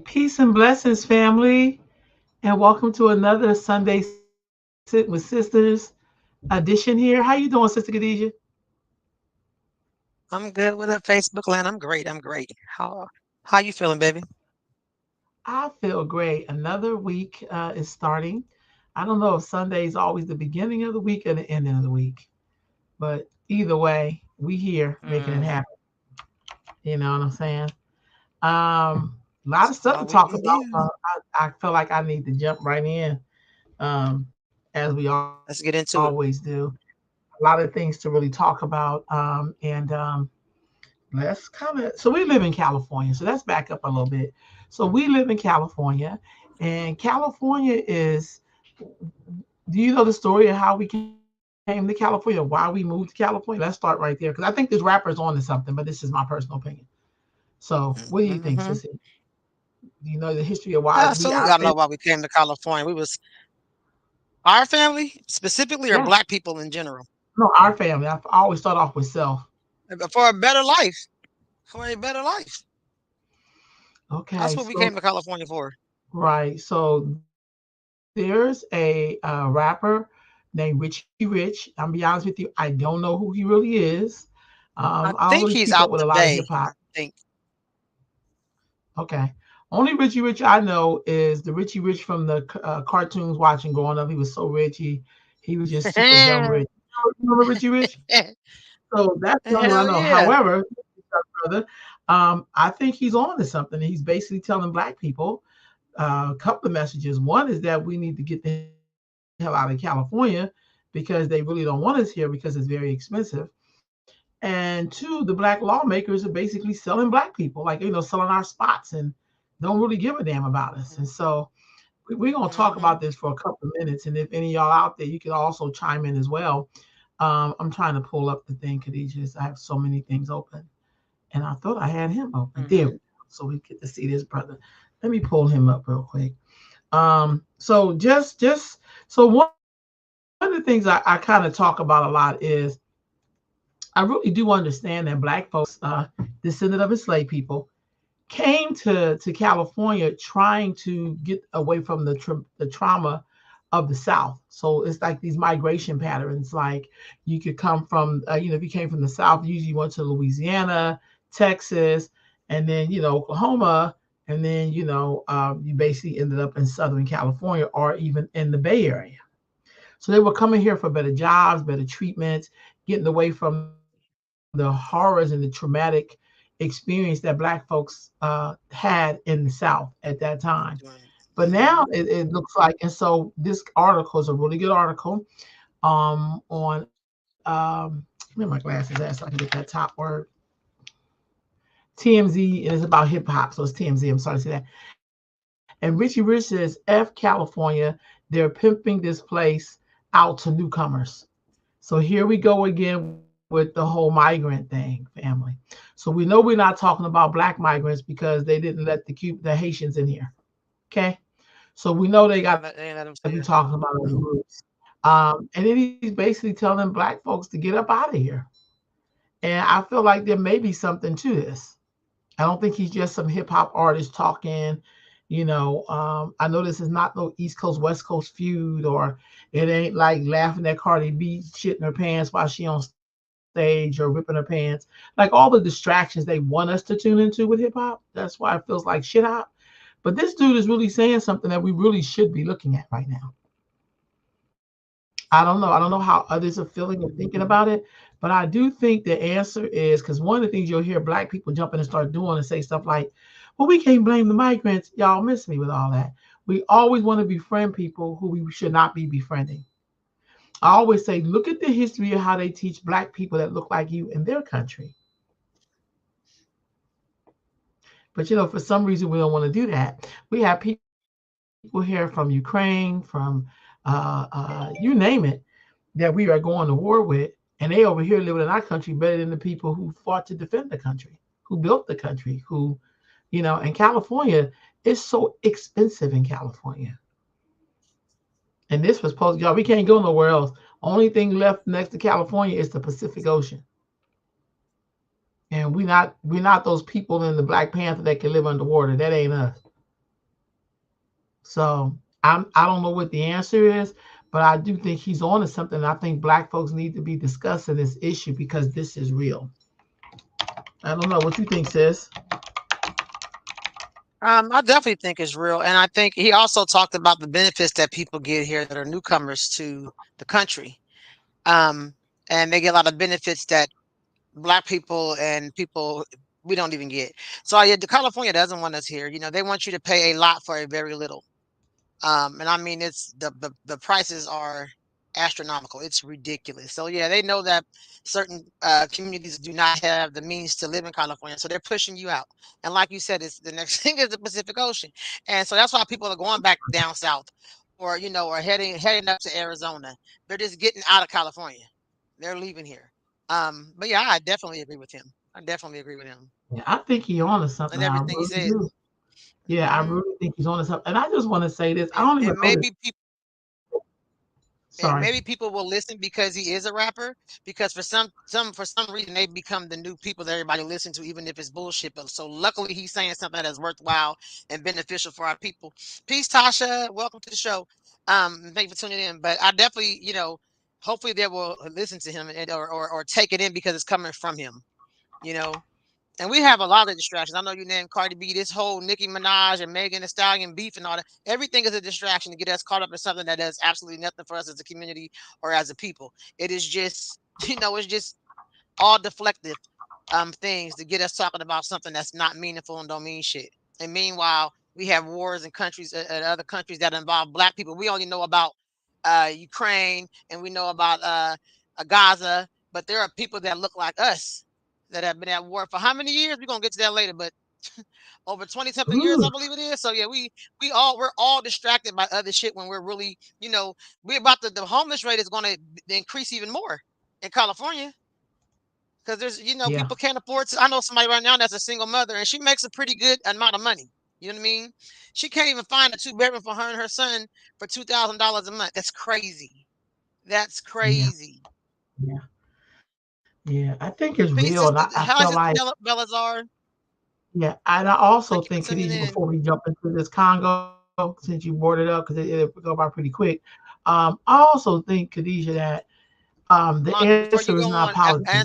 Peace and blessings, family, and welcome to another Sunday Sit with Sisters edition here. How you doing, Sister Khadijah? I'm good with it, Facebook land. I'm great. I'm great. How you feeling, baby? I feel great. Another week is starting. I don't know if Sunday is always the beginning of the week or the ending of the week, but either way, we here making it Mm, happen. You know what I'm saying? A lot that's of stuff to all we talk can about. do. I feel like I need to jump right in, as we always Let's get do. into it. A lot of things to really talk about. And let's kind of, so we live in California. So let's back up a little bit. So we live in California, and California is, do you know the story of how we came to California, why we moved to California? Let's start right there, because I think this rapper's on to something, but this is my personal opinion. So what do you think, Sissy? Hmm. Do you know the history of why we, Absolutely. our I family? know why we came to California. We was our family specifically, or Yeah, black people in general, no, our family. I always start off with self. for a better life, for a better life. That's Okay, what we so came to California for. right. So there's a rapper named Richie Rich. I'm be honest with you, I don't know who he really is. I don't I really keep think up with a he's lot out of hip hop. today. I think. Okay. Only Richie Rich I know is the Richie Rich from the cartoons watching growing up. He was so rich. He was just super dumb rich. You remember Richie Rich? So that's the only one I Hell know. yeah. However, brother, I think he's on to something. He's basically telling black people a couple of messages. One is that we need to get the hell out of California because they really don't want us here because it's very expensive. And two, the black lawmakers are basically selling black people, like selling our spots and don't really give a damn about us. And so we're gonna talk about Hmm. this for a couple of minutes. And if any of y'all out there, you can also chime in as well. I'm trying to pull up the thing, Khadijah. I have so many things open, and I thought I had him open. There we Hmm. go. So we get to see this brother. Let me pull him up real quick. So just so one of the things I kind of talk about a lot is I really do understand that black folks, descendant of enslaved people, came to California trying to get away from the trauma of the South. So it's like these migration patterns. Like you could come from, if you came from the South, usually you went to Louisiana, Texas, and then Oklahoma, and then you basically ended up in Southern California or even in the Bay Area. So they were coming here for better jobs, better treatments, getting away from the horrors and the traumatic experience that Black folks had in the South at that time. But now Hmm. it looks like, and so this article is a really good article on where my glasses at so I can get that top word. TMZ, and it's about hip hop, so it's TMZ. I'm sorry to say that. And Richie Rich says, F California, they're pimping this place out to newcomers. So here we go again with the whole migrant thing, family. So we know we're not talking about black migrants because they didn't let the Haitians in here. Okay. So we know they got to be talking They about ain't let him other say that. groups. Nope. And then he's basically telling black folks to get up out of here. And I feel like there may be something to this. I don't think he's just some hip hop artist talking. I know this is not no East Coast West Coast feud, or it ain't like laughing at Cardi B shitting her pants while she on stage or ripping her pants. Like all the distractions they want us to tune into with hip hop. That's why it feels like shit hop. But this dude is really saying something that we really should be looking at right now. I don't know. I don't know how others are feeling or thinking about it, but I do think the answer is because one of the things you'll hear black people jump in and start doing and say stuff like, well, we can't blame the migrants. Y'all miss me with all that. We always want to befriend people who we should not be befriending. I always say, look at the history of how they teach black people that look like you in their country. But for some reason, we don't want to do that. We have people here from Ukraine, from you name it, that we are going to war with, and they over here living in our country better than the people who fought to defend the country, who built the country, and California is so expensive in California. And this was supposed, y'all, we can't go nowhere else. Only thing left next to California is the Pacific Ocean. And we not those people in the Black Panther that can live underwater. That ain't us. So I don't know what the answer is, but I do think he's on to something. I think black folks need to be discussing this issue because this is real. I don't know what you think, sis. I definitely think it's real, and I think he also talked about the benefits that people get here that are newcomers to the country. Um, and they get a lot of benefits that black people and people we don't even get. So yeah, the California doesn't want us here. You know, they want you to pay a lot for a very little. And I mean, it's the prices are astronomical. It's ridiculous. So yeah, they know that certain communities do not have the means to live in California, so they're pushing you out. And like you said, it's the next thing is the Pacific Ocean, and so that's why people are going back down south, or or heading up to Arizona. They're just getting out of California. They're leaving here. But yeah, I definitely agree with him. I definitely agree with him Yeah, I think he's on to something. and I everything he really said. do. Yeah, I Hmm. really think he's on to something. And I just want to say this. I And, don't even and know this. maybe people. And Sorry. maybe people will listen because he is a rapper. Because for some reason they become the new people that everybody listen to, even if it's bullshit. But so luckily he's saying something that's worthwhile and beneficial for our people. Peace, Tasha. Welcome to the show. Thank you for tuning in. But I definitely, hopefully they will listen to him or take it in because it's coming from him. You know. And we have a lot of distractions. I know you named Cardi B, this whole Nicki Minaj and Megan Thee Stallion beef and all that. Everything is a distraction to get us caught up in something that does absolutely nothing for us as a community or as a people. It is just, it's just all deflective things to get us talking about something that's not meaningful and don't mean shit. And meanwhile, we have wars in countries other countries that involve black people. We only know about Ukraine and we know about Gaza, but there are people that look like us that have been at war for how many years? We're gonna get to that later, but over 20 something years, I Ooh, believe it is. So yeah, we're all distracted by other shit when we're really, we're about the homeless rate is gonna increase even more in California. Because there's, yeah, people can't afford to. I know somebody right now that's a single mother and she makes a pretty good amount of money. You know what I mean? She can't even find a two-bedroom for her and her son for $2,000 a month. That's crazy. That's yeah, crazy. yeah, yeah. I think it's real, and Peace, I sister. feel How's like Sister Belazar? yeah, and I also Thank you for think tuning Khadijah, in. before we jump into this Congo, since you brought it up, because it'll go by pretty quick. I also think Khadijah that the Yolanda, answer before is you not go on, politics.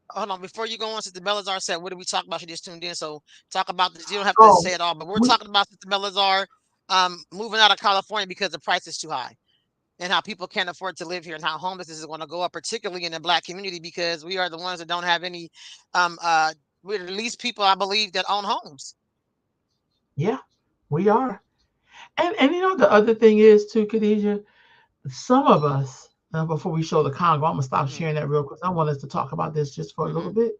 hold on. Before you go on, Sister Belazar said, "What did we talk about?" She just tuned in, so talk about this. You don't have to Oh, say it all, but we're we, talking about Sister Belazar moving out of California because the price is too high. And how people can't afford to live here and how homelessness is going to go up, particularly in the black community, because we are the ones that don't have any, we're the least people, I believe, that own homes. yeah, we are. And the other thing is too, Khadijah, some of us, before we show the Congo, I'm gonna stop Hmm. sharing that real quick. I want us to talk about this just for a little Hmm. bit.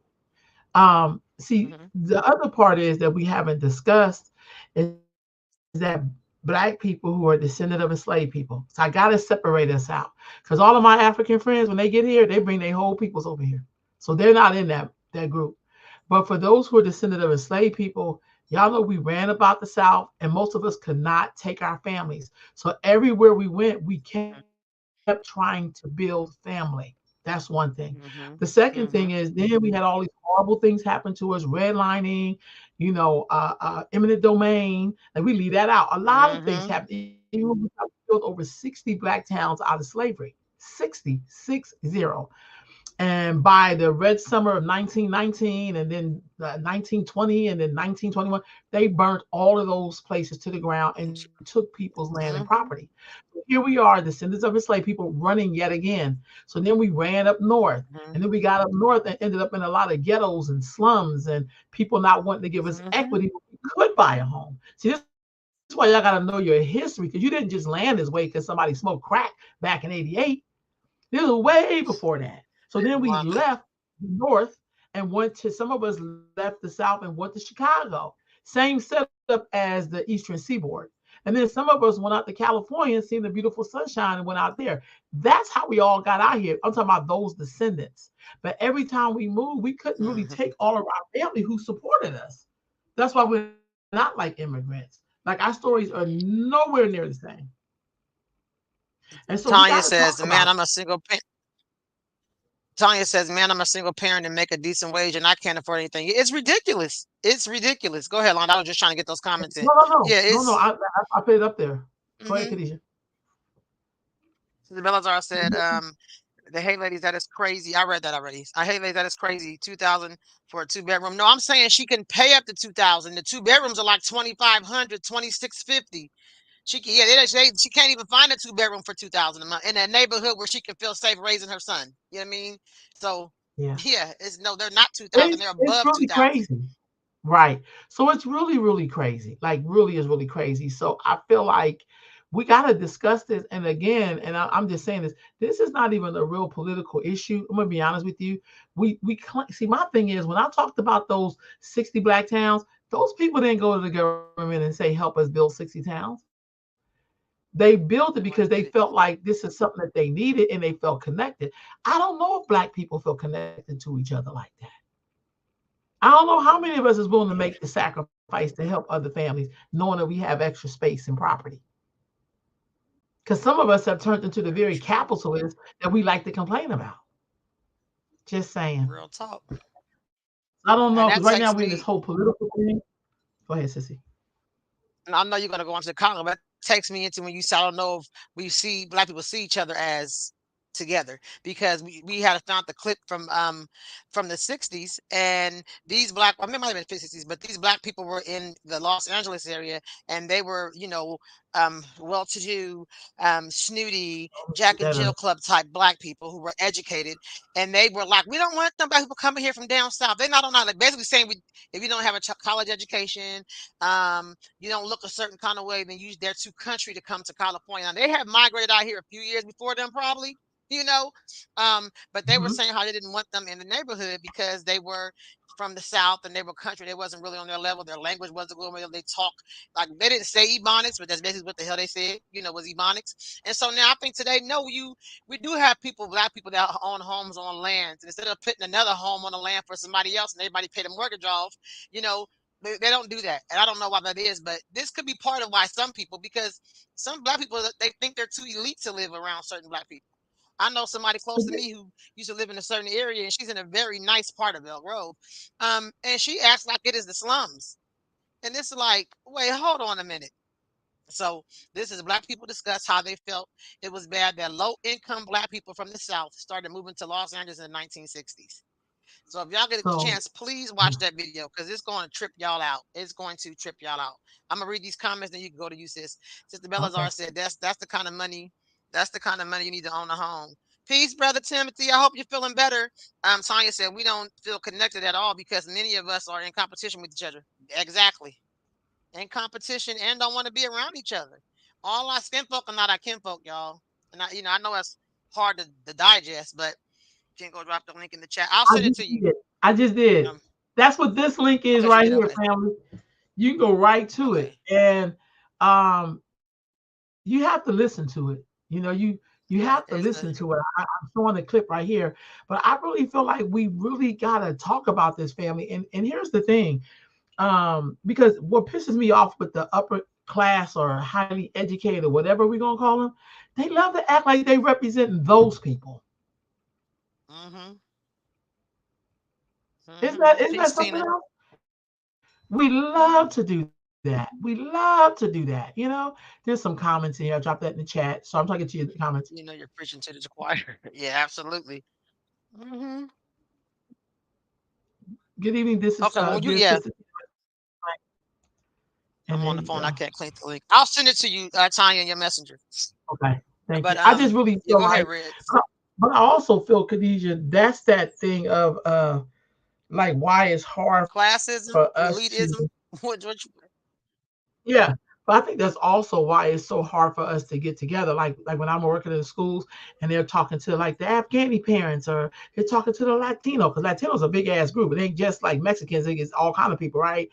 See, Hmm. the other part is that we haven't discussed is that black people who are descendant of enslaved people. So I gotta separate us out because all of my African friends, when they get here, they bring their whole peoples over here. So they're not in that group. But for those who are descendant of enslaved people, y'all know we ran about the South, and most of us could not take our families. So everywhere we went, we kept trying to build family. That's one thing. The second Hmm. thing is then we Hmm. had all these horrible things happen to us, redlining, eminent domain, and we leave that out. A lot of things Hmm. happened. Even we built over 60 black towns out of slavery. 60. And by the Red Summer of 1919 and then 1920 and then 1921, they burnt all of those places to the ground and took people's land and property. Hmm. So here we are, descendants of enslaved people, running yet again. So then we ran up north, and Hmm. then we got up north and ended up in a lot of ghettos and slums and people not wanting to give us Hmm. equity when we could buy a home. See, this is why y'all got to know your history because you didn't just land this way because somebody smoked crack back in '88. This was way before that. So then we left Yolanda. north and went to some of us left the south and went to Chicago. Same setup as the Eastern Seaboard. And then some of us went out to California and seen the beautiful sunshine and went out there. That's how we all got out here. I'm talking about those descendants. But every time we moved, we couldn't really take Hmm. all of our family who supported us. That's why we're not like immigrants. Like our stories are nowhere near the same. And so we got to Tanya talk says, about "Man, I'm a single parent." Tanya says, "Man, I'm a single parent and make a decent wage, and I can't afford anything. It's ridiculous. It's ridiculous." Go ahead, Londa. I was just trying to get those comments in. No, no, no, Yeah, no, no. it's. I put it up there. Go ahead, Mm-hmm. Khadijah. The Belazar said, "The Hey Ladies, that is crazy." I read that already. I Hey Ladies, that is crazy. 2,000 for a two-bedroom. No, I'm saying she can pay up to 2,000. The two bedrooms are like 2,500, 2,650. Yeah, she can't even find a two-bedroom for 2,000 a month in a neighborhood where she can feel safe raising her son. You know what I mean? So Yeah. yeah, it's no, they're not 2,000. They're It's above really 2,000. crazy. Right. So it's really, really crazy. Like really is really crazy. So I feel like we got to discuss this. And again, and I'm just saying this, this is not even a real political issue. I'm gonna be honest with you. See, my thing is when I talked about those 60 black towns, those people didn't go to the government and say, help us build 60 towns. They built it because they They felt went and like did it. this is something that they needed and they felt connected. I don't know if black people feel connected to each other like that. I don't know how many of us is willing to make the sacrifice to help other families, knowing that we have extra space and property. Because some of us have turned into the very Very true. capitalists that we like to complain about. Just saying. Real talk. I don't know, And because that right now takes we're in this me. whole political thing. Go ahead, Sissy. And I know you're gonna go on to the comment, but that takes me into when you say I don't know if we see black people see each other as together because we had found the clip from the 60s and these black I mean it might have been 60s, but these black people were in the Los Angeles area and they were, well to do, snooty, Jack and Jill Better. Club type black people who were educated and they were like, we don't want them black people coming here from down south. They're not on like basically saying we if you don't have a college education, you don't look a certain kind of way, then they're too country to come to California. Now, they have migrated out here a few years before them, probably, you know. But they were Hmm. saying how they didn't want them in the neighborhood because they were from the South and they were country. They wasn't really on their level. Their language wasn't going well. They talk like they didn't say Ebonics, but that's basically what the hell they said, was Ebonics. And so now I think today, no, we do have black people that own homes on lands. And instead of putting another home on the land for somebody else and everybody pay the mortgage off, you know, they don't do that, and I don't know why that is, but this could be part of why some people, because some black people they think they're too elite to live around certain black people. I know somebody close to me who used to live in a certain area, and she's in a very nice part of El Grove, and she acts like it is the slums, and it's like, wait, hold on a minute. So this is black people discuss how they felt it was bad that low income black people from the South started moving to Los Angeles in the 1960s. So if y'all get a So, chance, please watch that video because it's going to trip y'all out. It's going to trip y'all out. I'm gonna read these comments, then you can go to you, sis. Sister Belazar okay. said that's the kind of money, that's the kind of money you need to own a home. Peace, brother Timothy. I hope you're feeling better. Tanya said we don't feel connected at all because many of us are in competition with each other. Exactly. In competition and don't want to be around each other. All our skin folk are not our kinfolk, y'all. And I know it's hard to digest, but you can go drop the link in the chat. I'll I send it just to you. did. I just did. Um, That's what this link is okay, she right did. here, Okay, family. You can go right to it. okay. And you have to listen to it. You have to listen Yeah, to it. it's the I'm showing the clip right here, but I really feel like we really gotta talk about this family. And here's the thing, because what pisses me off with the upper class or highly educated, whatever we're gonna call them, they love to act like they represent those people. mm-hmm, Isn't mm-hmm. that isn't that Peace, something Tina. else? We love to do that. We love to do that. There's some comments in here. I dropped that in the chat. So I'm talking to you in the comments. You're preaching to the choir. Yeah, absolutely. Mm-hmm. Good evening. This is Okay, well, dear yeah, sister. And I'm there on the you phone. I go. can't click the link. I'll send it to you, Tanya, in your messenger. Okay. Thank But you. I just really yeah, feel go ahead, like, Reds. but I also feel, Khadijah, that's that thing of like why it's hard for us Classism, to elitism. What yeah, but I think that's also why it's so hard for us to get together. Like when I'm working in the schools and they're talking to like the Afghani parents or they're talking to the Latino, because Latinos a big ass group. It ain't just like Mexicans, it's all kind of people, right?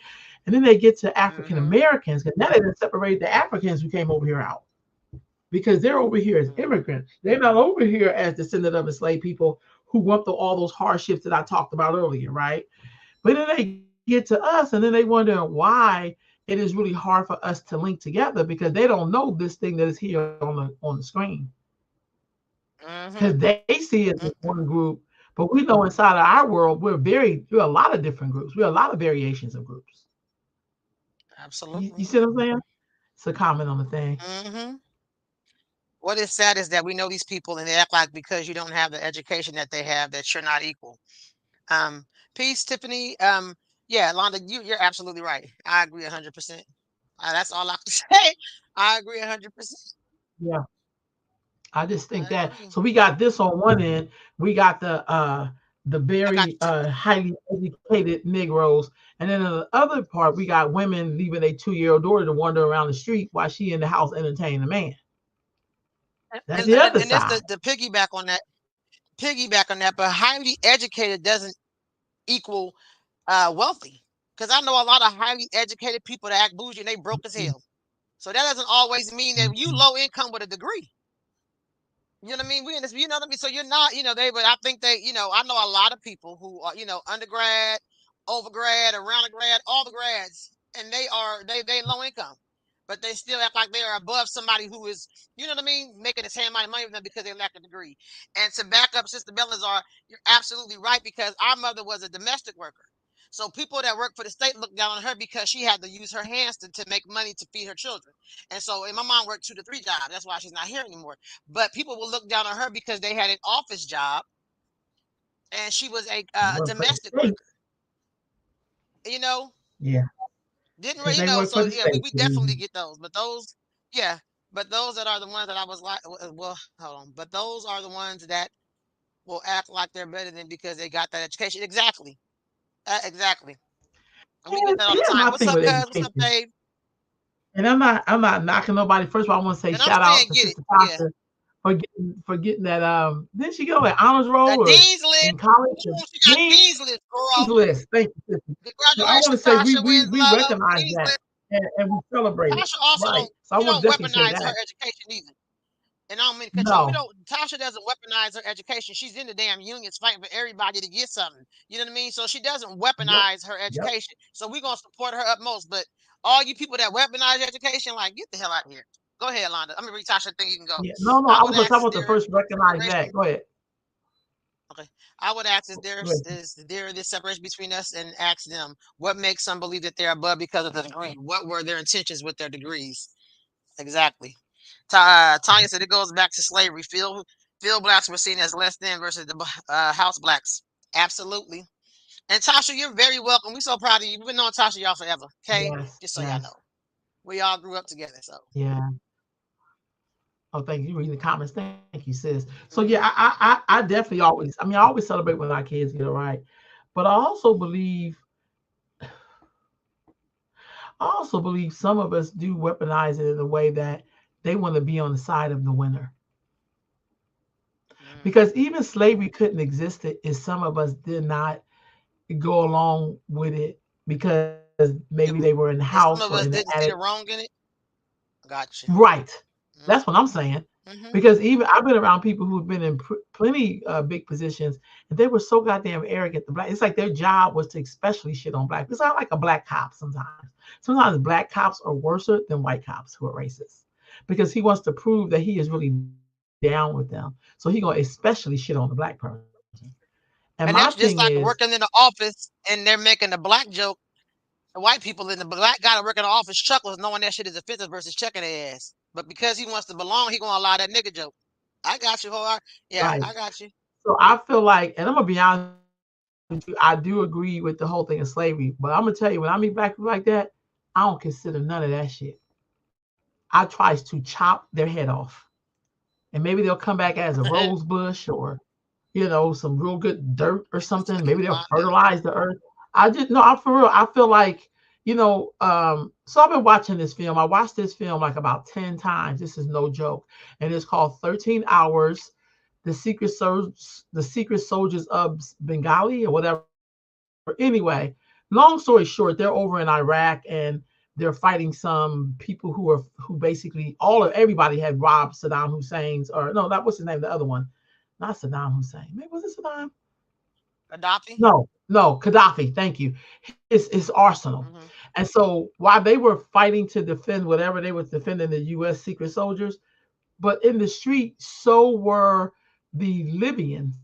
And then they get to African mm-hmm, Americans, because now they done separate the Africans who came over here out. Because they're over here as mm-hmm, immigrants. They're not over here as descendant of enslaved people who went through all those hardships that I talked about earlier, right? But then they get to us and then they wonder why it is really hard for us to link together because they don't know this thing that is here on the screen. Because mm-hmm, they see it as one mm-hmm. group, But we know inside of our world, we're a lot of different groups. We're a lot of variations of groups. You Absolutely. see what I'm saying? It's a comment on the thing. Hmm. What is sad is that we know these people and they act like because you don't have the education that they have, that you're not equal. Um, Peace, Tiffany. Yeah, Londa, you're absolutely right. I agree 100%. That's all I can say. I agree 100%. Yeah. I just think I that. agree. So we got this on one end. We got the I got very you, Tiffany. highly educated Negroes, and then on the other part, we got women leaving a 2-year-old daughter to wander around the street while she in the house entertaining a man. That's And the and, other and that's side. the piggyback on that. But highly educated doesn't equal wealthy. Because I know a lot of highly educated people that act bougie and they broke as hell. So that doesn't always mean that you Mhm. low income with a degree. You know what I mean? We in this, you know what I mean? So you're not, but I think I know a lot of people who are, undergrad, overgrad, around the grad, all the grads, and they low income, but they still act like they are above somebody who is, you know what I mean, making the same amount of money with them because they lack a degree. And to back up Sister Belazar, you're absolutely right because our mother was a domestic worker. So people that work for the state look down on her because she had to use her hands to make money to feed her children. And my mom worked 2 to 3 jobs. That's why she's not here anymore. But people will look down on her because they had an office job and she was They a work for the domestic state. worker. You know, Yeah, didn't because really, they work for so the yeah, state. we definitely get those. But those, yeah, but those that are the ones that I was like, well, hold on. But those are the ones that will act like they're better than because they got that education. Exactly. Exactly. And we get And that all the here's time. my What's thing up, with cuz? What's up, education. Dave? And I'm not knocking nobody. First of all, I want to say And I'm shout out saying to get it. Sister Yeah. Tasha for getting that didn't she go at honors The roll or Dean's list. in college? Ooh, she got Dean's Dean's list, girl. list. Thank you, sister. So I want to Congratulations, say we Tasha we we Winslow. recognize Dean's that list. and we celebrate it. Tasha also Right. don't So I she want to don't definitely say weaponize her that. education either. And I don't mean to cut you off. We No. don't. Tasha doesn't weaponize her education. She's in the damn unions fighting for everybody to get something. You know what I mean? So she doesn't Yep. weaponize her Yep. education. So we're gonna support her utmost. But all you people that weaponize education, like get the hell out of here. Go ahead, Londa. I'm gonna read Tasha. I think you can go. Yeah. No, no, I I would was gonna ask, talk is about the there first recognize separation? that. Go ahead. Okay. I would ask, Go ahead. is there this separation between us, and ask them what makes some believe that they're above because of the degree? What were their intentions with their degrees? Exactly. Tanya said it goes back to slavery. Field blacks were seen as less than versus the house blacks. Absolutely. And Tasha, you're very welcome. We're so proud of you. We've been knowing Tasha y'all forever. Okay, Yes. just so y'all Yes. know, we all grew up together. So. Yeah. Oh, thank you. You reading the comments. Thank you, sis. So yeah, Hmm. I definitely always. I mean, I always celebrate when our kids get it right, but I also believe some of us do weaponize it in a way that they want to be on the side of the winner. Mm. Because even slavery couldn't exist if some of us did not go along with it because maybe they were in the house or And in the some of us attic. didn't see the wrong in it. Gotcha. Right. That's what Mm-hmm. I'm saying. Mm-hmm. Because even I've been around people who've been in plenty big positions, and they were so goddamn arrogant. The black, it's like their job was to especially shit on black. It's not like a black cop sometimes. Sometimes black cops are worse than white cops who are racist, because he wants to prove that he is really down with them. So he gonna especially shit on the black person. And my thing And is, that's just like working in the office and they're making a black joke. The white people in the black guy that work in the office chuckles knowing that shit is offensive versus checking their ass. But because he wants to belong, he gonna allow that nigga joke. I got you, whore. Yeah, right. I got you. So I feel like, and I'm gonna be honest with you, I do agree with the whole thing of slavery. But I'm gonna tell you, when I meet black people like that, I don't consider none of that shit. I tries to chop their head off, and maybe they'll come back as a rose bush or some real good dirt or That's something. how Maybe you they'll find out. fertilize the earth. I just no, I'm for real. I feel like, so I've been watching this film. I watched this film like about 10 times. This is no joke. And it's called 13 Hours, the Secret Soldiers of Bengali or whatever. Anyway, long story short, they're over in Iraq and they're fighting some people who basically everybody had robbed Saddam Hussein's, or no, that what's his name, the other one. Not Saddam Hussein. Maybe was it Saddam? Gaddafi. No, Gaddafi. Thank you. His arsenal. Hmm. And so while they were fighting to defend whatever they was defending, the U.S. secret soldiers, but in the street, so were the Libyans.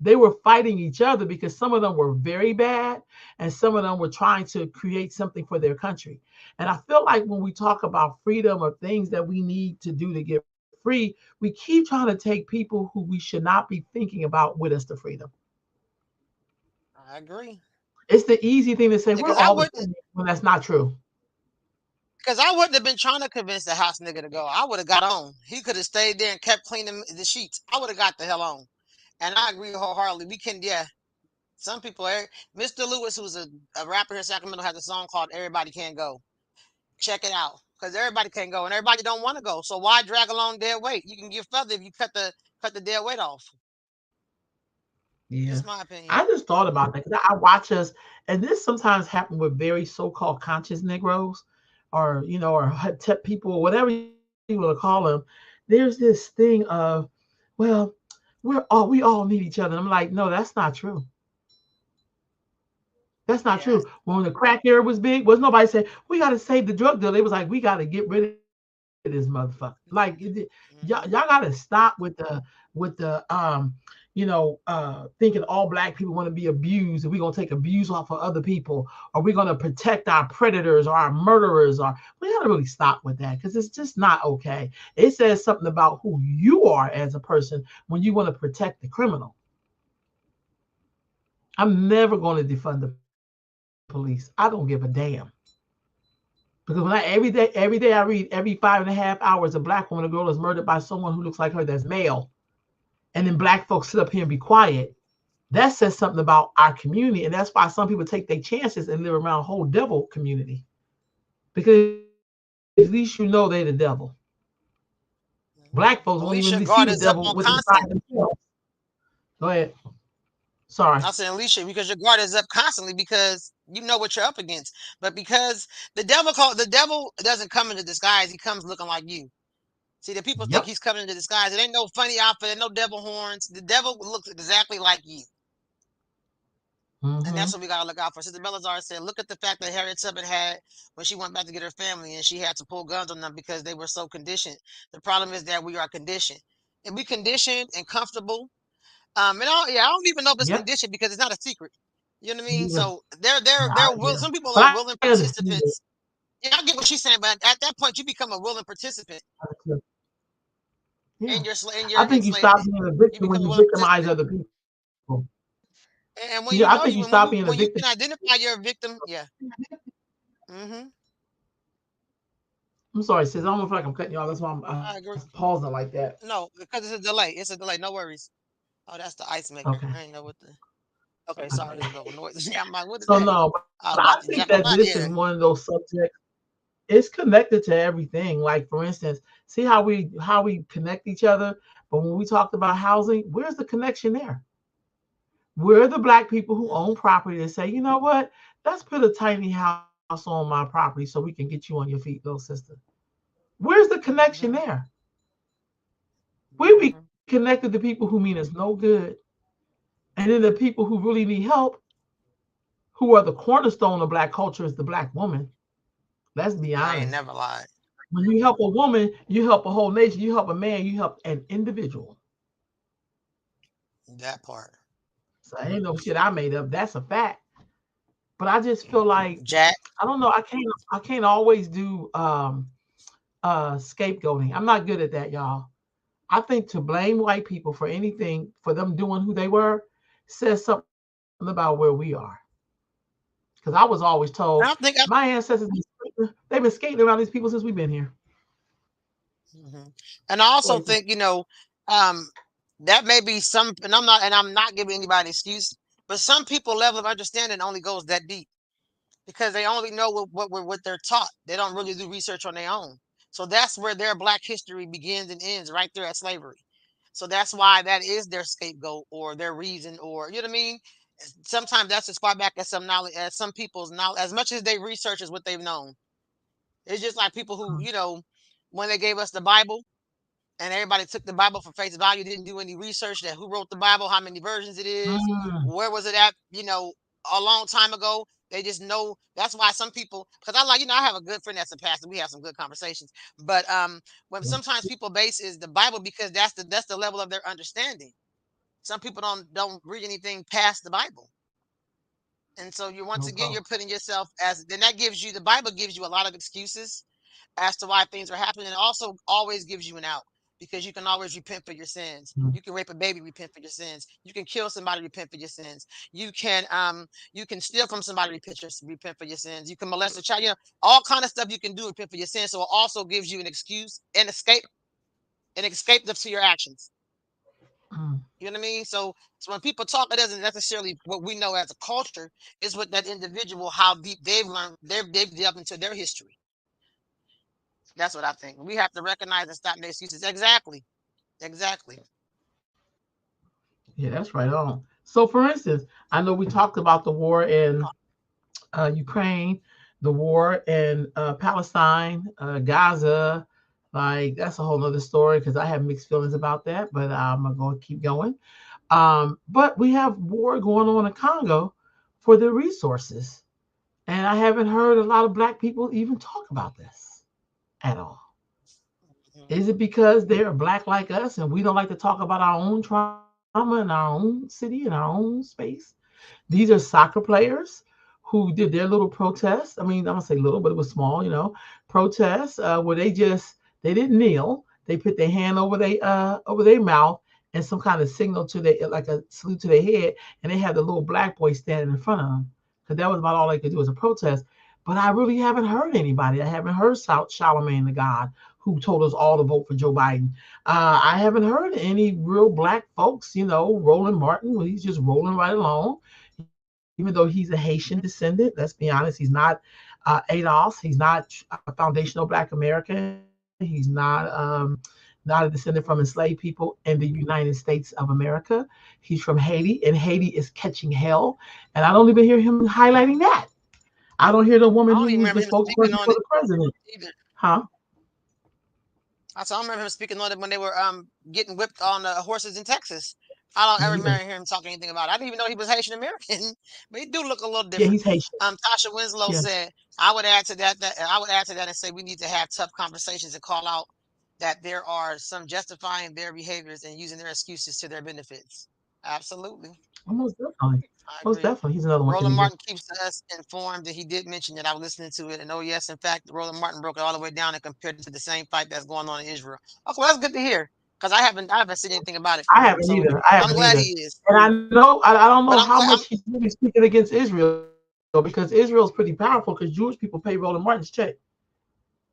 The They were fighting each other because some of them were very bad and some of them were trying to create something for their country. And I feel like when we talk about freedom or things that we need to do to get free, we keep trying to take people who we should not be thinking about with us to freedom. I agree. It's the easy thing to say, we're Because I all the wouldn't same when that's not true. because I wouldn't have been trying to convince the house nigga to go. I would have got on. He could have stayed there and kept cleaning the sheets. I would have got the hell on. And I agree wholeheartedly. We can, yeah. Some people, Mr. Lewis, who's a rapper here in Sacramento, has a song called "Everybody Can't Go." Check it out, because everybody can't go, and everybody don't want to go. So why drag along dead weight? You can get further if you cut the dead weight off. Yeah. Just my opinion. I just thought about that because I watch us, and this sometimes happen with very so-called conscious Negroes, or or tech people, or whatever you want to call them. There's this thing of, well, we all need each other. And I'm like, no, that's not true. That's not Yeah. true. When the crack era was big, was nobody saying we got to save the drug dealer. It was like we got to get rid of this motherfucker. Like y'all got to Hmm. stop with the thinking all black people want to be abused and we're gonna take abuse off of other people, or we're gonna protect our predators or our murderers, or we gotta really stop with that because it's just not okay. It says something about who you are as a person when you want to protect the criminal. I'm never going to defund the police. I don't give a damn. Because when every day I read every 5.5 hours a black woman, a girl is murdered by someone who looks like her that's male, and then black folks sit up here and be quiet. That says something about our community, and that's why some people take their chances and live around a whole devil community. Because at least you know they're the devil. Black folks won't even see the At least devil your with guard inside is up on themselves. constant. Go ahead. Sorry. I said, Alicia, because your guard is up constantly because you know what you're up against. But because the devil doesn't come into disguise, he comes looking like you. See, the people think Yep. he's coming into disguise. It ain't no funny outfit, ain't no devil horns. The devil looks exactly like you. And Mm-hmm. that's what we gotta look out for. Sister Belazar said, look at the fact that Harriet Tubman had when she went back to get her family and she had to pull guns on them because they were so conditioned. The problem is that we are conditioned. And we conditioned and comfortable. And all, yeah, I don't even know if it's Yep. conditioned because it's not a secret. You know what I mean? Yeah. So they're will Yeah. some people But are I willing understand it. participants. Yeah, I get what she's saying, but at that point you become a willing participant Yeah. in I your think you stop enslavement. being a You victim when become a you willing victimize participant. other people. And when Yeah, you I know think you you stop being a when you victim. can identify you're a victim, yeah. Hmm. I'm sorry, sis. I don't feel like I'm cutting you off. That's why I'm I agree. pausing like that. No, because it's a delay. It's a delay. No worries. Oh, that's the ice Okay. maker. I ain't know what the. Okay, sorry, Okay. there's no noise. Yeah, I'm like, what is So that? no, I but was I about to think jump up that out of this is here. one of those subjects. It's connected to everything. Like for instance, see how we connect each other. But when we talked about housing, where's the connection there? We're the black people who own Hmm. property that say, you know what? Let's put a tiny house on my property so we can get you on your feet, little sister. Where's the connection Hmm. there? We Hmm. connected to people who mean us no good, and then the people who really need help, who are the cornerstone of black culture, is the black woman. Let's be I ain't honest. never lied. When you help a woman, you help a whole nation. You help a man, you help an individual. That part. So ain't no shit I made up. That's a fact. But I just feel like Jack. I don't know. I can't always do scapegoating. I'm not good at that, y'all. I think to blame white people for anything for them doing who they were says something about where we are. Because I was always told I don't my think. ancestors they've been skating around these people since we've been here. Mhm. And I also Crazy. think, um, that may be some, and I'm not giving anybody an excuse, but some people level of understanding only goes that deep because they only know what they're taught. They don't really do research on their own. So that's where their Black history begins and ends, right there at slavery. So that's why that is their scapegoat or their reason, or you know what I mean. Sometimes that's as far back as some knowledge, as some people's knowledge, as much as they research is what they've known. It's just like people who, when they gave us the Bible and everybody took the Bible for face value, didn't do any research that who wrote the Bible, how many versions it is, Mm, where was it at, a long time ago. They just know. That's why some people, because I have a good friend that's a pastor. We have some good conversations. But when sometimes people base is the Bible because that's the level of their understanding. Some people don't read anything past the Bible. And so you're once No again problem. you're putting yourself as then that gives you the Bible gives you a lot of excuses as to why things are happening. It also always gives you an out because you can always repent for your sins. Mm, You can rape a baby, repent for your sins. You can kill somebody, repent for your sins. You can steal from somebody, repent for your sins. You can molest a child. You know all kind of stuff you can do, repent for your sins. So it also gives you an excuse, an escape to your actions. mm. You know what I mean? So when people talk, it doesn't necessarily what we know as a culture is what that individual how deep they've learned they've delved into their history. That's what I think. We have to recognize and stop making excuses. Exactly. Exactly. Yeah, that's right on. So, for instance, I know we talked about the war in Ukraine, the war in Palestine, Gaza. Like that's a whole nother story because I have mixed feelings about that, but I'm gonna keep going. But we have war going on in Congo for the resources, and I haven't heard a lot of Black people even talk about this at all. Mhm. Is it because they're Black like us and we don't like to talk about our own trauma in our own city, in our own space? These are soccer players who did their little protest. I mean, I'm gonna say little, but it was small, protest where they didn't kneel. They put their hand over their mouth and some kind of signal to their like a salute to their head, and they had the little black boy standing in front of them because that was about all they could do as a protest. But I really haven't heard anybody. I haven't heard Charlemagne the God who told us all to vote for Joe Biden. I haven't heard any real black folks, Roland Martin, when he's just rolling right along even though he's a Haitian descendant. Let's be honest, he's not ADOS. He's not a foundational Black American. He's not a descendant from enslaved people in the United States of America. He's from Haiti, and Haiti is catching hell. And I don't even hear him highlighting that. I don't hear the woman who I was don't the even remember him spokesperson for speaking the on it president. either. Huh? I remember him speaking on it when they were getting whipped on horses in Texas. I don't ever Me either. remember hearing him talking anything about it. I didn't even know he was Haitian American, but he do look a little Yeah, different. he's Haitian. Tasha Winslow Yeah. said, I would add to that I would add to that and say we need to have tough conversations and call out that there are some justifying their behaviors and using their excuses to their benefits. Absolutely. Most definitely. I Most agree. definitely. He's another one Roland either. Martin keeps us informed, and he did mention that I was listening to it. And oh, yes, in fact, Roland Martin broke it all the way down and compared it to the same fight that's going on in Israel. Okay, well, that's good to hear because I haven't seen anything about it from I him. haven't So either. I I'm haven't glad either. he is. And I don't know But I'm how glad. much he's really speaking against Israel because Israel's pretty powerful because Jewish people pay Roland Martin's check.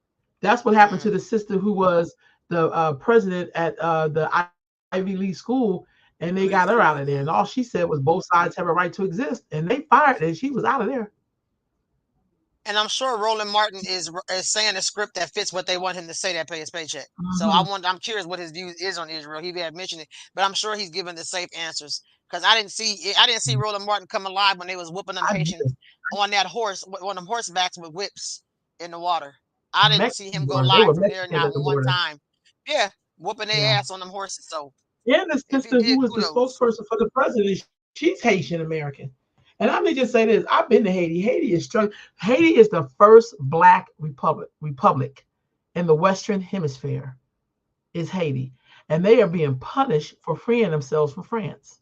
That's what happened to the Mm, sister who was the president at the Ivy League school, and they got her out of there. And all she said was both sides have a right to exist, and they fired her, and she was out of there. and I'm sure Roland Martin is saying a script that fits what they want him to say that pay his paycheck. So Hmm. I'm curious what his view is on Israel. He had mentioned it, but I'm sure he's giving the safe answers because I didn't see Roland Martin come alive when they was whooping them I did. Haitians on that horse on them horsebacks with whips in the water. I didn't see him Mexicans go were they live were from there Mexicans not at the one border. time. Yeah, whooping their Yeah. ass on them horses. So And the if he sister who did, was the kudos. spokesperson for the president, she's Haitian American. And let me just say this: I've been to Haiti. Haiti is strong. Haiti is the first Black republic in the Western Hemisphere. Is Haiti, and they are being punished for freeing themselves from France.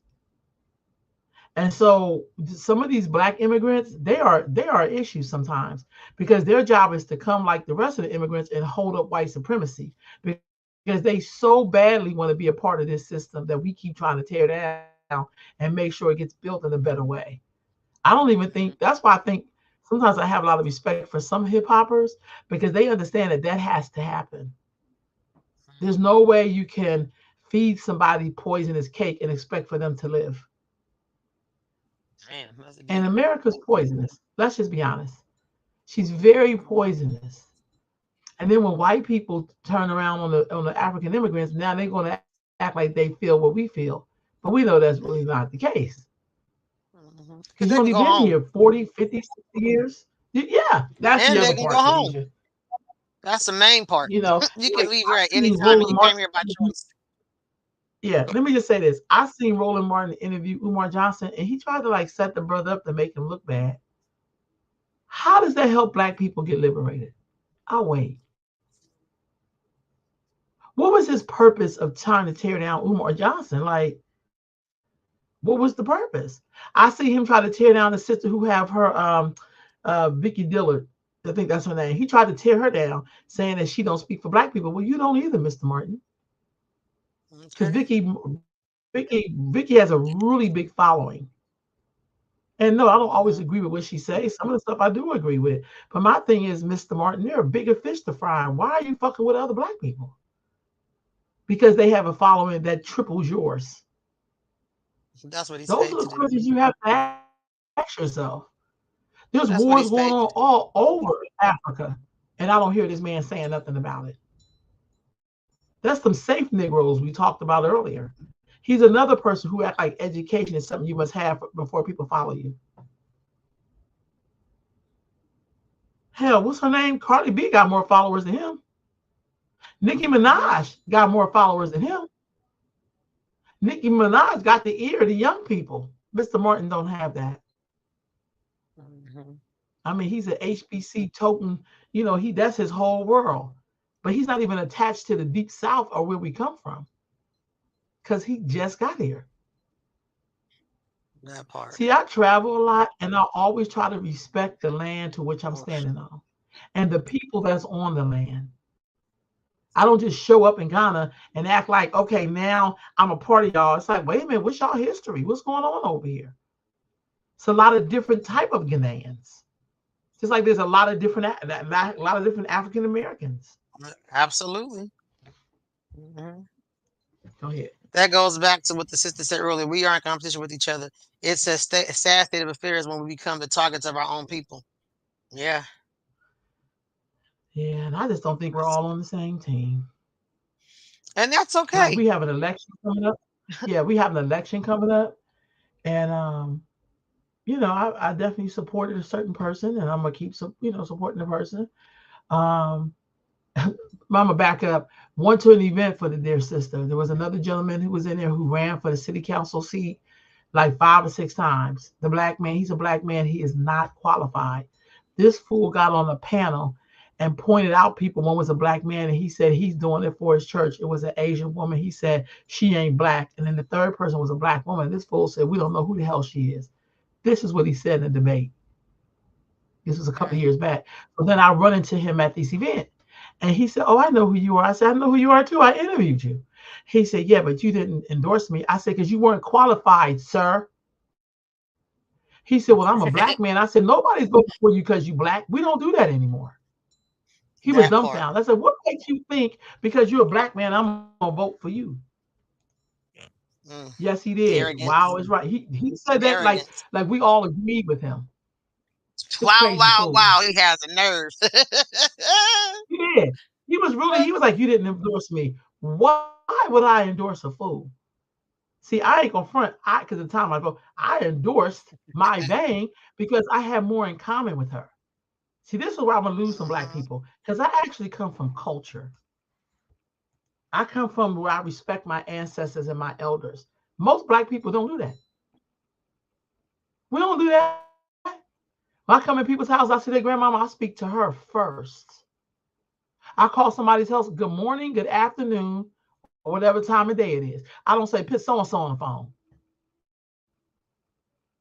And so some of these Black immigrants, they are issues sometimes because their job is to come like the rest of the immigrants and hold up white supremacy because they so badly want to be a part of this system that we keep trying to tear down and make sure it gets built in a better way. I don't even think that's why I think sometimes I have a lot of respect for some hip hoppers because they understand that that has to happen. There's no way you can feed somebody poisonous cake and expect for them to live. Damn, that's And deep. America's poisonous. Let's just be honest. She's very poisonous. And then when white people turn around on the African immigrants, now they're going to act like they feel what we feel. But we know that's really not the case. Because you Because only they can been go here home 40, 50, 60 years. Yeah, that's the and other they can go part, home. Khadijah. That's the main part. You Like can leave I here at any seen time, and Roland you Martin came here by interview. choice. Yeah, let me just say this. I seen Roland Martin interview Umar Johnson, and he tried to like set the brother up to make him look bad. How does that help Black people get liberated? I'll wait. What was his purpose of trying to tear down Umar Johnson? Like, What was the purpose? I see him try to tear down the sister who have her Vicky Dillard. I think that's her name. He tried to tear her down, saying that she don't speak for black people. Well, you don't either, Mr. Martin, because Okay. Vicky has a really big following. And no, I don't always Hmm. agree with what she says. Some of the stuff I do agree with. But my thing is, Mr. Martin, there are bigger fish to fry. Why are you fucking with other black people? Because they have a following that triples yours. That's what he's Those paid are to the do. questions you have to ask yourself. There's wars going on That's what he's all paid to do. over Africa, and I don't hear this man saying nothing about it. That's some safe Negroes we talked about earlier. He's another person who act like education is something you must have before people follow you. Hell, what's her name? Cardi B got more followers than him. Nicki Hmm. Minaj got more followers than him. Nicki Minaj got the ear of the young people. Mr. Martin don't have that. Hmm. I mean, he's an HBC token. He that's his whole world. But he's not even attached to the deep south or where we come from because he just got here. That part. See, I travel a lot and I always try to respect the land to which I'm Oh, standing on and the people that's on the land. I don't just show up in Ghana and act like, okay, now I'm a part of y'all. It's like, wait a minute, what's y'all history? What's going on over here? It's a lot of different type of Ghanaians. Just like there's a lot of different a lot of different African Americans. absolutely. Hmm. Go ahead. That goes back to what the sister said earlier. We are in competition with each other. It's a sad state of affairs when we become the targets of our own people. Yeah. Yeah, and I just don't think we're That's- all on the same team. And that's Like okay. we have an election coming up. Yeah, we have an election coming up, and I definitely supported a certain person, and I'm gonna keep supporting the person. Um, Mama, back up. Went to an event for the dear sister. There was another gentleman who was in there who ran for the city council seat like 5 or 6 times. The black man, he's a black man. He is not qualified. This fool got on a panel and pointed out people. One was a black man, and he said he's doing it for his church. It was an Asian woman. He said she ain't black. And then the third person was a black woman. This fool said, we don't know who the hell she is. This is what he said in the debate. This was a couple of Okay. years back. So then I run into him at this event. And he said, oh, I know who you are. I said, I know who you are too. I interviewed you. He said, yeah, but you didn't endorse me. I said, because you weren't qualified, sir. He said, well, I'm a black man. I said, nobody's voting for you because you black. We don't do that anymore. He was That part. dumbfounded. I said, what makes you think because you're a black man, I'm going to vote for you? Mm. Yes, he did. Wow, Arrogance. is right. He said that Arrogance. like we all agreed with him. This Wow, crazy wow, fool. wow. He has a nerve. He did. He was like, you didn't endorse me. Why would I endorse a fool? See, I ain't gonna front. Because at the time I go, I endorsed my vein because I have more in common with her. See, this is where I'm gonna lose some black Mhm. people because I actually come from culture. I come from where I respect my ancestors and my elders. Most black people don't do that. We don't do that. When I come in people's house, I see their grandmama, I speak to her first. I call somebody's house good morning, good afternoon, or whatever time of day it is. I don't say put so and so on the phone.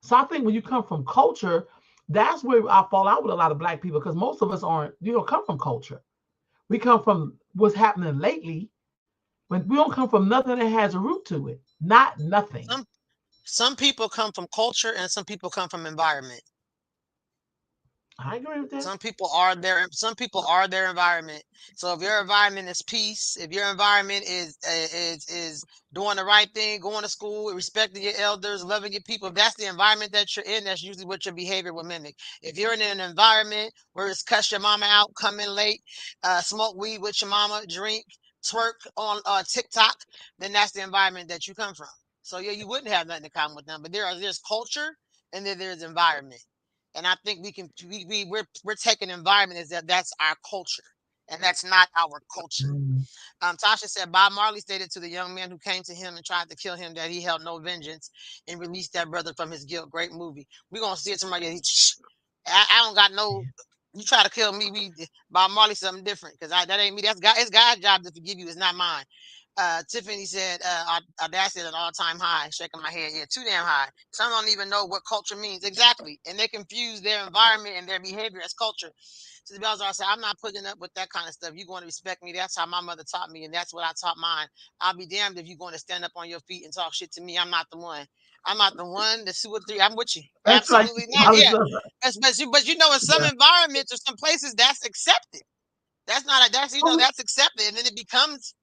So I think when you come from culture, that's where I fall out with a lot of black people because most of us aren't, come from culture. We come from what's happening lately when we don't come from nothing that has a root to it. Not nothing. Some some people come from culture and some people come from environment. I agree with that. Some people are their environment. So if your environment is peace, if your environment is doing the right thing, going to school, respecting your elders, loving your people, if that's the environment that you're in, that's usually what your behavior will mimic. If you're in an environment where it's cuss your mama out, come in late, smoke weed with your mama, drink, twerk on TikTok, then that's the environment that you come from. So yeah, you wouldn't have nothing in common with them. But there's culture and then there's environment. And I think we can we're taking environment as that's our culture, and that's not our culture. Mm, Tasha said Bob Marley stated to the young man who came to him and tried to kill him that he held no vengeance and released that brother from his guilt. Great movie. We're gonna see it tomorrow. I don't got no. yeah. You try to kill me, Bob Marley something different because that ain't me. That's God. It's God's job to forgive you. It's not mine. Tiffany said, audacity at an all-time high, shaking my head. Yeah, too damn high. Some don't even know what culture means. Exactly. And they confuse their environment and their behavior as culture. So the Bells are said, I'm not putting up with that kind of stuff. You're going to respect me. That's how my mother taught me, and that's what I taught mine. I'll be damned if you're going to stand up on your feet and talk shit to me. I'm not the one. I'm not the one, the two or three. I'm with you. That's right. Absolutely not. Smiley Yeah. brother. But you know, in some Yeah. environments or some places, that's accepted. That's not a, that's you know Oh, that's accepted, and then it becomes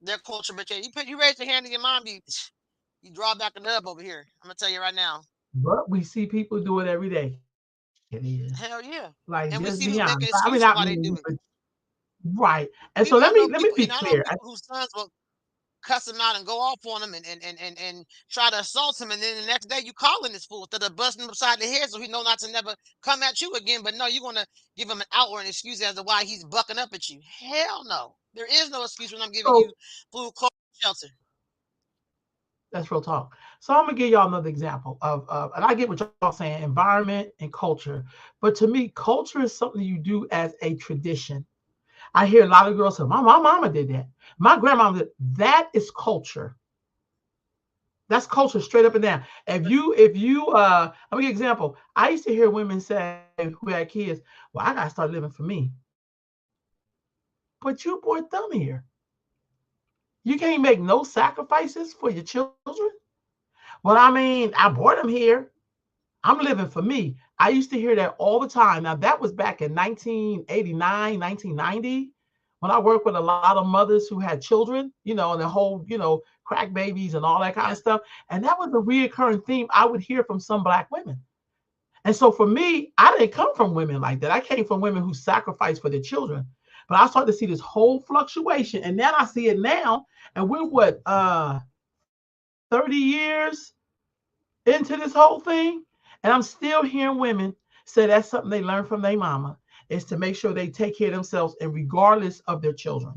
their culture. But yeah, you raise your hand to your mom, you draw back a nub over here. I'm gonna tell you right now. but we see people do it every day. It is Hell yeah, like just and be we see honest. people I making mean, not excuses for me, why they but do it. right. And so People, let me be I clear. know people whose sons will cuss them out and go off on them and try to assault him, and then the next day you calling this fool instead of busting him upside the head so he know not to never come at you again. But no, you're gonna give him an out or an excuse as to why he's bucking up at you. Hell no, there is no excuse when I'm giving So you food, clothes, shelter. that's real talk. So I'm gonna give y'all another example and I get what y'all saying, environment and culture. But to me, culture is something you do as a tradition. I hear a lot of girls say, my mama did that. My grandmama did. That is culture. That's culture straight up and down. If you I'm gonna give an example. I used to hear women say who had kids, well, I gotta start living for me. But you brought them here. You can't make no sacrifices for your children. Well, I mean, I brought them here. I'm living for me. I used to hear that all the time. Now, that was back in 1989, 1990, when I worked with a lot of mothers who had children, and the whole, crack babies and all that kind of Yeah. stuff. And that was a reoccurring theme I would hear from some Black women. And so for me, I didn't come from women like that. I came from women who sacrificed for their children. But I started to see this whole fluctuation. And then I see it now. And we're what, 30 years into this whole thing, and I'm still hearing women say that's something they learned from their mama is to make sure they take care of themselves and regardless of their children.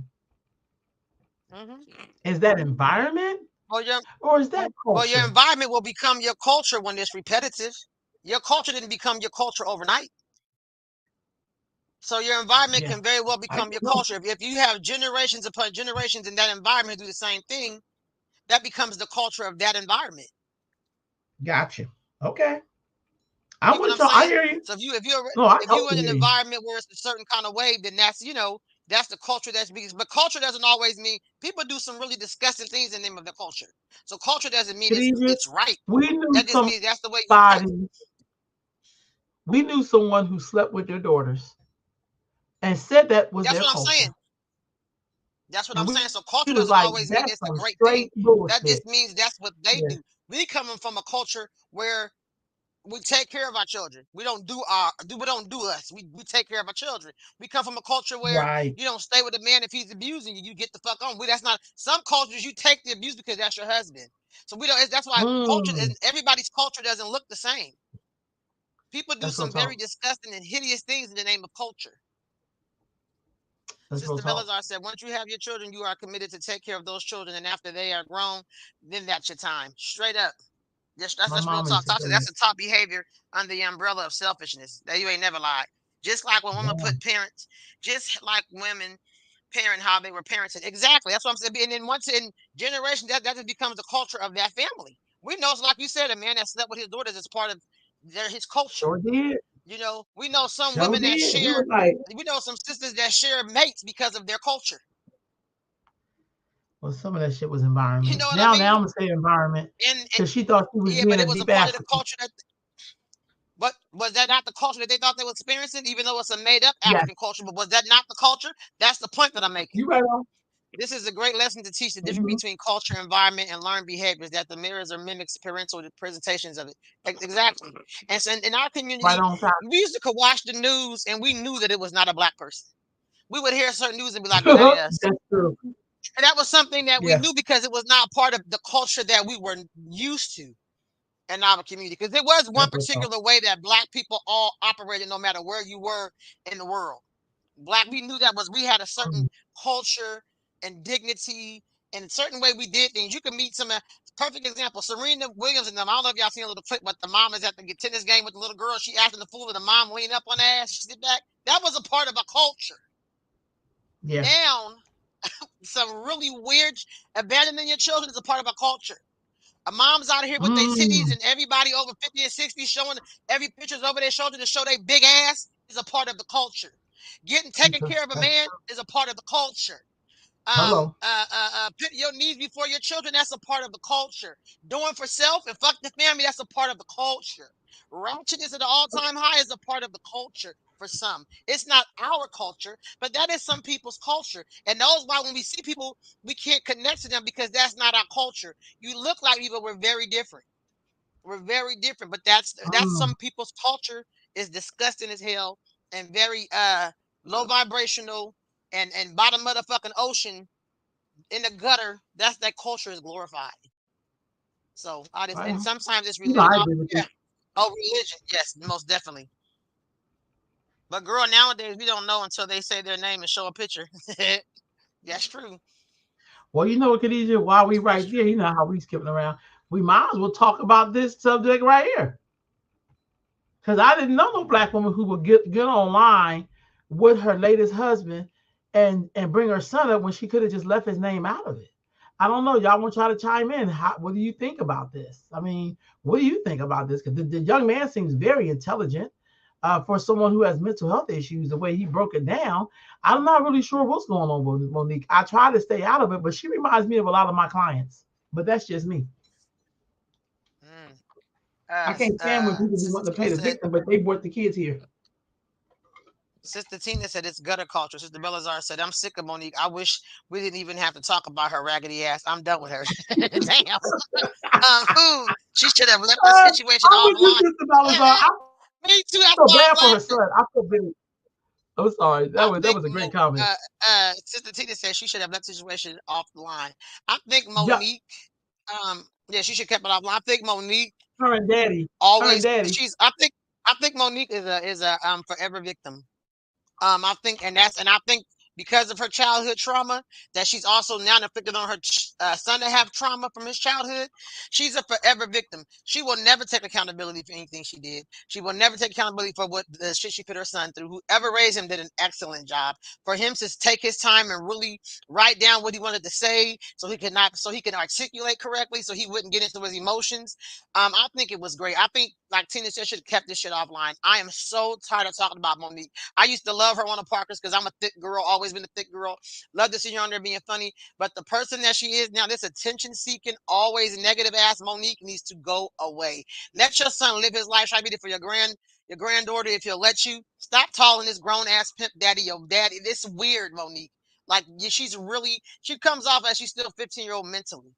Hmm. Is that environment Well, your or is that well, your culture? environment will become your culture when it's repetitive. Your culture didn't become your culture overnight. So your environment Yeah, can very well I become your know. culture. If you have generations upon generations in that environment who do the same thing, that becomes the culture of that environment. Gotcha. Okay. You I'm get what with I'm y'all. I saying? hear you. So No, I if you're in totally an hear you. environment where it's a certain kind of way, then that's the culture that's being. But culture doesn't always mean people do some really disgusting things in the name of their culture. So culture doesn't mean Khadijah, it's right. we knew That just means that's the way you somebody, think. we knew someone who slept with their daughters and said that was That's their what I'm saying. culture. That's what And I'm we saying. was So like, culture that's doesn't some always mean straight it's a great thing. bullshit. That just means that's what Yeah. they do. We coming from a culture where we take care of our children. We don't do us. We take care of our children. We come from a culture where Right. you don't stay with a man if he's abusing you. You get the fuck on. That's not some cultures. You take the abuse because that's your husband. So we don't. That's why culture. Mm, Everybody's culture doesn't look the same. People do that's real some very talk. disgusting and hideous things in the name of culture. That's real Sister talk. Melazar said, once you have your children, you are committed to take care of those children. And after they are grown, then that's your time. Straight up. That's My just real mama talk. used to Talk to say that's that. the top behavior under the umbrella of selfishness. That you ain't never lied. Just like when women Yeah. put parents, just like women parent how they were parented. Exactly. That's what I'm saying. And then once in generation, that just becomes the culture of that family. We know, so like you said, a man that slept with his daughters is part of his culture. Sure did. We know some Sure women that did. He share, was like, we know some sisters that share mates because of their culture. well, some of that shit was You environment. know what I Now mean? I'm gonna say environment And because she thought she was yeah, being but a it was a deep part of the African. culture that. But was that not the culture that they thought they were experiencing, even though it's a made up Yes, African culture? But was that not the culture? That's the point that I'm making. you right on. This is a great lesson to teach the difference Mm-hmm. between culture, environment, and learned behaviors that the mirrors or mimics parental presentations of it. Exactly. And so in our Right community, on time. we used to watch the news and we knew that it was not a black person. We would hear certain news and be like, no, that ain't us. That's true. And that was something that we Yeah, knew because it was not part of the culture that we were used to in our community. Because there was one that's what's up. particular way that black people all operated, no matter where you were in the world. We knew that was we had a certain Mm, culture and dignity and a certain way we did things. You can meet some perfect example. Serena Williams and them. I don't know if y'all seen a little clip, but the mom is at the tennis game with the little girl. She acting the fool, and the mom lean up on her ass. She sit back. That was a part of a culture. yeah. Now some really weird abandoning your children is a part of our culture. A mom's out of here with their titties Mm, and everybody over 50 and 60 showing every picture's over their shoulder to show their big ass is a part of the culture. Getting taken care of a that's man is a part of the culture. hello. Put your needs before your children, that's a part of the culture. Doing for self and fuck the family, that's a part of the culture. Ratchetness at the all-time high is a part of the culture for some. It's not our culture, but that is some people's culture. And those why when we see people, we can't connect to them because that's not our culture. You look like me, but we're very different. We're very different, but that's Mm, some people's culture is disgusting as hell and very low vibrational and bottom of the fucking ocean in the gutter. That's that culture is glorified. So I just and well, sometimes it's you know, religion. I Oh, agree with yeah. you. Oh, religion. Yes, most definitely. But girl, nowadays we don't know until they say their name and show a picture. That's true. Well, you know what, Khadijah, while we That's right there, true. you know how we skipping around. We might as well talk about this subject right here. Because I didn't know no black woman who would get online with her latest husband and bring her son up when she could have just left his name out of it. I don't know. Y'all want to try to chime in. What do you think about this? I mean, what do you think about this? Because the young man seems very intelligent for someone who has mental health issues. The way he broke it down, I'm not really sure what's going on with Monique. I try to stay out of it, but she reminds me of a lot of my clients. But that's just me. Mm. I can't stand when people who Sister want to Tina play the said. victim, but they brought the kids here. Sister Tina said it's gutter culture. Sister Belazar said I'm sick of Monique. I wish we didn't even have to talk about her raggedy ass. I'm done with her. Damn. Who she should have left the situation I'm with you, offline. Sister Malazar. I Me too. feel That's bad why for I'm her son. laughing. I feel bad. I'm sorry. I That think was a great comment. Sister Tina said she should have left the situation off the line. I think Yeah, Monique, yeah, she should kept it offline. I think Monique her and daddy. Her and always daddy. she's. I think Monique is a forever victim. I think, and I think because of her childhood trauma, that she's also now inflicted on her son to have trauma from his childhood. She's a forever victim. She will never take accountability for anything she did. She will never take accountability for what the shit she put her son through. Whoever raised him did an excellent job. For him to take his time and really write down what he wanted to say, so he can articulate correctly, so he wouldn't get into his emotions. I think it was great. I think, like Tina said, should have kept this shit offline. I am so tired of talking about Monique. I used to love her on the Parkers because I'm a thick girl, always been a thick girl. Love to see her on there being funny. But the person that she is now, this attention seeking, always negative ass Monique needs to go away. Let your son live his life. Try to be there for your granddaughter if he'll let you. Stop calling this grown ass pimp daddy your daddy. This is weird, Monique. Like she comes off as she's still 15-year-old mentally.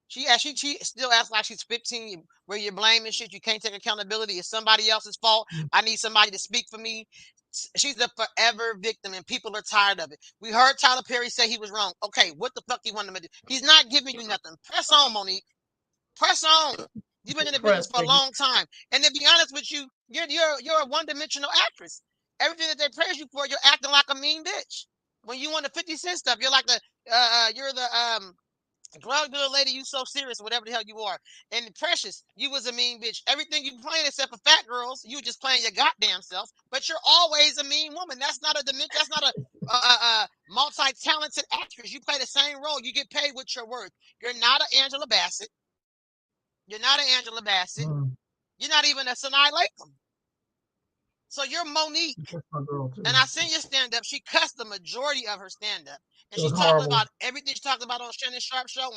She still acts like she's 15, where you're blaming shit. You can't take accountability. It's somebody else's fault. I need somebody to speak for me. She's a forever victim, and people are tired of it. We heard Tyler Perry say he was wrong. Okay, what the fuck do you want him to do? He's not giving you nothing. Press on, Monique. Press on. You've been in the business Press, for a baby. long time, and to be honest with you, you're a one-dimensional actress. Everything that they praise you for, you're acting like a mean bitch. When you want the 50 Cent stuff, you're like you're the drug dealer lady, you so serious, whatever the hell you are. And Precious, you was a mean bitch. Everything you playing except for fat girls, you just playing your goddamn self. But you're always a mean woman. That's not a dimension. That's not a multi-talented actress. You play the same role. You get paid what you're worth. You're not an Angela Bassett. You're not an Angela Bassett. Mm, You're not even a Sanaa Lathan. So you're Monique. that's my girl And too. I seen your stand up. She cussed the majority of her stand up. And It was she's talking horrible. about everything she talked about on Shannon Sharp show,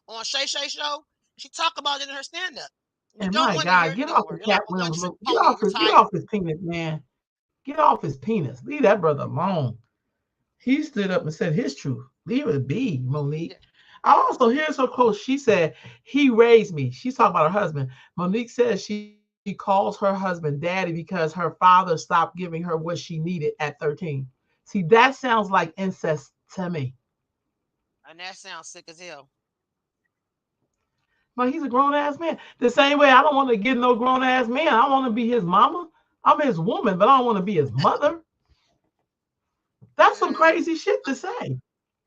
on Shay Shay show. She talked about it in her stand up. You And don't my want to hear God, it get off anymore. the You're like Cat a one Williams trick look. pony. You're Get tired. off his penis, man. Get off his penis. Leave that brother alone. He stood up and said his truth. Leave it be, Yeah. Monique. I also here's her quote. She said, "He raised me." She's talking about her husband. Monique says she calls her husband daddy because her father stopped giving her what she needed at 13. See, that sounds like incest to me. And that sounds sick as hell. But he's a grown ass man. The same way I don't want to get no grown ass man. I want to be his mama. I'm his woman, but I don't want to be his mother. That's some Mm-hmm. crazy shit to say.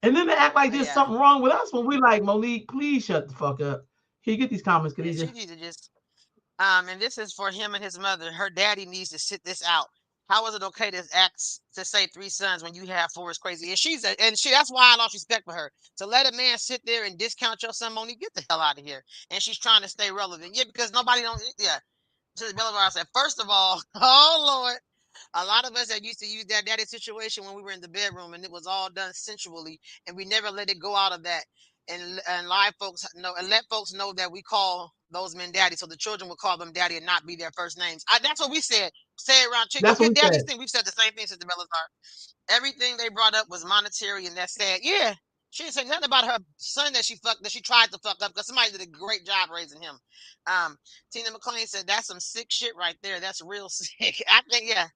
And then they act like there's Yeah. something wrong with us when we like, Monique, please shut the fuck up. Here, you get these comments, Yeah, she Khadijah. needs to just and this is for him and his mother. Her daddy needs to sit this out. How is it okay to ask to say three sons when you have four is crazy? And that's why I lost respect for her. To let a man sit there and discount your son, Monique, get the hell out of here. And she's trying to stay relevant. Yeah, because nobody don't. Yeah, Sister Bella said, first of all, oh Lord, a lot of us that used to use that daddy situation when we were in the bedroom, and it was all done sensually, and we never let it go out of that. And live folks know and let folks know that we call those men daddy, so the children would call them daddy and not be their first names. That's what we said. Say it around chick. Go That's what get we daddy's said. thing. We've said the same thing since the Bellas are. Everything they brought up was monetary, and that's sad. Yeah, she didn't say nothing about her son that she tried to fuck up because somebody did a great job raising him. Um, Tina McClain said that's some sick shit right there. That's real sick. I think yeah.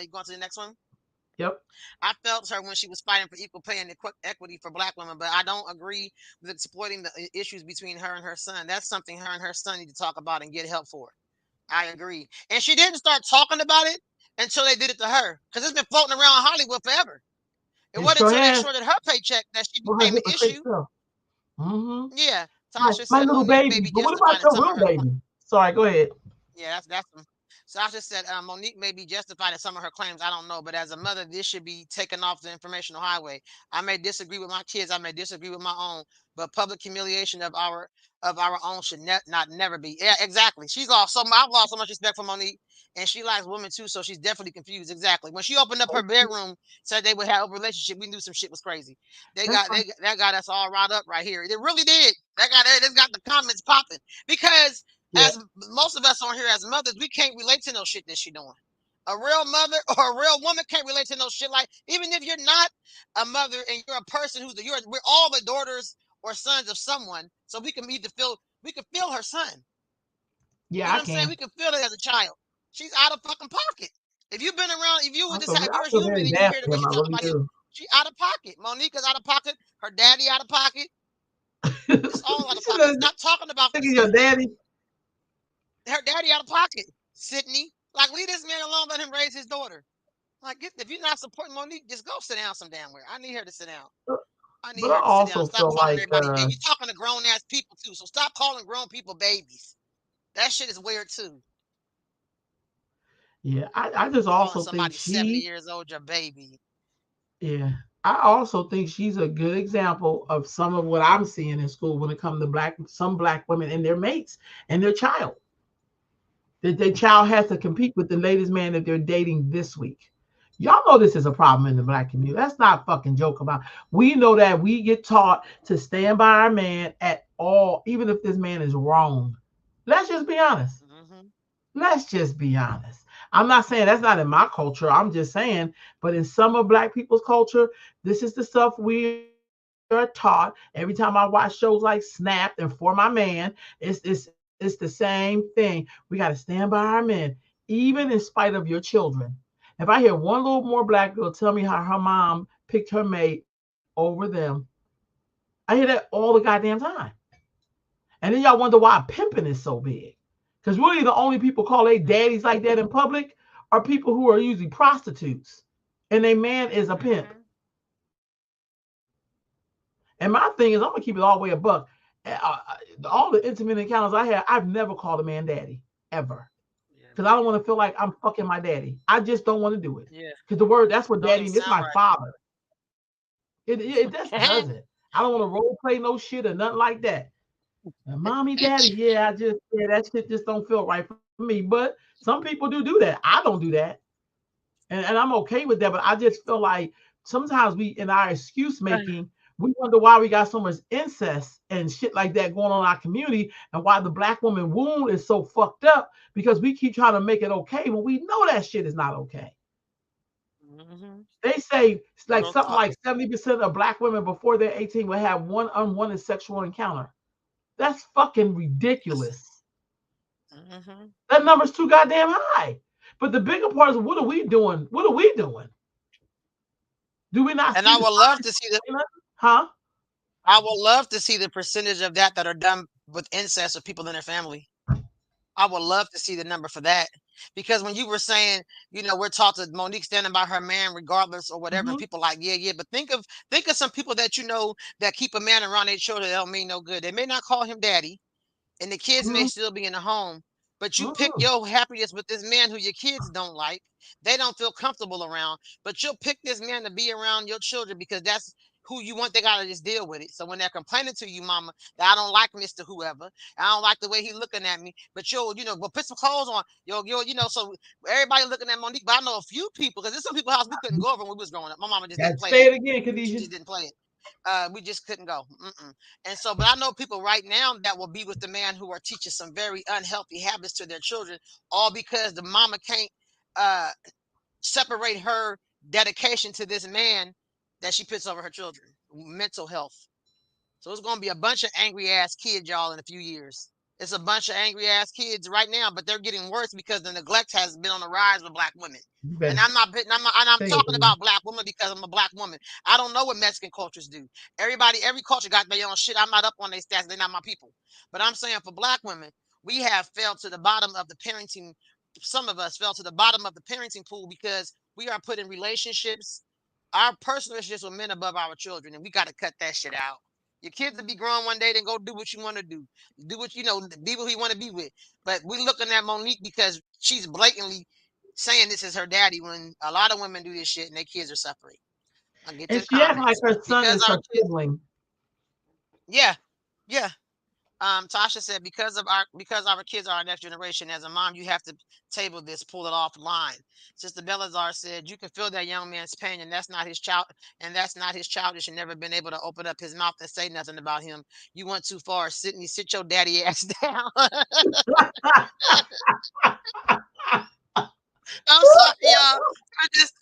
You going to the next one? Yep. I felt her when she was fighting for equal pay and equity for black women, but I don't agree with exploiting the issues between her and her son. That's something her and her son need to talk about and get help for. I agree. And she didn't start talking about it until they did it to her because it's been floating around Hollywood forever. It It wasn't sure until they has shorted her paycheck that she for her became an hypocrite issue. self. Mm-hmm. Yeah. My, Tasha my said little Monique may baby. be But what about justified in your some of real her baby? Sorry, go ahead. Yeah, that's some. Sasha said Monique may be justified in some of her claims. I don't know, but as a mother, this should be taken off the informational highway. I may disagree with my kids. I may disagree with my own, but public humiliation of our own should not never be. Yeah, exactly. I've lost so much respect for Monique, and she likes women too, so she's definitely confused. Exactly. When she opened up her bedroom, said they would have a relationship, we knew some shit was crazy. That's fine. That got us all riled up right here. It really did. That got the comments popping because Yeah. as most of us on here as mothers, we can't relate to no shit that she doing. A real mother or a real woman can't relate to no shit like even if you're not a mother and you're a person we're all the daughters or sons of someone. So we can feel her son. You Yeah, know I what I'm saying? can. We can feel it as a child. She's out of fucking pocket. If I you're a feel human very and you bad hear the for way him. she I talk really about him, do. she out of pocket. Monica's out of pocket. Her daddy out of pocket. It's all out of She pocket. said, Stop talking about "Look at this. your daddy." Her daddy out of pocket. Sydney, like leave this man alone. Let him raise his daughter. Like, if you're not supporting Monique, just go sit down some damn where. I need her to sit down. I need But I her to sit down. also Stop feel calling like, everybody baby. You're talking to grown ass people too, so stop calling grown people babies. That shit is weird too. yeah, I just Calling also think somebody 70 she, years old your baby. yeah, I also think she's a good example of some of what I'm seeing in school when it comes to some black women and their mates and their child. That their child has to compete with the latest man that they're dating this week. Y'all know this is a problem in the black community. That's not fucking joke about. We know that we get taught to stand by our man at all, even if this man is wrong. Let's just be honest. Hmm. Let's just be honest. I'm not saying that's not in my culture. I'm just saying, but in some of black people's culture, this is the stuff we are taught. Every time I watch shows like Snapped and For My Man, it's the same thing. We got to stand by our men, even in spite of your children. If I hear one little more black girl tell me how her mom picked her mate over them, I hear that all the goddamn time. And then y'all wonder why pimping is so big. Because really, the only people call their daddies like that in public are people who are usually prostitutes, and their man is a pimp. Hmm. And my thing is, I'm gonna keep it all the way a buck. All the intimate encounters I had, I've never called a man daddy ever, Yeah, because I me don't want to neither. feel like I'm fucking my daddy. I just don't want to do it. Yeah, Because the word, that's what don't even daddy, this is sound my father. It just right. doesn't. I don't want to role play no shit or nothing like that. And mommy, daddy, yeah, that shit just don't feel right for me. But some people do that. I don't do that. And I'm okay with that. But I just feel like sometimes we, in our excuse making, we wonder why we got so much incest and shit like that going on in our community and why the black woman wound is so fucked up because we keep trying to make it okay when we know that shit is not okay. Hmm. They say it's like Real something talk. like 70% of black women before they're 18 will have one unwanted sexual encounter. That's fucking ridiculous. Hmm. That number's too goddamn high. But the bigger part is what are we doing? What are we doing? Do we not And see I the would love signs? to see the Huh? I would love to see the percentage of that are done with incest or people in their family. I would love to see the number for that. Because when you were saying, we're taught to Monique standing by her man regardless or whatever, and Hmm. people like, yeah, yeah. But think of some people that that keep a man around their children that don't mean no good. They may not call him daddy, and the kids may Hmm. still be in the home. But you pick Mm-mm. your happiness with this man who your kids don't like. They don't feel comfortable around, but you'll pick this man to be around your children because that's who you want. They gotta just deal with it. So when they're complaining to you, mama, that I don't like Mr. Whoever, I don't like the way he looking at me, but well, put some clothes on. So everybody looking at Monique, but I know a few people because there's some people's house we couldn't go over when we was growing up. My mama just didn't That play say it. it again, She Khadijah. just didn't play it. We just couldn't go. Mm-mm. And so, but I know people right now that will be with the man who are teaching some very unhealthy habits to their children, all because the mama can't uh, separate her dedication to this man that she puts over her children. Mental health. So it's gonna be a bunch of angry ass kids, y'all, in a few years. It's a bunch of angry ass kids right now, but they're getting worse because the neglect has been on the rise with black women. You And better I'm say it, talking baby. about black women because I'm a black woman. I don't know what Mexican cultures do. Every culture got their own shit. I'm not up on their stats. They're not my people. But I'm saying for black women, we have fell to the bottom of the parenting. Some of us fell to the bottom of the parenting pool because we are put in relationships, our personal relationships with men above our children, and we got to cut that shit out. Your kids will be grown one day, then go do what you want to do. Do what be who you want to be with. But we're looking at Monique because she's blatantly saying this is her daddy when a lot of women do this shit and their kids are suffering. I'll get to And the she acting like comments. her son Because is our her kids, sibling. yeah, yeah. Tasha said because our kids are our next generation. As a mom, you have to table this, pull it offline. Sister Belazar said you can feel that young man's pain, and that's not his childish and never been able to open up his mouth and say nothing about him. You went too far, Sydney. Sit your daddy ass down. I'm sorry, y'all. I just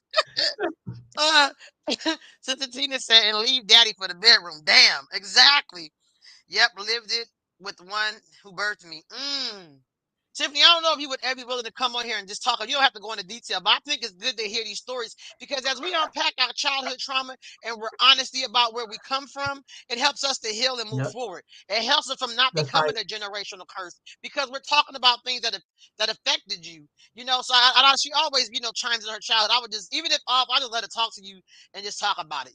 uh, Sister Tina said, and leave daddy for the bedroom. Damn, exactly. Yep, lived it with one who birthed me. Tiffany, I don't know if you would ever be willing to come on here and just talk. You don't have to go into detail, but I think it's good to hear these stories because as we unpack our childhood trauma and we're honesty about where we come from, it helps us to heal and move Yep, forward. It helps us from not that's right. becoming a generational curse because we're talking about things that affected you. So she always chimes in her childhood. I would just even if off, I just let her talk to you and just talk about it.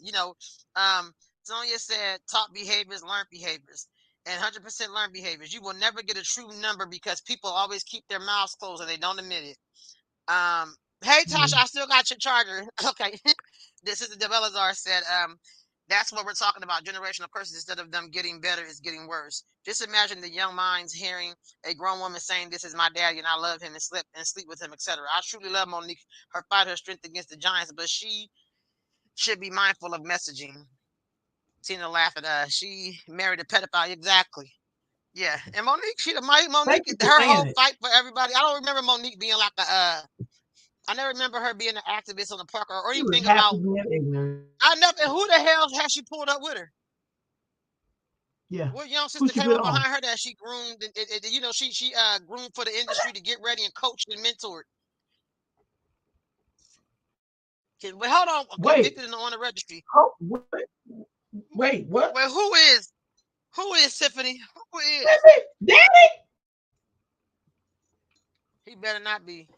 Sonia said, "Taught behaviors, learned behaviors." And 100% learned behaviors. You will never get a true number because people always keep their mouths closed and they don't admit it. Hey Tasha, Mm. I still got your charger. Okay. This is the Develazar said, that's what we're talking about. Generational curses, instead of them getting better, it's getting worse. Just imagine the young minds hearing a grown woman saying, "This is my daddy and I love him and sleep with him, etc." I truly love Monique, her fight, her strength against the giants, but she should be mindful of messaging. Tina laughing, she married a pedophile. Exactly. Yeah, and Monique, Thank Monique, you for her saying whole it. fight for everybody. I don't remember Monique being like I never remember her being an activist on the park or She was anything happy about. being ignorant. I never. And who the hell has she pulled up with her? Yeah. What young Who sister she came put up on? behind her that she groomed? She groomed for the industry to get ready and coached and mentored. But hold on, Wait. convicted and on the registry. Oh, wait. What? Well, who is Tiffany? Who is? Baby, daddy. He better not be.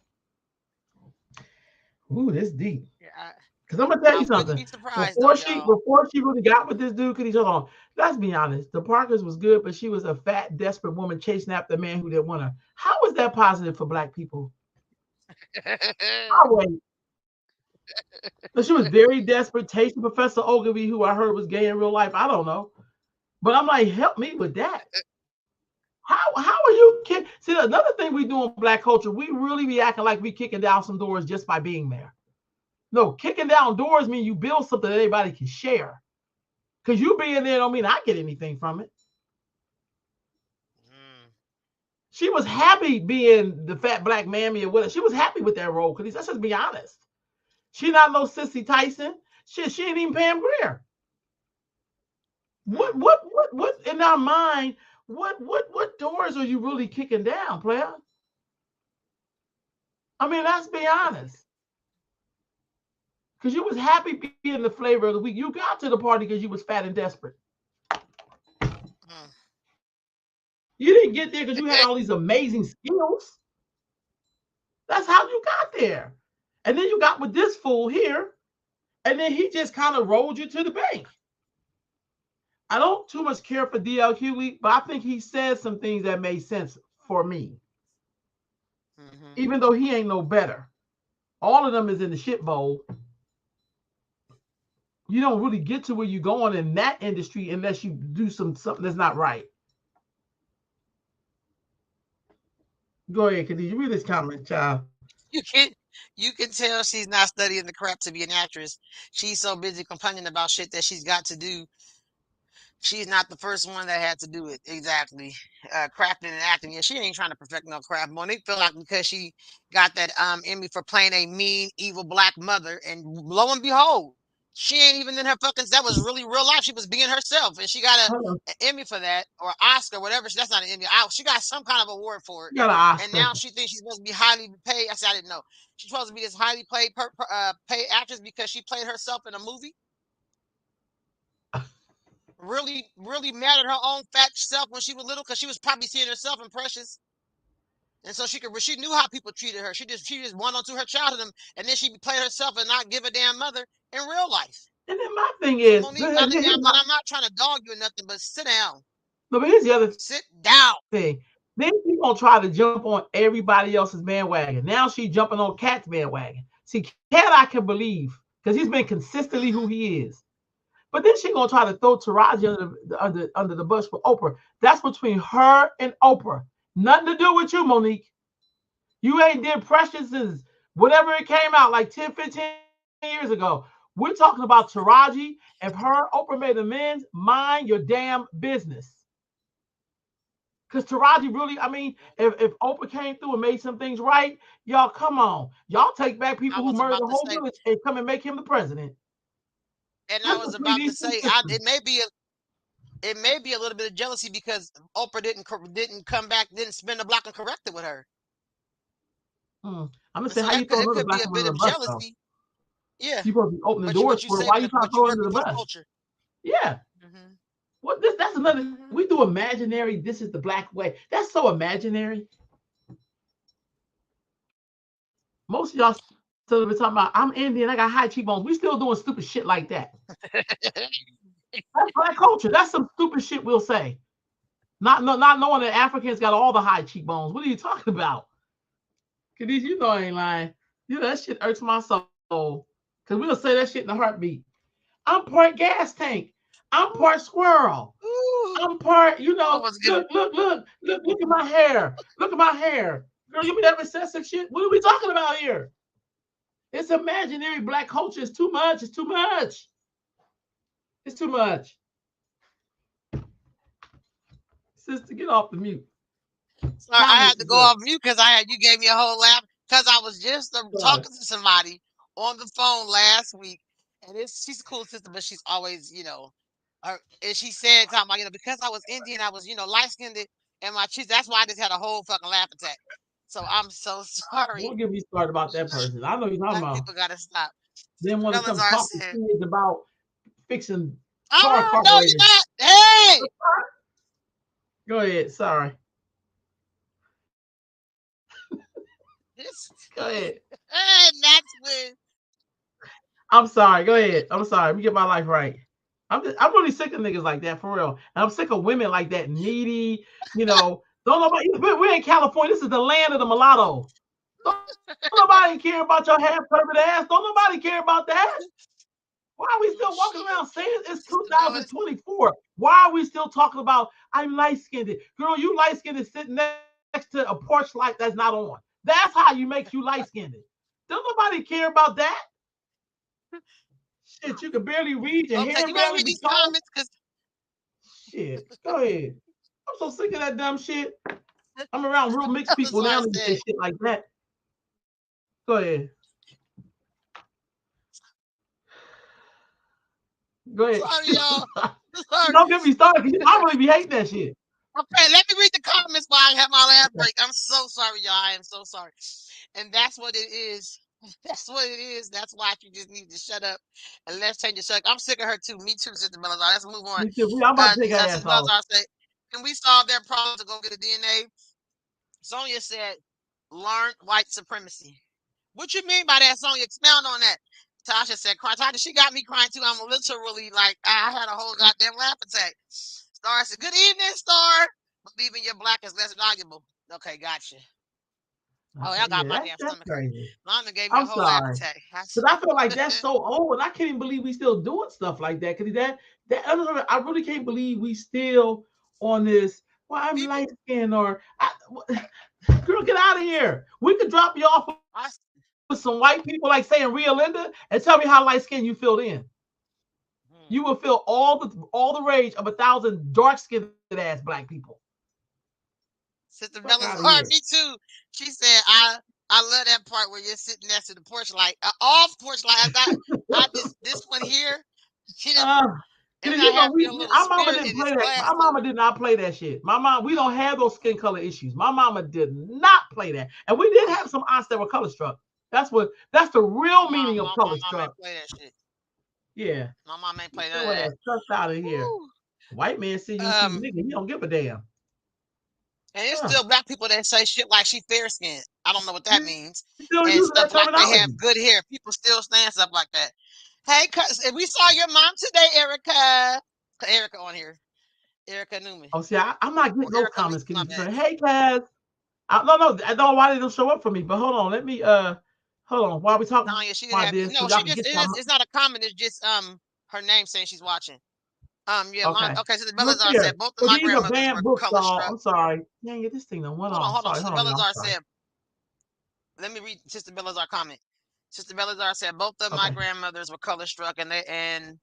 Ooh, this deep. Yeah, Because I'm gonna tell I you wouldn't something. be surprised though, Before y'all. before she really got with this dude, could each other on. Let's be honest. The Parkers was good, but she was a fat, desperate woman chasing after a man who didn't want her. How was that positive for black people? Oh, wait. But she was very desperate, chasing Professor Ogilvy, who I heard was gay in real life. I don't know. But I'm like, help me with that. How are you kidding? See, another thing we do in black culture, we really be acting like we kicking down some doors just by being there. No, kicking down doors mean you build something that everybody can share. Because you being there don't mean I get anything from it. Mm. She was happy being the fat black mammy or whatever. She was happy with that role. Because let's just be honest. She not no Sissy Tyson. She ain't even Pam Grier. Mm. What in our mind? What doors are you really kicking down, player? I mean, let's be honest. Because you was happy being the flavor of the week. You got to the party because you was fat and desperate. Mm. You didn't get there because you had all these amazing skills. That's how you got there. And then you got with this fool here, and then he just kind of rolled you to the bank. I don't too much care for DL Hughley, but I think he said some things that made sense for me. Mm-hmm. even though he ain't no better. All of them is in the shit bowl. You don't really get to where you're going in that industry unless you do something that's not right. Go ahead, Khadijah. Read this comment, child. You can you can tell she's not studying the crap to be an actress. She's so busy complaining about shit that she's got to do. She's not the first one that had to do it. Exactly. Crafting and acting. Yeah, she ain't trying to perfect no craft. Monique feel like because she got that Emmy for playing a mean, evil black mother, and lo and behold, she ain't even in her fucking. That was really real life. She was being herself, and she got Hold on. an Emmy for that, or Oscar, whatever. That's not an Emmy. She got some kind of award for it, You got an and Oscar. now she thinks she's supposed to be highly paid. I said I didn't know. She's supposed to be this highly paid actress because she played herself in a movie. Really, really mad at her own fat self when she was little because she was probably seeing herself in Precious, and so she knew how people treated her. She just went on to her childhood, and then she played herself and not give a damn mother in real life. And then my thing So is, Monique, I mean, here's my, I'm not trying to dog you or nothing, but sit down, no, but here's the other sit down. thing. Then she's gonna try to jump on everybody else's bandwagon. Now she's jumping on Cat's bandwagon. See, Cat I can believe because he's been consistently who Mm-hmm. he is. But then she's gonna try to throw Taraji under the bus for Oprah. That's between her and Oprah. Nothing to do with you, Monique. You ain't did Precious since whatever it came out like 10, 15 years ago. We're talking about Taraji. If her Oprah made amends, mind your damn business. Because Taraji really, I mean, if Oprah came through and made some things right, y'all come on. Y'all take back I people who was murdered about the to whole say, village and come and make him the president. and I Let's was complete about to these two say, systems. it may be a little bit of jealousy because Oprah didn't come back, didn't spin the block and correct it with her, I'm gonna and say, so how you throw that another could be black a woman bit under of the bus though? jealousy. Yeah, You supposed to be opening doors but you for her. say, Why you trying to but throw you her under working the for the bus? culture. Yeah. Hmm. What this? That's another. Hmm. We do imaginary. This is the black way. That's so imaginary. Most of y'all still be talking about, I'm Indian. I got high cheekbones. We still doing stupid shit like that. That's black culture. That's some stupid shit we'll say. Not knowing that Africans got all the high cheekbones. What are you talking about? Cause you know I ain't lying. You know that shit irks my soul. Cause we'll say that shit in a heartbeat. I'm part gas tank. I'm Ooh, part squirrel. ooh, I'm part, I was giving. look at my hair. Look at my hair. Girl, you mean that recessive shit? What are we talking about here? It's imaginary black culture. It's too much. It's too much. It's too much. Sister, get off the mute. Sorry, I had Comments to is go up. off mute because you gave me a whole laugh because I was just Sorry. talking to somebody on the phone last week, and she's a cool sister, but she's always, and she said, talking about, because I was Indian, I was, light skinned and my cheeks. That's why I just had a whole fucking laugh attack. So I'm so sorry. Don't get me started about that person. I know you're talking Black about. people gotta stop. Then want to Fellas come are talk to saying, kids about fixing car "Oh no, you're carburetors. not." Hey, Go ahead. Sorry. this, Go ahead. and that's when. I'm sorry. Go ahead. I'm sorry. Let me get my life right. I'm really sick of niggas like that for real. And I'm sick of women like that, needy. Don't nobody. We're in California. This is the land of the mulatto. Don't nobody care about your half covered ass. Don't nobody care about that. Why are we still Oh walking around shit, saying it's Fellas, 2024? Why are we still talking about I'm light skinned? Girl, you light skinned sitting next to a porch light that's not on. That's how you make you light skinned. Don't nobody care about that. Shit, you can barely read, your hair okay, you want barely to read be these combed. comments? Cause Shit, go ahead. I'm so sick of that dumb shit. I'm around real mixed fellas people are now and say saying, shit like that. Go ahead. Go ahead. "Sorry, y'all, sorry." Don't get me started because I really be hating that shit. Okay, let me read the comments while I have my laugh Okay. break. I'm so sorry, y'all. I am so sorry. And that's what it is. That's what it is. That's why you just need to shut up and let's change the subject. I'm sick of her too. Me too, Sister Melazar. Let's move on. Me too. I'm about to take her ass Sister off. Melazar said, "Can we solve their problem to go get a DNA?" Sonia said, "Learn white supremacy." What you mean by that, Sonia? Expound on that. Tasha said, "Cry." Tasha, she got me crying too. I'm literally like, I had a whole goddamn laugh attack. Star said, "Good evening, Star. Believing your black is less valuable." Okay, gotcha. Oh, y'all got Yeah, my damn that's stomach hurt. crazy. Mama gave me a I'm whole laugh sorry. attack. Because I feel like that's so old, and I can't even believe we still doing stuff like that. Because I really can't believe we still on this. Well, I'm People, light skinned, girl, get out of here. We could drop you off with some I, white people, like saying Rhea Linda, and tell me how light skinned you feel in. You will hmm. feel all the rage of 1,000 dark skinned ass black people. Sister Fuck Bella's out of heart, here. me too. She said, I love that part where you're sitting next to the porch light, off porch light. I this one here. She didn't, Uh, and Cause I you know have we your little our mama spirit didn't in play this that. glass. My So, mama did not play that shit. My mom, we don't have those skin color issues. My mama did not play that. And we did have some aunts that were color struck. That's the real meaning of my color mom ain't struck. play that shit. Yeah. My mom ain't Get play none of your that. ass cussed out of here. Woo. White man see you see Um, nigga, he don't give a damn. and it's Huh. still black people that say shit like she fair skinned. I don't know what that We means. still And using that stuff like they have terminology. good hair. People still saying stuff like that. Hey, cuz, we saw your mom today, Erica. Erica on here. Erica Newman. Oh, see, I'm not getting Or no Erica comments. Lisa, Can my you bad. say, hey, Kaz? No, I don't know why they don't show up for me. But hold on. While we talking Tanya, she didn't about have this, so no, y'all she can just get it y'all. is it's not a comment, it's just her name saying she's watching. Yeah, mine Okay. okay, so the Look Belazar here. said both of So my these are grandmothers banned were books, color y'all. struck. I'm sorry. Dang it, this thing done went off. Hold on. Sorry, Sister hold on, y'all. I'm Belazar sorry. said, let me read Sister Belazar comment. Sister Belazar said both of my Okay. grandmothers were color struck and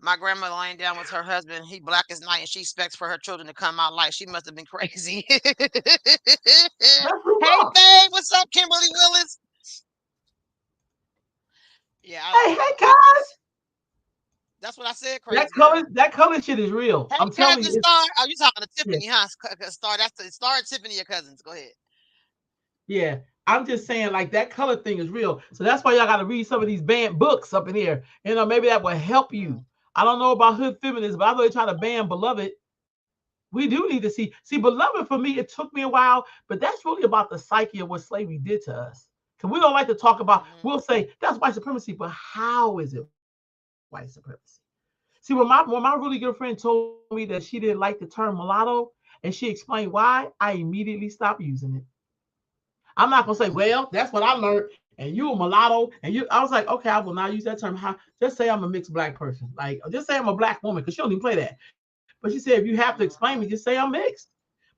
my grandmother laying down with her husband, he black as night, and she expects for her children to come out light. She must have been crazy. Hey, That's what's up. babe, what's up, Kimberly Willis? Yeah, Hey, I guys. just that's what I said, That crazy color, girl. that color shit is real. Hey, I'm telling cousin you, Star. Oh, you talking to yeah, Tiffany, huh? Star, that's the Star and Tiffany, your cousins. Go ahead. yeah. I'm just saying, like that color thing is real. So that's why y'all got to read some of these banned books up in here. Maybe that will help you. Mm, I don't know about hood feminists, but I know they're trying to ban Beloved. We do need to see Beloved for me. It took me a while, but that's really about the psyche of what slavery did to us. Because we don't like to talk about. mm-hmm, We'll say that's white supremacy, but how is it white supremacy? See, when my really good friend told me that she didn't like the term mulatto, and she explained why, I immediately stopped using it. I'm not gonna say, well, mm-hmm. that's what I learned, and you a mulatto, and you. I was like, okay, I will not use that term. How? Just say I'm a mixed black person, like just say I'm a black woman, because she don't even play that. But she said, if you have to explain me, just say I'm mixed.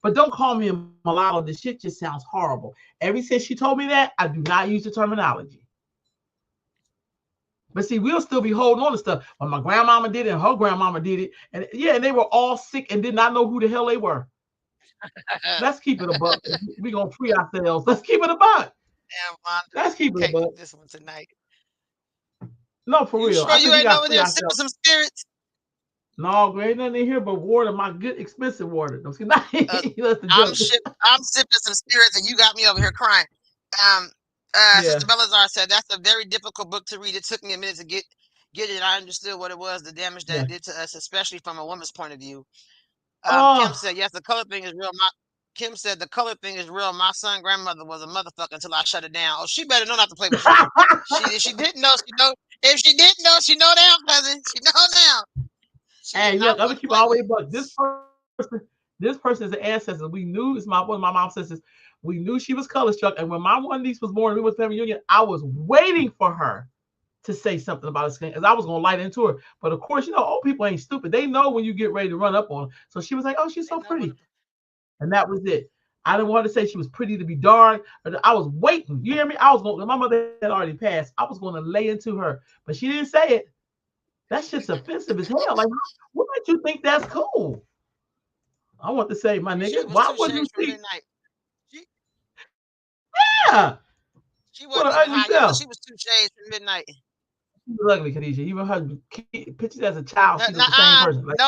But don't call me a mulatto. The shit just sounds horrible. Ever since she told me that, I do not use the terminology. But see, we'll still be holding on to stuff. When my grandmama did it and her grandmama did it, and yeah, and they were all sick and did not know who the hell they were. Let's keep it a buck. We're gonna free ourselves. Let's keep it a buck. Damn, Wanda, Let's keep it a buck. hectic this one tonight. No, for You real. sure I you think we ain't gotta over free there sipping ourselves. some spirits? No, there ain't nothing in here but water, my good expensive water. Don't see Uh, that's the joke. I'm sipping some spirits, and you got me over here crying. Um, Yeah. Sister Belazar said that's a very difficult book to read. It took me a minute to get it. I understood what it was, the damage that Yeah. it did to us, especially from a woman's point of view. Kim Oh, said, yes, the color thing is real. Kim said the color thing is real. My son grandmother was a motherfucker until I shut it down. Oh, she better know not to play with you. If she didn't know, she know. If she didn't know, she know now, cousin. She know now. She did and look, not I'm gonna want to keep it play all the with. way but this person is an ancestor. We knew it's my one of my mom's sisters. We knew she was color struck. And when my one niece was born, we was family reunion. I was waiting for her to say something about her skin, because I was gonna light into her. But of course, old people ain't stupid. They know when you get ready to run up on them. So she was like, "Oh, she's They so know what. pretty," and that was it. I didn't want to say she was pretty to be dark. I was waiting. You hear me? I was going. My mother had already passed. I was going to lay into her, but she didn't say it. That shit's offensive as hell. Like, what makes you think that's cool? I want to say, my She nigga, was why two would you shades from think? midnight. She Yeah, she what wasn't an even ugly high yellow. self. She was two shades from midnight. She was ugly, Khadijah. Even her pictures as a child, she was the same person. Like,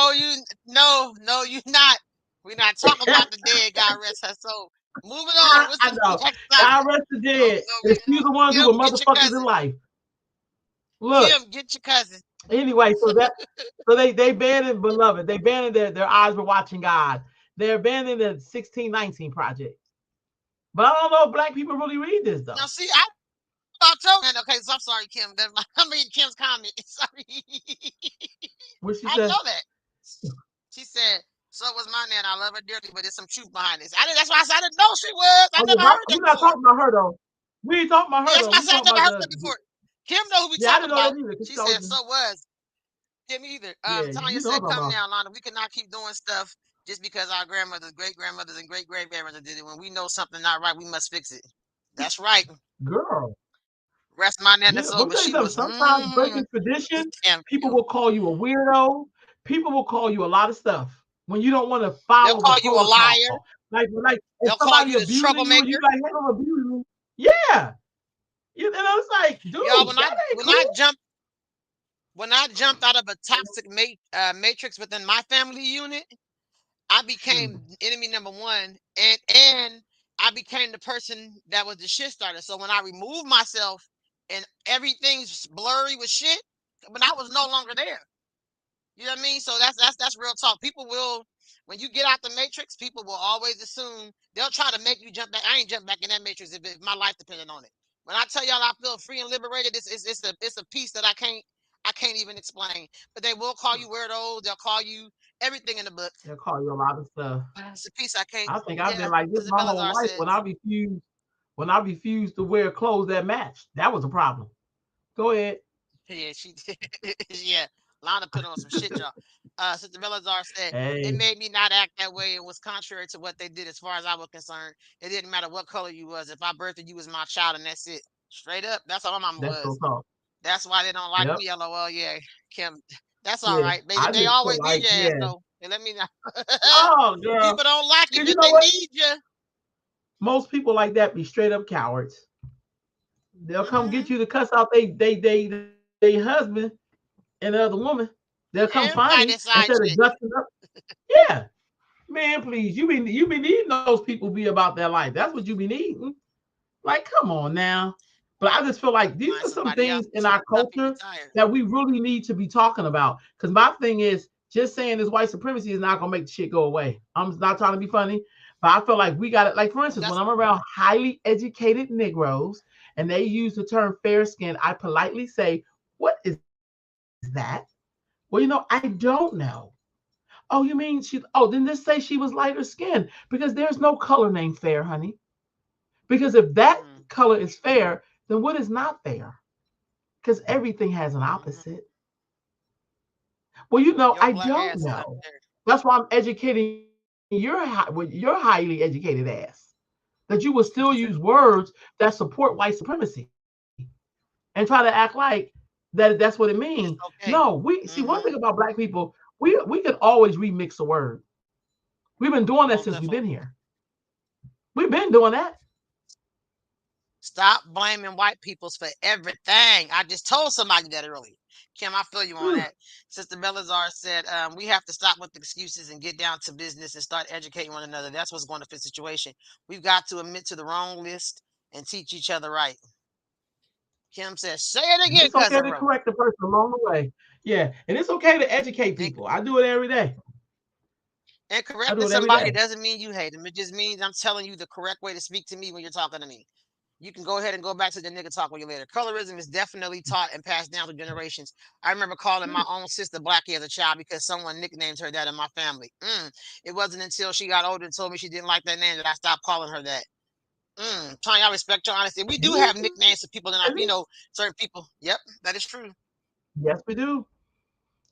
No, no, you not. We're not talking about the dead. God rest her soul. Moving on. What's I the know. next topic? God rest the Oh, dead. so Excuse the ones who Kim, were get your motherfuckers in cousin. life. Look, Kim, get your cousin. anyway, so they banned Beloved. They banned their eyes were watching God. They're banning the 1619 project. But I don't know if black people really read this Now, though. see, I thought your man. Okay, so I'm sorry, Kim. I'm reading Kim's comment. Sorry. What she I said? know that. She said So was my nan. I love her dearly, but there's some truth behind this. That's why I said I didn't know she was. I Oh never yeah, heard that we're not before. talking about her though. We ain't talking about Yeah, her that's though. why I We said I talking never about heard that the before. Kim know who we yeah. I talking didn't know that about. either. She said, Cause so was. Kim either. yeah, Tanya you know said, what I'm talking come about. now, Lana. We cannot keep doing stuff just because our grandmothers, great grandmothers, and great great grandmothers did it. When we know something not right, we must fix it. That's right. Girl, Rest my you nana know, let soul, me but tell you she something. was, Sometimes breaking tradition, Kim, people you, will call you a weirdo. People will call you a lot of stuff when you don't want to they'll follow the call you a protocol. liar. Like if They'll call somebody you the abusing you and you troublemaker. like, hey, don't abuse me. Yeah, you know, it's like, Y'all, dude, that ain't cool. when I jumped out of a toxic matrix within my family unit, I Hmm. became enemy number one, and I became the person that was the shit starter. So when I removed myself and everything's blurry with shit, but I was no longer there. You know what I mean? So that's real talk. People will, when you get out the matrix, people will always assume they'll try to make you jump back. I ain't jump back in that matrix if my life depended on it. When I tell y'all I feel free and liberated, it's a piece that I can't even explain. But they will call you weirdo. They'll call you everything in the book. They'll call you a lot of stuff. But it's a piece I can't. I think I've been Yeah, like this Sister my whole Belazar life. said. When I refused to wear clothes that matched, that was a problem. Go ahead. Yeah, she did. Yeah, Lana put on some shit, y'all. Sister Belazar said it Hey, made me not act that way. It was contrary to what they did, as far as I was concerned. It didn't matter what color you was. If I birthed you as my child, and that's it. Straight up, that's how my mama that's so was. tough. That's why they don't like Yep. me. LOL. Yeah, Kim. That's all Yeah. right. I They just feel always need like, your ass yeah. though. And let me know. Oh, girl. People don't like you, Because you but know they what? need you. Most people like that be straight up cowards. They'll come get Hmm. you to cuss out they husband and the other woman. They'll come find And you fight instead inside of shit. dusting up. Yeah. Man, please. You be needing those people be about their life. That's what you be needing. Like, come on now. But I just feel like these Find are some somebody else things to in treat our the stuff he culture retired. that we really need to be talking about. Because my thing is, just saying this white supremacy is not gonna make the shit go away. I'm not trying to be funny, but I feel like we got it. Like, for instance, when That's I'm around highly educated Negroes and they use the term fair skin, I politely say, "What is that?" Well, I don't know. Oh, you mean she? Oh, then just say she was lighter skinned because there's no color named fair, honey. Because if that mm, color is fair, then what is not fair? Because everything has an hmm. opposite. Well, Your I black don't ass is know. unfair. That's why I'm educating with your highly educated ass that you will still use words that support white supremacy and try to act like that's what it means. It's No, okay. we see one thing about Hmm. black people. We can always remix a word. We've been doing that since Most we've been definitely. here. We've been doing that. Stop blaming white peoples for everything. I just told somebody that earlier. Kim, I feel you on Whew. that. Sister Belazar said, we have to stop with the excuses and get down to business and start educating one another. That's what's going to fix the situation. We've got to admit to the wrong list and teach each other right. Kim says, say it And again, it's okay Cousin to Roland. correct the person along the way. Yeah, and it's okay to educate And, people. I do it every day. and I do correcting it every somebody day. doesn't mean you hate them. It just means I'm telling you the correct way to speak to me when you're talking to me. You can go ahead and go back to the nigga talk with you later. Colorism is definitely taught and passed down through generations. I remember calling my own sister Blackie as a child because someone nicknamed her that in my family. It wasn't until she got older and told me she didn't like that name that I stopped calling her that. Trying I respect your honesty. We do have nicknames for people in our, certain people. Yep, that is true. Yes, we do.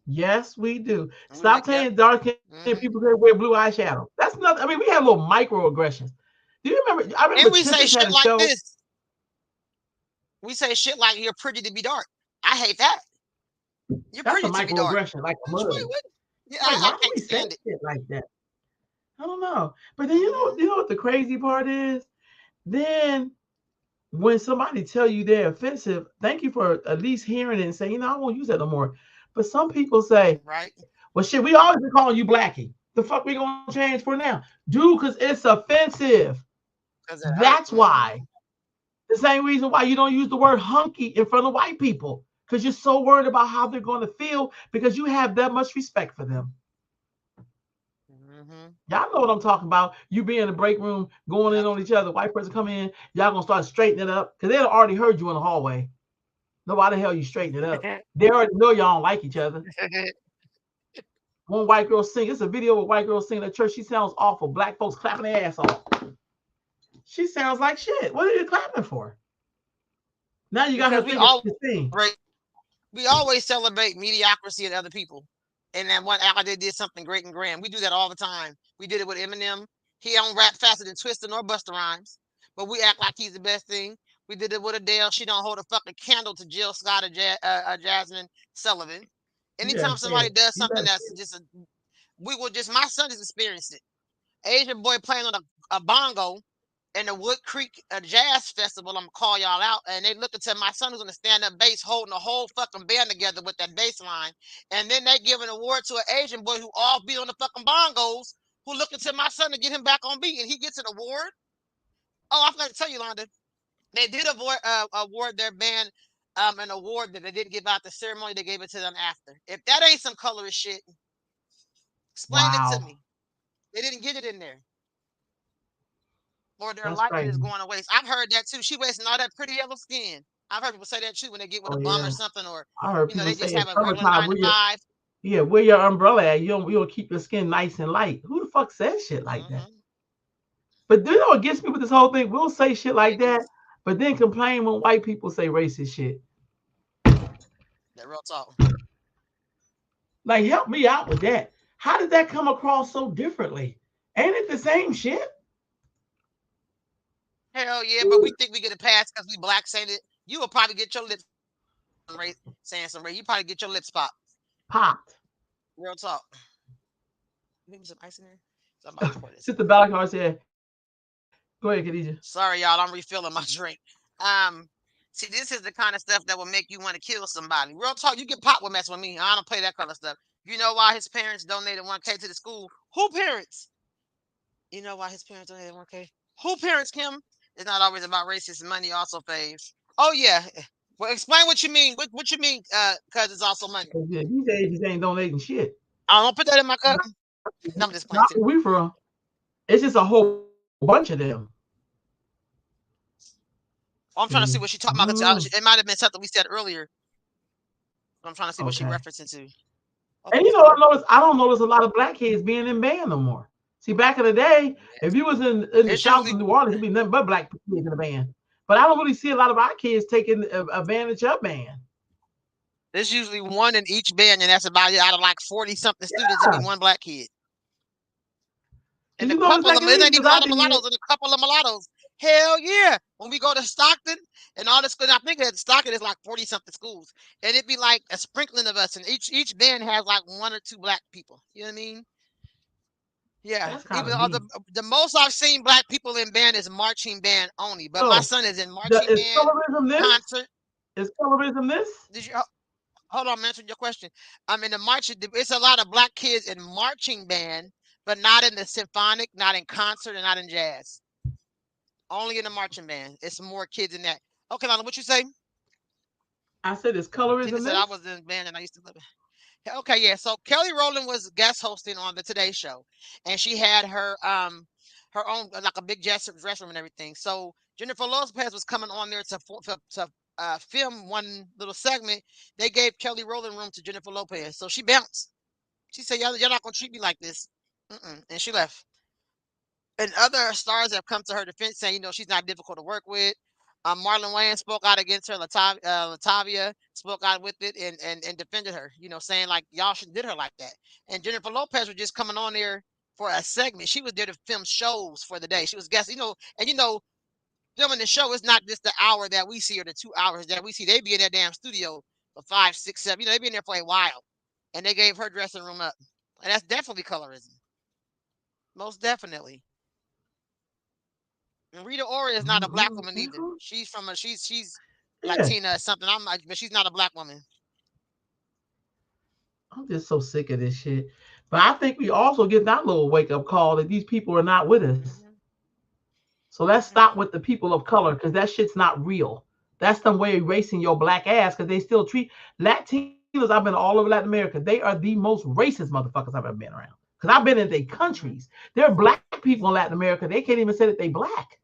Yes, we do. And we Stop like, yep. saying dark skinned people hmm that wear blue eyeshadow. That's not. I mean, we had little microaggressions. Do you remember? I remember And we say Tempest had shit a like show. this. We say shit like you're pretty to be dark. I hate that. You're That's a pretty to be dark. microaggression, like a Bitch, mug. what? Yeah, Like, I why do can't we say stand it. shit like that? I don't know. But then Hmm. you know what the crazy part is? Then when somebody tell you they're offensive, thank you for at least hearing it and saying, I won't use that no more. But some people say, Right? well, shit, we always been calling you Blackie. The fuck we gonna change for now? Dude, because it's offensive. Because it hurt. That's why. The same reason why you don't use the word hunky in front of white people. Because you're so worried about how they're going to feel because you have that much respect for them. Hmm. Y'all know what I'm talking about. You be in the break room going in Yep. on each other. White person come in, y'all gonna start straightening it up because they already heard you in the hallway. Know why the hell you straighten it up? They already know y'all don't like each other. One white girl sing. It's a video of a white girl singing at church. She sounds awful. Black folks clapping their ass off. She sounds like shit. What are you clapping for? Now you got her Because thinking she can sing. we always celebrate mediocrity in other people. And then one act like they did something great and grand. We do that all the time. We did it with Eminem. He don't rap faster than Twister nor Busta Rhymes, but we act like he's the best thing. We did it with Adele. She don't hold a fucking candle to Jill Scott or Jasmine Sullivan. You better Anytime say somebody it. does You something better that's say it. just we will just my son has experienced it. Asian boy playing on a bongo in the Wood Creek Jazz Festival. I'm gonna call y'all out, and they look to my son who's gonna stand up bass, holding the whole fucking band together with that bass line, and then they give an award to an Asian boy who all beat on the fucking bongos, who looking to my son to get him back on beat, and he gets an award. Oh, I forgot to tell you, Londa, they did award their band an award that they didn't give out the ceremony. They gave it to them after. If that ain't some colorist shit, explain it to Wow. me. They didn't get it in there. Or their That's likeness crazy. going to waste. I've heard that too. She wasting all that pretty yellow skin. I've heard people say that too when they get with Oh a bum or yeah. something, or I heard people they say just it's have a regular summertime. nine to five. Where your umbrella at? You don't keep your skin nice and light. Who the fuck says shit like that? Mm-hmm. But do you know what gets me with this whole thing? We'll say shit like that, Ridiculous. but then complain when white people say racist shit. That real talk. Like, help me out with that. How did that come across so differently? Ain't it the same shit? Hell yeah, but we think we get a pass because we black saying it. You will probably get your lips saying some race. You probably get your lips popped. Popped. Real talk. Give me some ice in there. So I'm about to pour this. Sister Balakar said, go ahead, Khadijah. Sorry, y'all. I'm refilling my drink. Um, See, this is the kind of stuff that will make you want to kill somebody. Real talk. You get popped with mess with me. I don't play that kind of stuff. You know why his parents donated 1K to the school? Who parents? You know why his parents donated 1K? Who parents, Kim? It's not always about racist. Money also faves. Oh yeah. Well, explain what you mean. What you mean? Cause it's also money. These ages ain't donating shit. I don't put that in my cup. Not, No, I'm just playing not too. where we from. It's just a whole bunch of them. Oh, I'm trying to see what she talking about. It might have been something we said earlier. I'm trying to see what she Okay. referencing to. And Open this up. I don't notice a lot of black kids being in band no more. See, back in the day, if Yes. you was in the It's South usually of New Orleans, it'd be nothing but black kids in the band. But I don't really see a lot of our kids taking advantage of band. there's usually one in each band, and that's about it. Out of like 40 something students, it'd be Yeah. one black kid. Did And a you notice couple that, of them, it Khadijah? ain't Because even a I lot of did. mulattoes, and a couple of mulattoes. Hell yeah. When we go to Stockton and all this, I think that Stockton is like 40 something schools. And it'd be like a sprinkling of us, and each band has like one or two black people. You know what I mean? Yeah. That's kind Even of all neat. the most I've seen black people in band is marching band only. But my So, son is in marching is band, colorism this? concert. Is colorism this? Did you hold on, I'm answering your question. I'm in the marching. It's a lot of black kids in marching band, but not in the symphonic, not in concert, and not in jazz. Only in the marching band. It's more kids in that. Okay, Lana, what you say? I said, is Tina colorism said I this? was in band and I used to live. Okay, yeah. So Kelly Rowland was guest hosting on the Today Show, and she had her own like a big dress room and everything. So Jennifer Lopez was coming on there to film one little segment. They gave Kelly Rowland room to Jennifer Lopez, so she bounced. She said, "Y'all not gonna treat me like this," and she left. And other stars have come to her defense, saying, she's not difficult to work with. Marlon Wayans spoke out against her. Latavia spoke out with it and defended her, saying like y'all shouldn't did her like that. And Jennifer Lopez was just coming on there for a segment. She was there to film shows for the day. She was guessing, and filming the show is not just the hour that we see or the 2 hours that we see. They be in that damn studio for 5, 6, 7. They be in there for a while, and they gave her dressing room up, and that's definitely colorism, most definitely. And Rita Ora is not a black Mm-hmm. woman either. Mm-hmm. She's Yeah. Latina or something. But she's not a black woman. I'm just so sick of this shit. But I think we also get that little wake up call that these people are not with us. Hmm. So let's stop Hmm. with the people of color because that shit's not real. That's some way of erasing your black ass because they still treat Latinos. I've been all over Latin America. They are the most racist motherfuckers I've ever been around. Because I've been in their Hmm. countries. There are black people in Latin America. They can't even say that they black.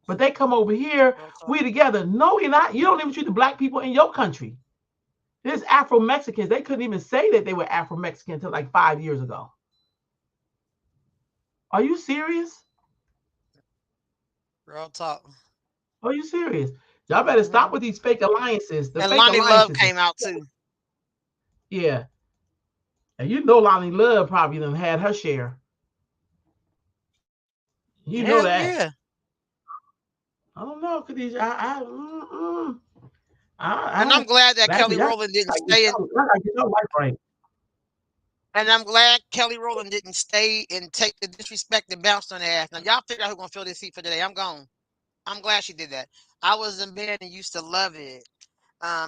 But they come over here, Real talk. we together. No, you're not. You don't even treat the black people in your country. There's Afro Mexicans. They couldn't even say that they were Afro Mexican until like 5 years ago. Are you serious? Real talk. Are you serious? Y'all better stop Hmm. with these fake alliances. The And fake Lonnie Love alliances is came out too. yeah. And you know Lonnie Love probably done had her share. You know Hell that. yeah. I don't know, Khadijah. I And I'm don't. glad that Black Kelly people, Rowland didn't like get stay in. y'all gotta get your life right. And I'm glad Kelly Rowland didn't stay and take the disrespect and bounce on their ass. Now y'all figure out who's gonna fill this seat for today. I'm gone. I'm glad she did that. I was in bed and used to love it.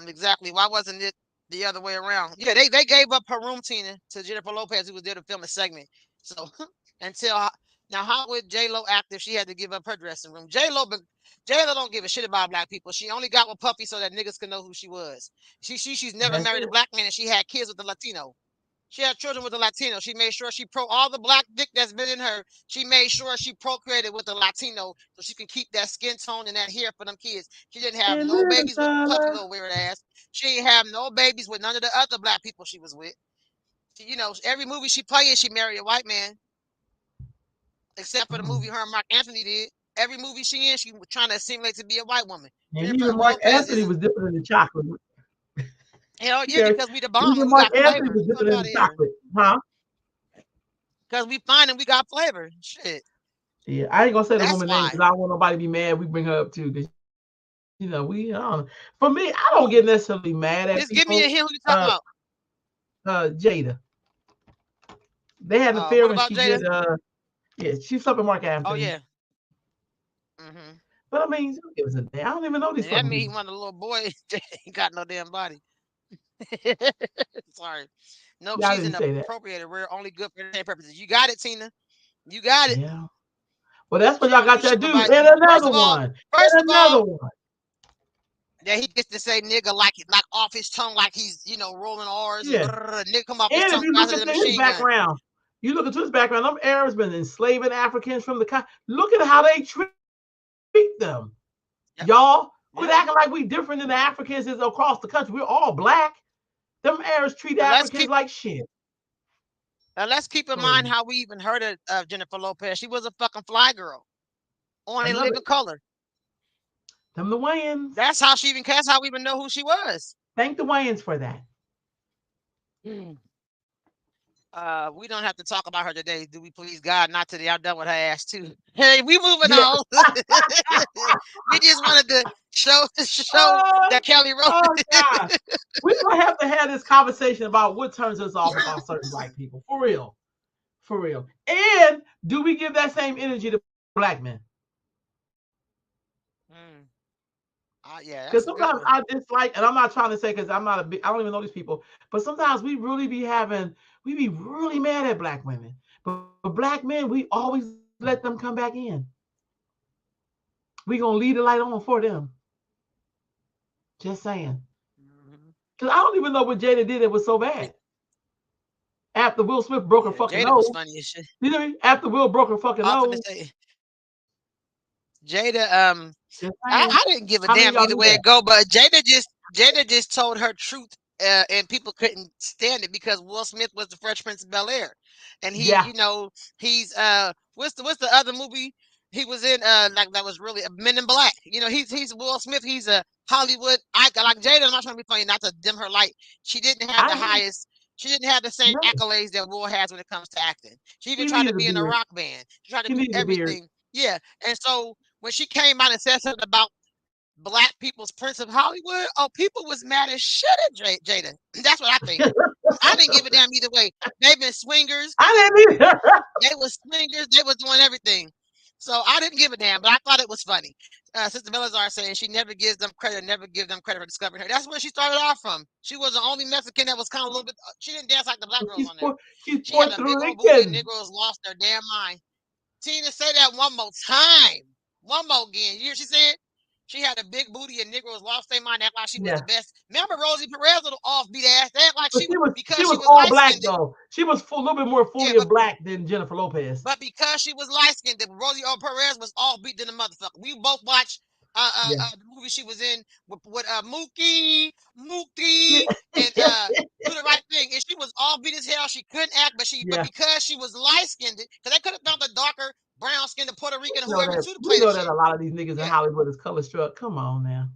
Exactly. Why wasn't it the other way around? Yeah, they gave up her room, Tina, to Jennifer Lopez, who was there to film a segment. So until now, how would J Lo act if she had to give up her dressing room? J Lo don't give a shit about black people. She only got with Puffy so that niggas could know who she was. She's never That's married a it. black man and she had kids with a Latino. She had children with a Latino. She made sure she all the black dick that's been in her. She made sure she procreated with a Latino so she can keep that skin tone and that hair for them kids. She didn't have In no living babies with Puffy color. little weird ass. She didn't have no babies with none of the other black people she was with. Every movie she played, she married a white man, except for the Mm. movie her and Mark Anthony did. Every movie she in, she was trying to assimilate to be a white woman. And Jennifer even Mark Lopez Anthony is was dipping in the chocolate. hell yeah, Okay. because we the bomb and Even we Mark got Anthony flavor. was Fuck dipping in out the of here. chocolate. Huh? Because we fine and we got flavor. Shit. Yeah. I ain't gonna say the That's woman name why. because I don't want nobody to be mad. We bring her up too. Because we for me, I don't get Who? necessarily mad at Just give me people. a hint who you talking Uh about. Jada. They had an affair What when about she did Jada? yeah, she slept with Mark Oh Anthony. yeah. Mm-hmm. But I mean, it was a day. I don't even know these And that fucking mean he people. want a little boy. He ain't got no damn body. Sorry. Nope, Yeah, I she's an didn't say that. appropriator. We're only good for entertainment purposes. You got it, Tina. You got it. Yeah. Well, that's what She y'all don't got do that shit but do. by And first another of all, one. first of And all, another one. that he gets to say nigga like off his tongue like he's rolling R's and Yeah. brrr, nigga come off his And if tongue you look faster than a into his machine gun. background, you look into his background, them Arabs been enslaving Africans from the look at how they treat them. Yep. Y'all quit Yep. acting like we different than the Africans is across the country. We're all black. Them Arabs treat And let's Africans keep like shit. let's keep in mind Crazy. how we even heard of Jennifer Lopez. She was a fucking fly girl on In Another Living Color. them the Wayans. That's how we even know who she was. Thank the Wayans for that. Mm. We don't have to talk about her today, do we? Please God, not today. I'm done with her ass too. Hey, we moving Yeah. on. We just wanted to show Oh, that Kelly wrote. oh God. We're gonna have to have this conversation about what turns us off about certain black people. For real. For real. And do we give that same energy to black men? Mm. Yeah, Because that's a good sometimes one. I dislike, and I'm not trying to say because I'm not a big, I don't even know these people, but sometimes we be really mad at black women. But black men, we always let them come back in. We gonna leave the light on for them. Just saying. Hmm. Because I don't even know what Jada did that was so bad. After Will Smith broke her Yeah, fucking Jada was nose. funny as shit. You know what I mean? After Will broke her fucking Often to nose. say Jada. Just I, saying. I didn't give a How many of damn y'all either knew way that? it go, but Jada just told her truth, and people couldn't stand it because Will Smith was the Fresh Prince of Bel Air, and Yeah. he's what's the other movie he was in like that was really Men in Black. He's Will Smith. He's a Hollywood icon like Jada. I'm not trying to be funny, not to dim her light. She didn't have the I am. highest. She didn't have the same No. accolades that Will has when it comes to acting. She even She tried to needed a be in a beard. rock band. She tried to She do needed a beard. everything. Yeah, and so when she came out and said something about black people's Prince of Hollywood, oh, people was mad as shit at Jada. That's what I think. I didn't give a damn either way. They been swingers. I didn't either. They was swingers. They was doing everything. So I didn't give a damn, but I thought it was funny. Sister Melazar saying she never gives them credit, never give them credit for discovering her. That's where she started off from. She was the only Mexican that was kind of a little bit. She didn't dance like the black girls she's on there. she's She had a Puerto big old booty, and Rican. Negroes lost their damn mind. Tina, say that one more time. One more again. You hear she said? She had a big booty and Negroes lost their mind, act like she was the Yeah. best. Remember Rosie Perez, little offbeat ass? They act like But she because she was was all light black skinned. though. She was a little bit more Yeah, fully of black than Jennifer Lopez. but because she was light skinned, Rosie Perez was offbeat than the motherfucker. We both watched Yeah. The movie she was in with Mookie, and Yeah. Do the Right Thing, and she was all beat as hell. She couldn't act, but Yeah. because she was light skinned, because they could have found the darker brown skinned Puerto Rican You know whoever that too to we play the know that shit. a lot of these niggas in Yeah. Hollywood is color struck. Come on now.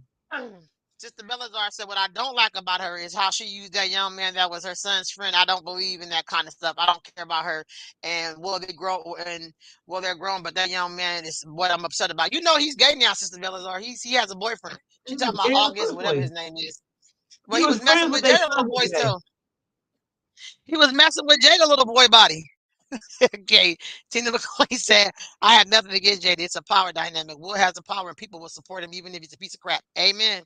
Sister Belazar said, "What I don't like about her is how she used that young man that was her son's friend. I don't believe in that kind of stuff. I don't care about her. And will they're grown, but that young man is what I'm upset about. You know he's gay now, Sister Belazar. He has a boyfriend. He She was talking about gay in the August, first whatever place. his name is. Well, He he was was messing friends with with their Jada little son boy today. too. He was messing with Jada little boy body. Okay. Tina McCoy said, I have nothing against Jada. It's a power dynamic. Will has the power and people will support him even if he's a piece of crap. Amen.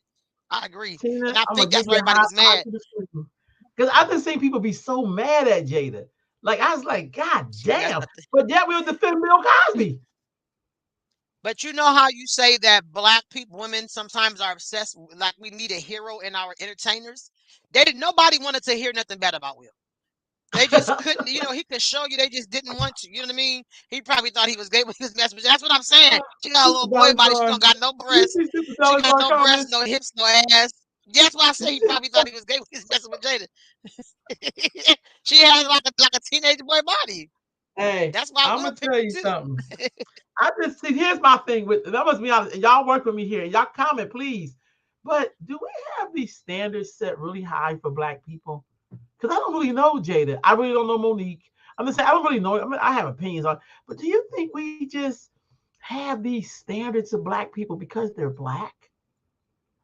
I agree. Tina, And I I'm think gonna give that's why you a everybody high was five mad. to the screen. Because I've been seeing people be so mad at Jada. Like I was like, God She ain't got damn. nothing. But yet we were defending Bill Cosby. But you know how you say that black people, women sometimes are obsessed, like we need a hero in our entertainers? Nobody wanted to hear nothing bad about Will. They just couldn't, he could show you they just didn't want to. You know what I mean? He probably thought he was gay with his message. That's what I'm saying. She got a Super little boy body. She Dollar. don't got no You breasts. see Super She got Dollar no breasts, comments? no hips, no ass. That's why I say he probably thought he was gay with his messing with Jada. She has like a teenage boy body. Hey, That's why I'm Will gonna tell picked you her too. something. I just see here's my thing with that must be honest. Y'all work with me here. Y'all comment, please. But do we have these standards set really high for black people? Because I don't really know Jada. I really don't know Monique. I'm just saying I don't really know. I mean, I have opinions on, but do you think we just have these standards of black people because they're black?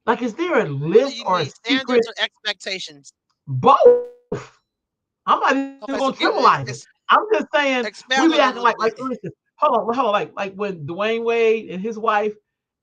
Like, is there a What do list you or a mean? Standards secret? or expectations? Both. I'm not even gonna Okay, so give trivialize it. I'm just saying we be expound on acting it a little like bit. for instance, hold on, like when Dwayne Wade and his wife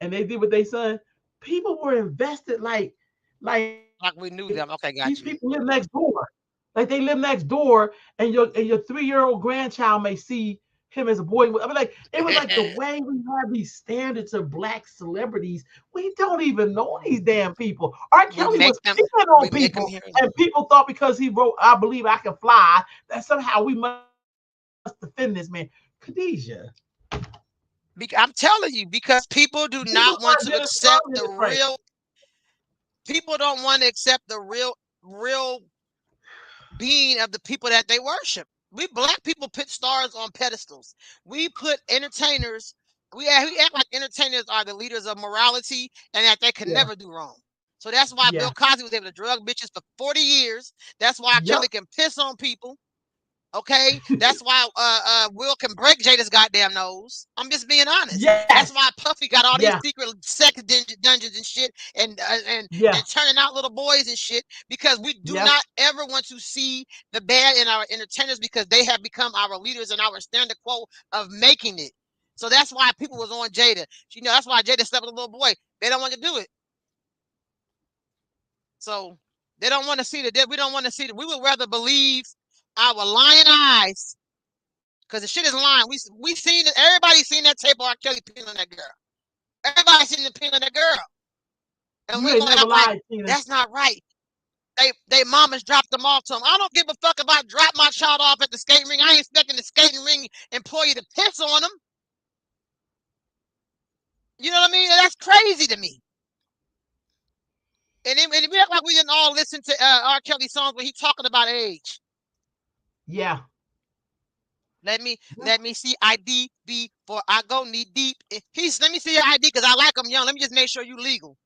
and they did with their son, people were invested like Like we knew these them. Okay, people got live you. next door. Like they live next door, and your 3-year-old grandchild may see him as a boy. I mean, like it was like the way we have these standards of black celebrities. We don't even know these damn people. R. we Kelly make was them picking on we make them people, hear. and people thought because he wrote "I Believe I Can Fly" that somehow we must defend this man. Khadijah, I'm telling you, because people do people not want are to just accept loving the it right. real. People don't want to accept the real being of the people that they worship. We black people put stars on pedestals. We put entertainers. We act like entertainers are the leaders of morality and that they can Yeah, never do wrong. So that's why yeah, Bill Cosby was able to drug bitches for 40 years. That's why yep, Kelly can piss on people. Okay, that's why Will can break Jada's goddamn nose. I'm just being honest. yes, That's why Puffy got all yeah, these secret sex dungeons and shit, yeah, and turning out little boys and shit, because we do yeah, not ever want to see the bad in our entertainers because they have become our leaders and our standard quo of making it. So that's why people was on Jada. That's why Jada slept with a little boy. They don't want to do it. So they don't want to see the. We don't want to see it. We would rather believe our lying eyes. Because the shit is lying. We seen it. Everybody seen that tape of R. Kelly peeling that girl. Everybody seen the peeling that girl. And you we're ain't gonna never act like lied, Tina. that's not right. They mamas dropped them off to them. I don't give a fuck if I drop my child off at the skating ring. I ain't expecting the skating ring employee to piss on them. You know what I mean? That's crazy to me. And we act like we didn't all listen to R. Kelly songs when he talking about age. Yeah, Let me see ID before I go knee deep. Let me see your ID because I like them young. Let me just make sure you legal.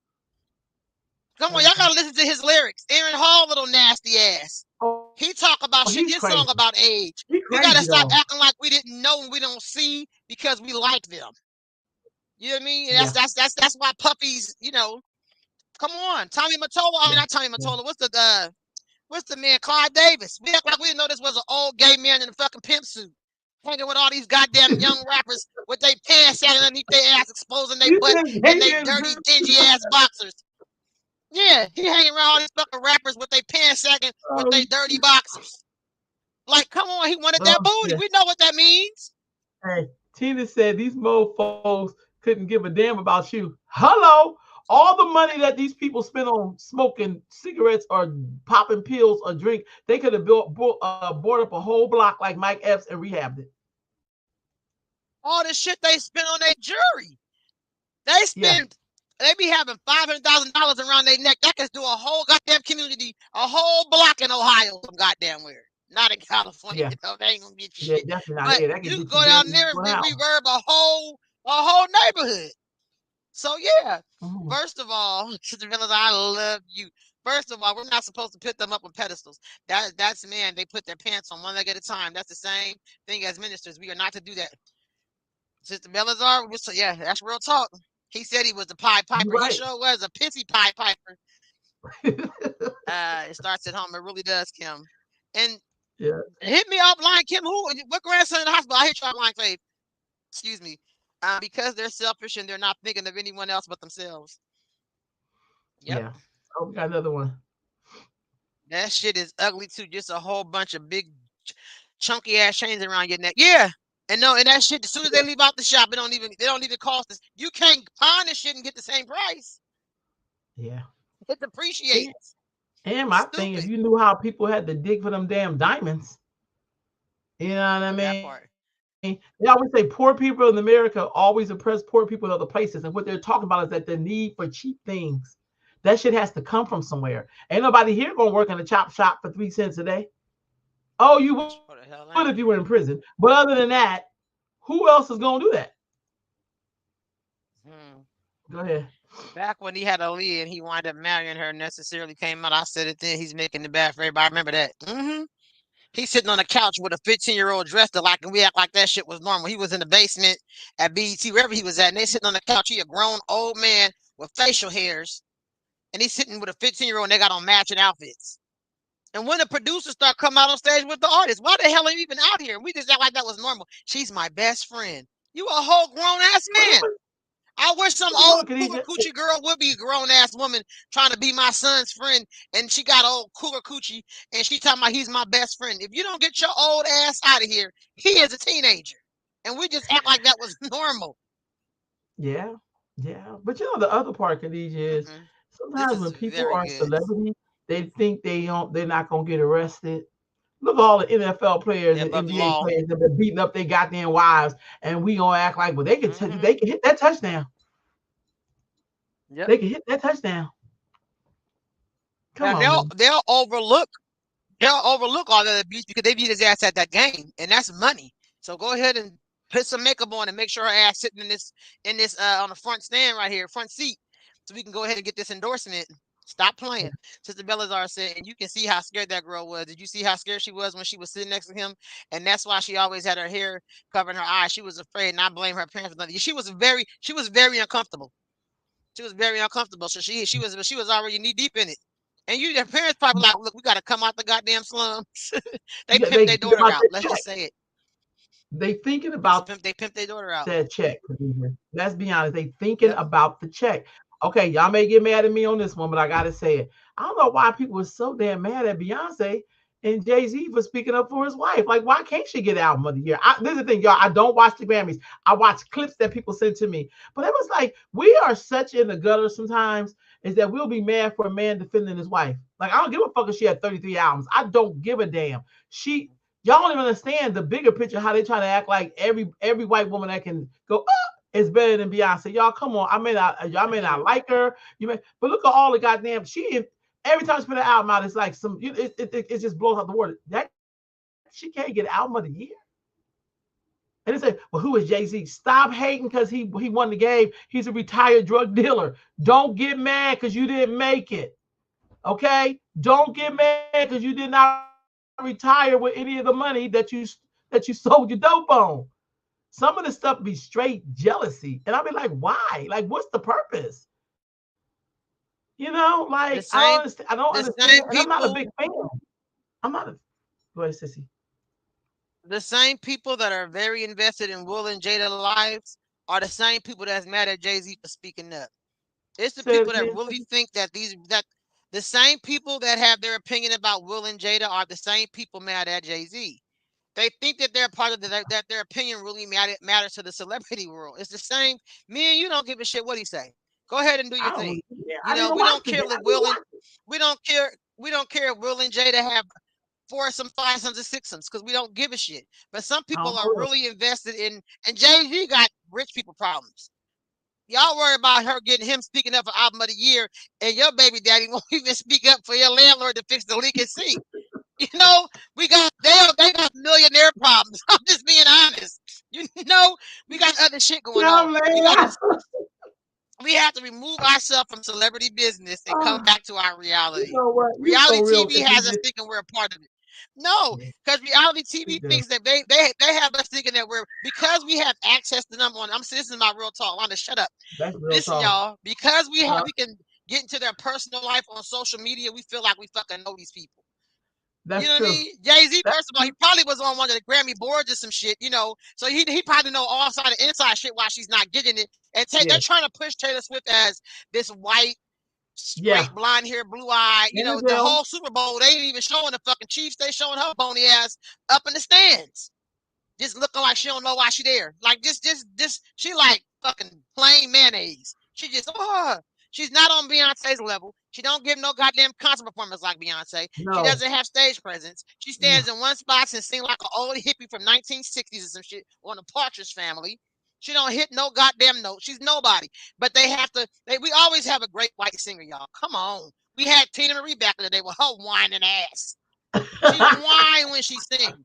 Come on, y'all crazy. gotta listen to his lyrics. Aaron Hall, little nasty ass. Oh, He he's talk about crazy. shit. His song about He age. crazy We gotta though. stop acting like we didn't know and we don't see because we like them. You know what I mean? And Yeah, that's why puppies. Come on, Tommy Mottola. I yeah, mean, not Tommy yeah. Mottola. What's the man? Clyde Davis. We act like we didn't know this was an old gay man in a fucking pimp suit, hanging with all these goddamn young rappers with their pants sagging underneath their ass, exposing their You butt said and they Damien. dirty, dingy ass boxers. Yeah, he hanging around all these fucking rappers with their pants sagging with their Oh, dirty boxers. Like, come on, he wanted oh that booty. shit. We know what that means. Hey, Tina said these mofos couldn't give a damn about you. Hello. All the money that these people spend on smoking cigarettes or popping pills or drink, they could have bought up a whole block like Mike Epps and rehabbed it. All the shit they spend on their jury. They Yeah, spend They be having $500,000 around their neck. That can do a whole goddamn community, a whole block in Ohio, some goddamn where. Not in California, Yeah. they ain't gonna get you Yeah, shit. definitely not But here. That you could can get you go down damage there and to a house. reverb a whole neighborhood. So yeah, Mhm. first of all, Sister Villas, I love you. First of all, we're not supposed to put them up on pedestals. That's man, they put their pants on one leg at a time. That's the same thing as ministers. We are not to do that. Sister Melazar, so yeah, that's real talk. He said he was the Pied You're Piper. He right. sure was a pissy Pied Piper. It starts at home. It really does, Kim. And Yeah, hit me offline, Kim. What grandson in the hospital? I hit you offline, Faith. Excuse me. Because they're selfish and they're not thinking of anyone else but themselves. Yep. yeah. Oh, we got another one. That shit is ugly too. Just a whole bunch of big, chunky ass chains around your neck. Yeah. And no, and that shit. As soon as they leave out the shop, They don't even cost us. You can't pawn this shit and get the same price. Yeah. It And, depreciates. and my thing, if Stupid. you knew how people had to dig for them damn diamonds, you know what I That mean? part. They always say poor people in America always oppress poor people in other places. And what they're talking about is that the need for cheap things. That shit has to come from somewhere. Ain't nobody here gonna work in a chop shop for 3 cents a day. Oh, you would if you were in Sure the prison. hell But ain't. other than that, who else is gonna do that? Hmm. Go ahead. Back when he had a lead and he wound up marrying her, necessarily came out. I said it then. He's making it bad for everybody. I remember that. He's sitting on the couch with a 15-year-old dressed like, and we act like that shit was normal. He was in the basement at BET, wherever he was at, and they sitting on the couch. He a grown old man with facial hairs, and he's sitting with a 15-year-old, and they got on matching outfits. And when the producers start coming out on stage with the artists, why the hell are you even out here? We just act like that was normal. She's my best friend. You a whole grown ass But man. I wish some look, old Khadijah, cougar coochie girl would be a grown ass woman trying to be my son's friend, and she got old cougar coochie, and she talking about he's my best friend. If you don't get your old ass out of here, he is a teenager, and we just act like that was normal. yeah, yeah. But you know the other part, Khadijah, is Mm-mm. This sometimes is when people very are good. celebrities, they think they're not gonna get arrested. Look at all the NFL players They and love the NBA law. players that been beating up their goddamn wives, and we gonna act like, well, Mm-hmm. they can hit that touchdown. Yep. They can hit that touchdown. Come And on, they'll man. they'll overlook They'll overlook all of the abuse because they beat his ass at that game, and that's money. So go ahead and put some makeup on and make sure her ass sitting in this on the front stand right here, front seat, so we can go ahead and get this endorsement. Stop Yeah, playing. Sister Belazar said, and you can see how scared that girl was. Did you see how scared she was when she was sitting next to him? And that's why she always had her hair covering her eyes. She was afraid, and I blame her parents for nothing. She was very uncomfortable. She was very uncomfortable. So she was already knee deep in it. And your parents probably like, look, we gotta come out the goddamn slums. They yeah. pimped They their thinking daughter about out. that Let's check. just say it. They thinking Yes, about they pimped their daughter out. that check. Let's be honest. They thinking Yep. about the check. Okay, y'all may get mad at me on this one, but I gotta say it. I don't know why people are so damn mad at Beyonce and Jay Z for speaking up for his wife. Like, why can't she get album of the year? This is the thing, y'all. I don't watch the Grammys. I watch clips that people send to me. But it was like we are such in the gutter sometimes. Is that we'll be mad for a man defending his wife? Like, I don't give a fuck if she had 33 albums. I don't give a damn. She Y'all don't even understand the bigger picture. How they try to act like every white woman that can go is better than Beyonce. Y'all, come on. Y'all may not like her. But look at all the goddamn. Every time she put an album out, it's like it just blows out the water. That she can't get album of the year. And they say, well, who is Jay-Z? Stop hating because he won the game. He's a retired drug dealer. Don't get mad because you didn't make it. Okay? Don't get mad because you did not retire with any of the money that you sold your dope on. Some of the stuff be straight jealousy. And I'll be like, why? Like, what's the purpose? Like, I don't The understand. I same don't understand. the And I'm same not a big people fan. I'm not a Go ahead, Sissy. the same people that are very invested in Will and Jada lives are the same people that's mad at Jay-Z for speaking up. It's the Say it people that again, really Sissy. think that the same people that have their opinion about Will and Jada are the same people mad at Jay-Z. They think that they're part of that their opinion really matters to the celebrity world. It's the same. Me and you don't give a shit what he say. Go ahead and do your I don't thing. really yeah, You I didn't know, even we watch don't the care game. I if didn't even Will and watch it. we don't care if Will and Jada have foursomes, fivesomes, and sixsomes because we don't give a shit. But some I people don't are know them. really invested in, and Jay Z got rich people problems. Y'all worry about her getting him speaking up for album of the year, and your baby daddy won't even speak up for your landlord to fix the leaking sink. You know, they got millionaire problems. I'm just being honest. You know, we got other shit going Yeah, on. We got to man. we have to remove ourselves from celebrity business and come Oh, back to our you reality. know what? You so Reality real, TV has us Khadijah. thinking we're a part of it. No, Yeah, because reality we TV do. thinks that they have us thinking that we're because we have access to them on. This is my real talk. Wanda, shut up. That's real Listen, talk. y'all, because Uh, we can get into their personal life on social media. We feel like we fucking know these people. You that's know what I true. mean? Jay-Z, That's first of all, he true. probably was on one of the Grammy boards or some shit, So he probably know all side of inside shit why she's not getting it. And they're Yes. trying to push Taylor Swift as this white, Yeah. straight, blonde hair, blue eye. And The them. whole Super Bowl, they ain't even showing the fucking Chiefs. They showing her bony ass up in the stands, just looking like she don't know why she there. Like she like fucking plain mayonnaise. She's not on Beyonce's level. She don't give no goddamn concert performance like Beyonce. She No. doesn't have stage presence. She No. stands in one spot and sing like an old hippie from 1960s or some shit on the Partridge Family. She don't hit no goddamn note. She's nobody. But they have to. We always have a great white singer, y'all. Come on. We had Tina Marie back in the day with her whining ass. She whine when she sings.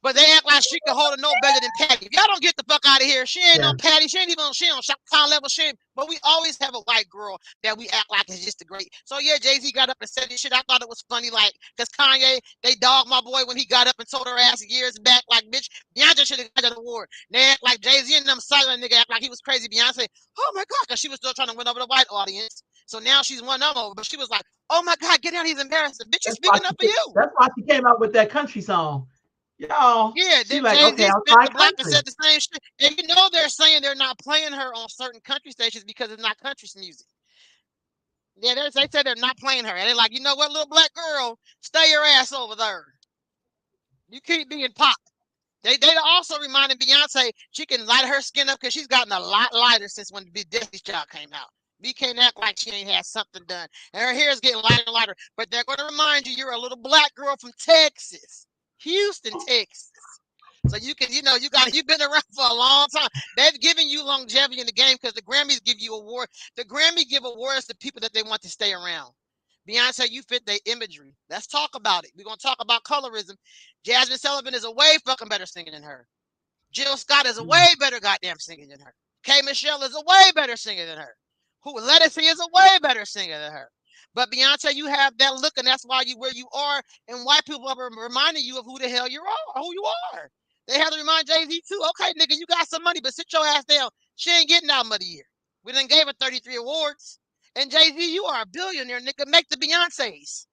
But they act like she can hold a note better than Patty. If y'all don't get the fuck out of here, she ain't Yeah. on Patty. She ain't even on Shaka Khan level. But we always have a white girl that we act like is just a great. So yeah, Jay-Z got up and said this shit. I thought it was funny, like, because Kanye, they dogged my boy when he got up and told her ass years back, like, bitch, Beyonce should have got that award. They act like Jay-Z and them silent nigga act like he was crazy. Beyonce, oh my God, because she was still trying to win over the white audience. So now she's won them over. But she was like, oh my God, get down, he's embarrassing. Bitch, he's speaking up for you. That's why she came out with that country song. Y'all, Yeah, she then like, Jay okay, Z I'll spent try the block and country. said the same shit. And they're saying they're not playing her on certain country stations because it's not country music. Yeah, they said they're not playing her. And they're like, you know what, little black girl, stay your ass over there. You keep being pop. They also reminded Beyonce she can light her skin up because she's gotten a lot lighter since when Destiny's Child came out. We can't act like she ain't had something done. And her hair is getting lighter and lighter. But they're going to remind you you're a little black girl from Texas, Houston, Texas. So you've been around for a long time. They've given you longevity in the game because the Grammys give you awards. The Grammy give awards to people that they want to stay around. Beyonce, you fit their imagery. Let's talk about it. We're gonna talk about colorism. Jasmine Sullivan is a way fucking better singer than her. Jill Scott is a Yeah. way better goddamn singer than her. K. Michelle is a way better singer than her. Who Lettucey is a way better singer than her. But Beyonce, you have that look, and that's why you where you are. And white people are reminding you of who the hell you are, who you are. They have to remind Jay Z too. Okay, nigga, you got some money, but sit your ass down. She ain't getting album of the year. We done gave her 33 awards. And Jay Z, you are a billionaire, nigga. Make the Beyonces.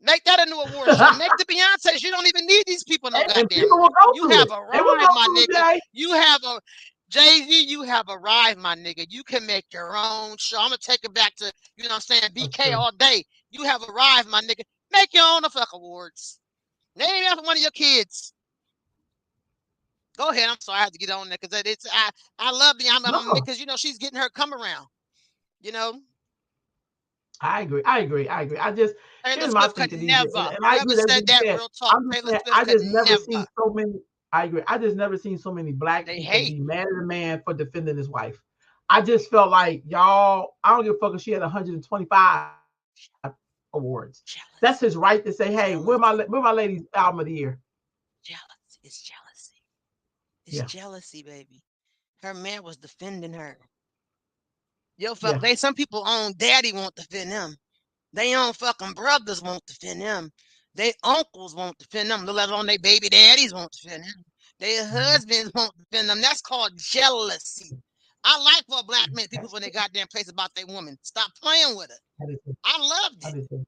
Make that a new award show. Make the Beyonces. You don't even need these people no And goddamn people more. will go You to have it. They will arrived, go my to it, nigga. Jay. You have a Jay-Z, you have arrived, my nigga. You can make your own show. I'm gonna take it back to, what I'm saying, That's BK true. all day. You have arrived, my nigga. Make your own the fuck awards. Name after one of your kids. Go ahead. I'm sorry, I had to get on there because I love Beyonce No, because she's getting her come around. You know, I agree. I agree. I agree. I just Taylor here's my Swift thing, could Khadijah, never. and I agree Whoever with everything said you that said. real talk, I'm just Taylor saying, Swift I could just never never. seen so many. I agree. I just never seen so many black They people hate. be mad at a man for defending his wife. I just felt like y'all. I don't give a fuck if she had 125 awards. That's his right to say, "Hey, where my Jealous. lady's album of the year?" Jealous. It's jealousy. It's Yeah, jealousy, baby. Her man was defending her. Yo, fuck. yeah. Some people own daddy won't defend them. They own fucking brothers won't defend them. They uncles won't defend them. Let alone they baby daddies won't defend them. Their Mhm. husbands won't defend them. That's called jealousy. I like for black men people That's when they goddamn place about their woman. Stop playing with her. that is it. I loved That it. is it.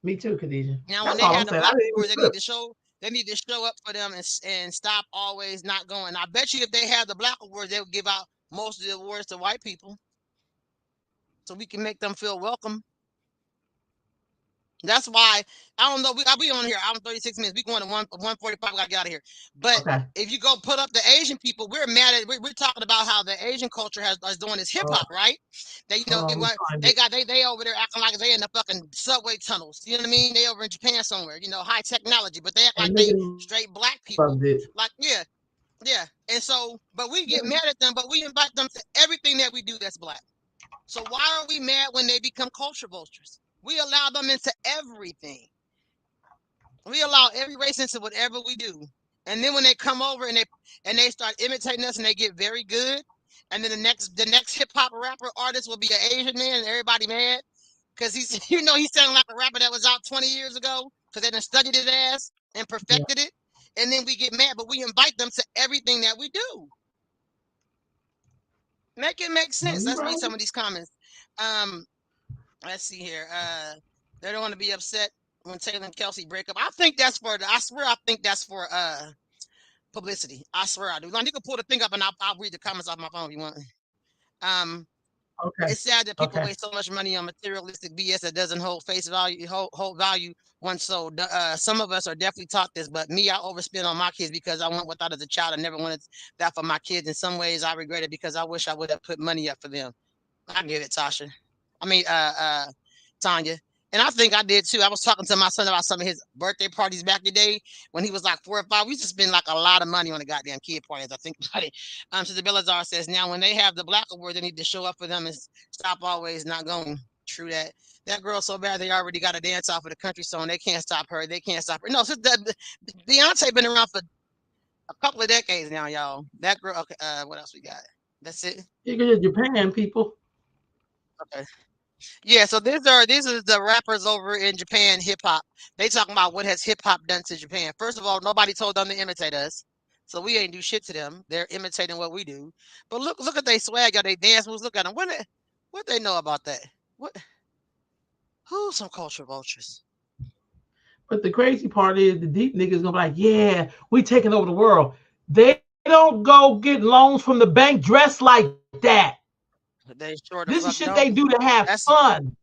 Me too, Khadijah. Now when That's they all I'm had the saying. I black didn't even award, trip. they need to show up for them and stop always not going. I bet you if they had the black award, they would give out most of the awards to white people so we can make them feel welcome. That's why I don't know. We on here. I'm 36 minutes. We going to 1:45. We gotta get out of here. But Okay. if you go put up the Asian people, we're mad at. We're talking about how the Asian culture is doing this hip Uh, hop, right? They hold on. Let me what find they it. got. They over there acting like they in the fucking subway tunnels. You know what I mean? They over in Japan somewhere. High technology, but they act And like they nigga straight black loved people. it. Like yeah. Yeah. And so, but we get mad at them, but we invite them to everything that we do that's black. So why are we mad when they become culture vultures? We allow them into everything. We allow every race into whatever we do. And then when they come over and they start imitating us and they get very good, and then the next hip hop rapper artist will be an Asian man and everybody mad because he's he sounded like a rapper that was out 20 years ago because they done studied his ass and Yeah. perfected it. And then we get mad, but we invite them to everything that we do. Make it make No, sense. you're Let's right. read some of these comments. Um, let's see here. They don't want to be upset when Taylor and Kelsey break up. I think that's for I swear I think that's for publicity. I swear I do. Like, you can pull the thing up and I'll read the comments off my phone if you want. Um, Okay. it's sad that people Okay. waste so much money on materialistic BS that doesn't hold face value, hold value once sold. Some of us are definitely taught this, but me, I overspend on my kids because I want what I thought as a child. I never wanted that for my kids. In some ways, I regret it because I wish I would have put money up for them. I get it, Tasha. I mean, Tanya. And I think I did too. I was talking to my son about some of his birthday parties back in the day when he was like 4 or 5. We used to spend like a lot of money on the goddamn kid parties. I think about it. So the Belazar says now when they have the black award, they need to show up for them and stop always not going. True that. That girl's so bad they already got a dance off of the country song. They can't stop her. They can't stop her. No, Beyonce been around for a couple of decades now, y'all. That girl. Okay, what else we got? That's it. You get Japan people. Okay. Yeah, so these are the rappers over in Japan hip hop. They talking about what has hip hop done to Japan. First of all, nobody told them to imitate us. So we ain't do shit to them. They're imitating what we do. But look at they swag, y'all, they dance moves. Look at them. What they know about that? What who some culture vultures? But the crazy part is the deep niggas gonna be like, yeah, we taking over the world. They don't go get loans from the bank dressed like that. They This sure is the shit fuck they do don't. to have That's fun.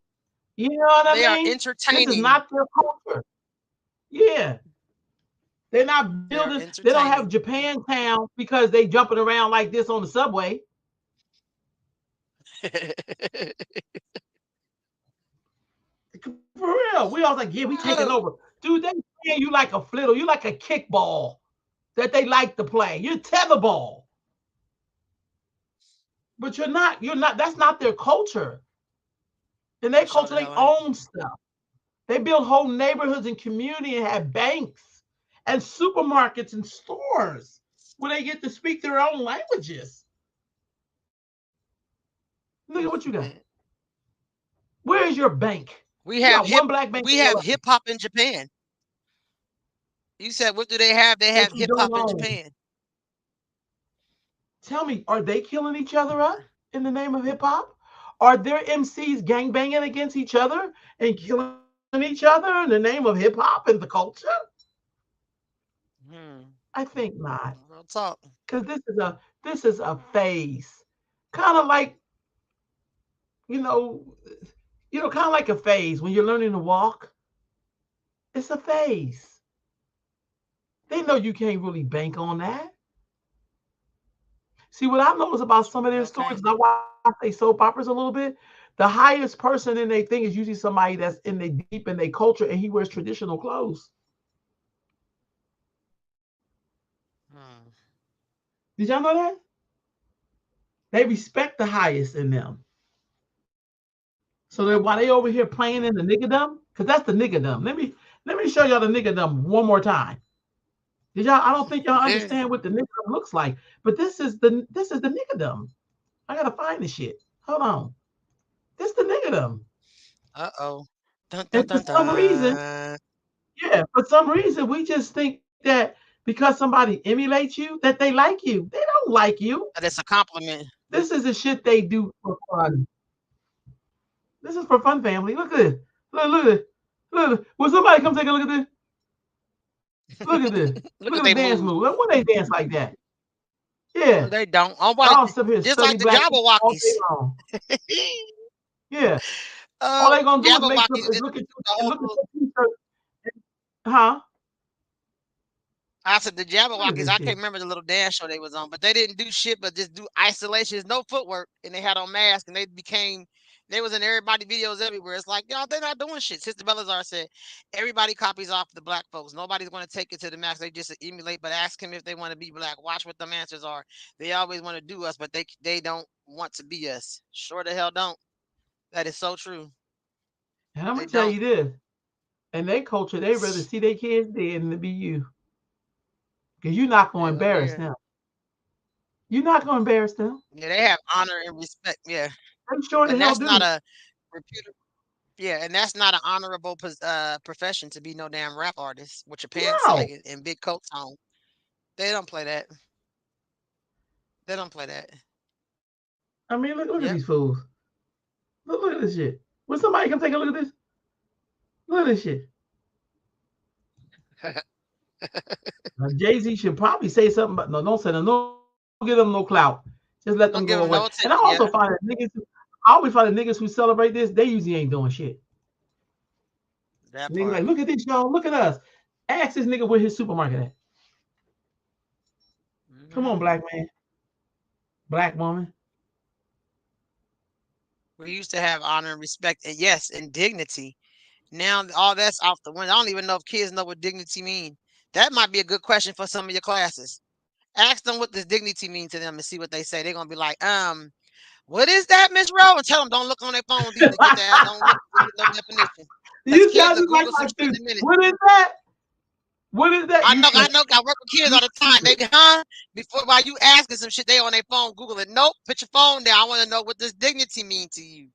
You know what I they are mean? This is entertaining. not their culture. Yeah. They're not They are building, they don't have entertaining. Japantown because they jumping around like this on the subway. For real. We all like, yeah, we taking Oh, over. Dude, they playing you like a flittle. You like a kickball that they like to play. You're tetherball. But you're not, that's not their culture. In their show culture, the they hell ain't. own stuff. They build whole neighborhoods and community and have banks and supermarkets and stores where they get to speak their own languages. Look at what you got. Where is your bank? We You have got hip one black bank we in have LA hip hop in Japan. You said what do they have? They have that you hip don't hop in own. Japan. Tell me, are they killing each other up in the name of hip hop? Are their MCs gang banging against each other and killing each other in the name of hip hop and the culture? Hmm. I think not, Real talk. because this is a phase, kind of like you know, kind of like a phase when you're learning to walk. It's a phase. They know you can't really bank on that. See, what I noticed about some of their Okay. stories, and I watch they soap operas a little bit, the highest person in their thing is usually somebody that's in their deep in their culture and he wears traditional clothes. Hmm. Did y'all know that? They respect the highest in them. So that while they over here playing in the niggerdom, because that's the niggerdom. Let me show y'all the niggerdom one more time. Did y'all? I don't think y'all understand what the niggerdom looks like, but this is the niggerdom. I gotta find the shit. Hold on. This is the niggerdom. Uh-oh. Dun dun And for dun some reason, dun. yeah, for some reason, we just think that because somebody emulates you, that they like you. They don't like you. That's a compliment. This is the shit they do for fun. This is for fun, family. Look at this. Look at this. Look at this. Will somebody come take a look at this? Look at this. Look Look at at the they dance move. move. When they dance like that. Yeah. They don't. Oh, but Y'all sit here just study like the black people all day Jabberwockies. long. Yeah. All they gonna do is make some Jabberwockies is just look at the you whole look at your t-shirt. Huh? I said the Look at Jabberwockies. this I shit. can't remember the little dance show they was on, but they didn't do shit but just do isolations, no footwork, and they had on masks, and they became They was in everybody videos everywhere. It's like, y'all, they're not doing shit. Sister Belazar said, everybody copies off the black folks. Nobody's going to take it to the max. They just emulate, but ask them if they want to be black. Watch what them answers are. They always want to do us, but they don't want to be us. Sure the hell don't. That is so true. And I'm They gonna tell don't. you this: in their culture, they rather see their kids dead than to be you, because you're not gonna They don't embarrass care. them. You're not gonna embarrass them. Yeah, they have honor and respect. Yeah, They sure the and hell that's not do. a reputable. Yeah, and that's not an honorable profession to be no damn rap artist with your pants No, sagging and big coats on. They don't play that. They don't play that. I mean, look at Yep. these fools. Look at this shit. When somebody come take a look at this, look at this shit. Jay Z should probably say something, but no, don't say no. Don't give them no clout. Just let them go away. Don't And give I them also no find attention. that Yeah. I always find the niggas who celebrate this, they usually ain't doing shit. That Niggas part. like, look at this, y'all. Look at us. Ask this nigga where his supermarket at. Come on, Hmm. black man, black woman. We used to have honor and respect, and yes, and dignity. Now all that's off the window. I don't even know if kids know what dignity mean. That might be a good question for some of your classes. Ask them what does dignity mean to them and see what they say. They're gonna be like, what is that, Miss Rowe? And tell them don't look on their phones either. Get that. Don't look to get no definition. Because You kids sound will just like Google some my shit students. in a minute. What is that? What is that? I You know, I stupid. know. I work with kids You all the time. stupid. They before while you asking some shit, they on their phone Google it. Nope, put your phone down. I want to know what does dignity mean to you,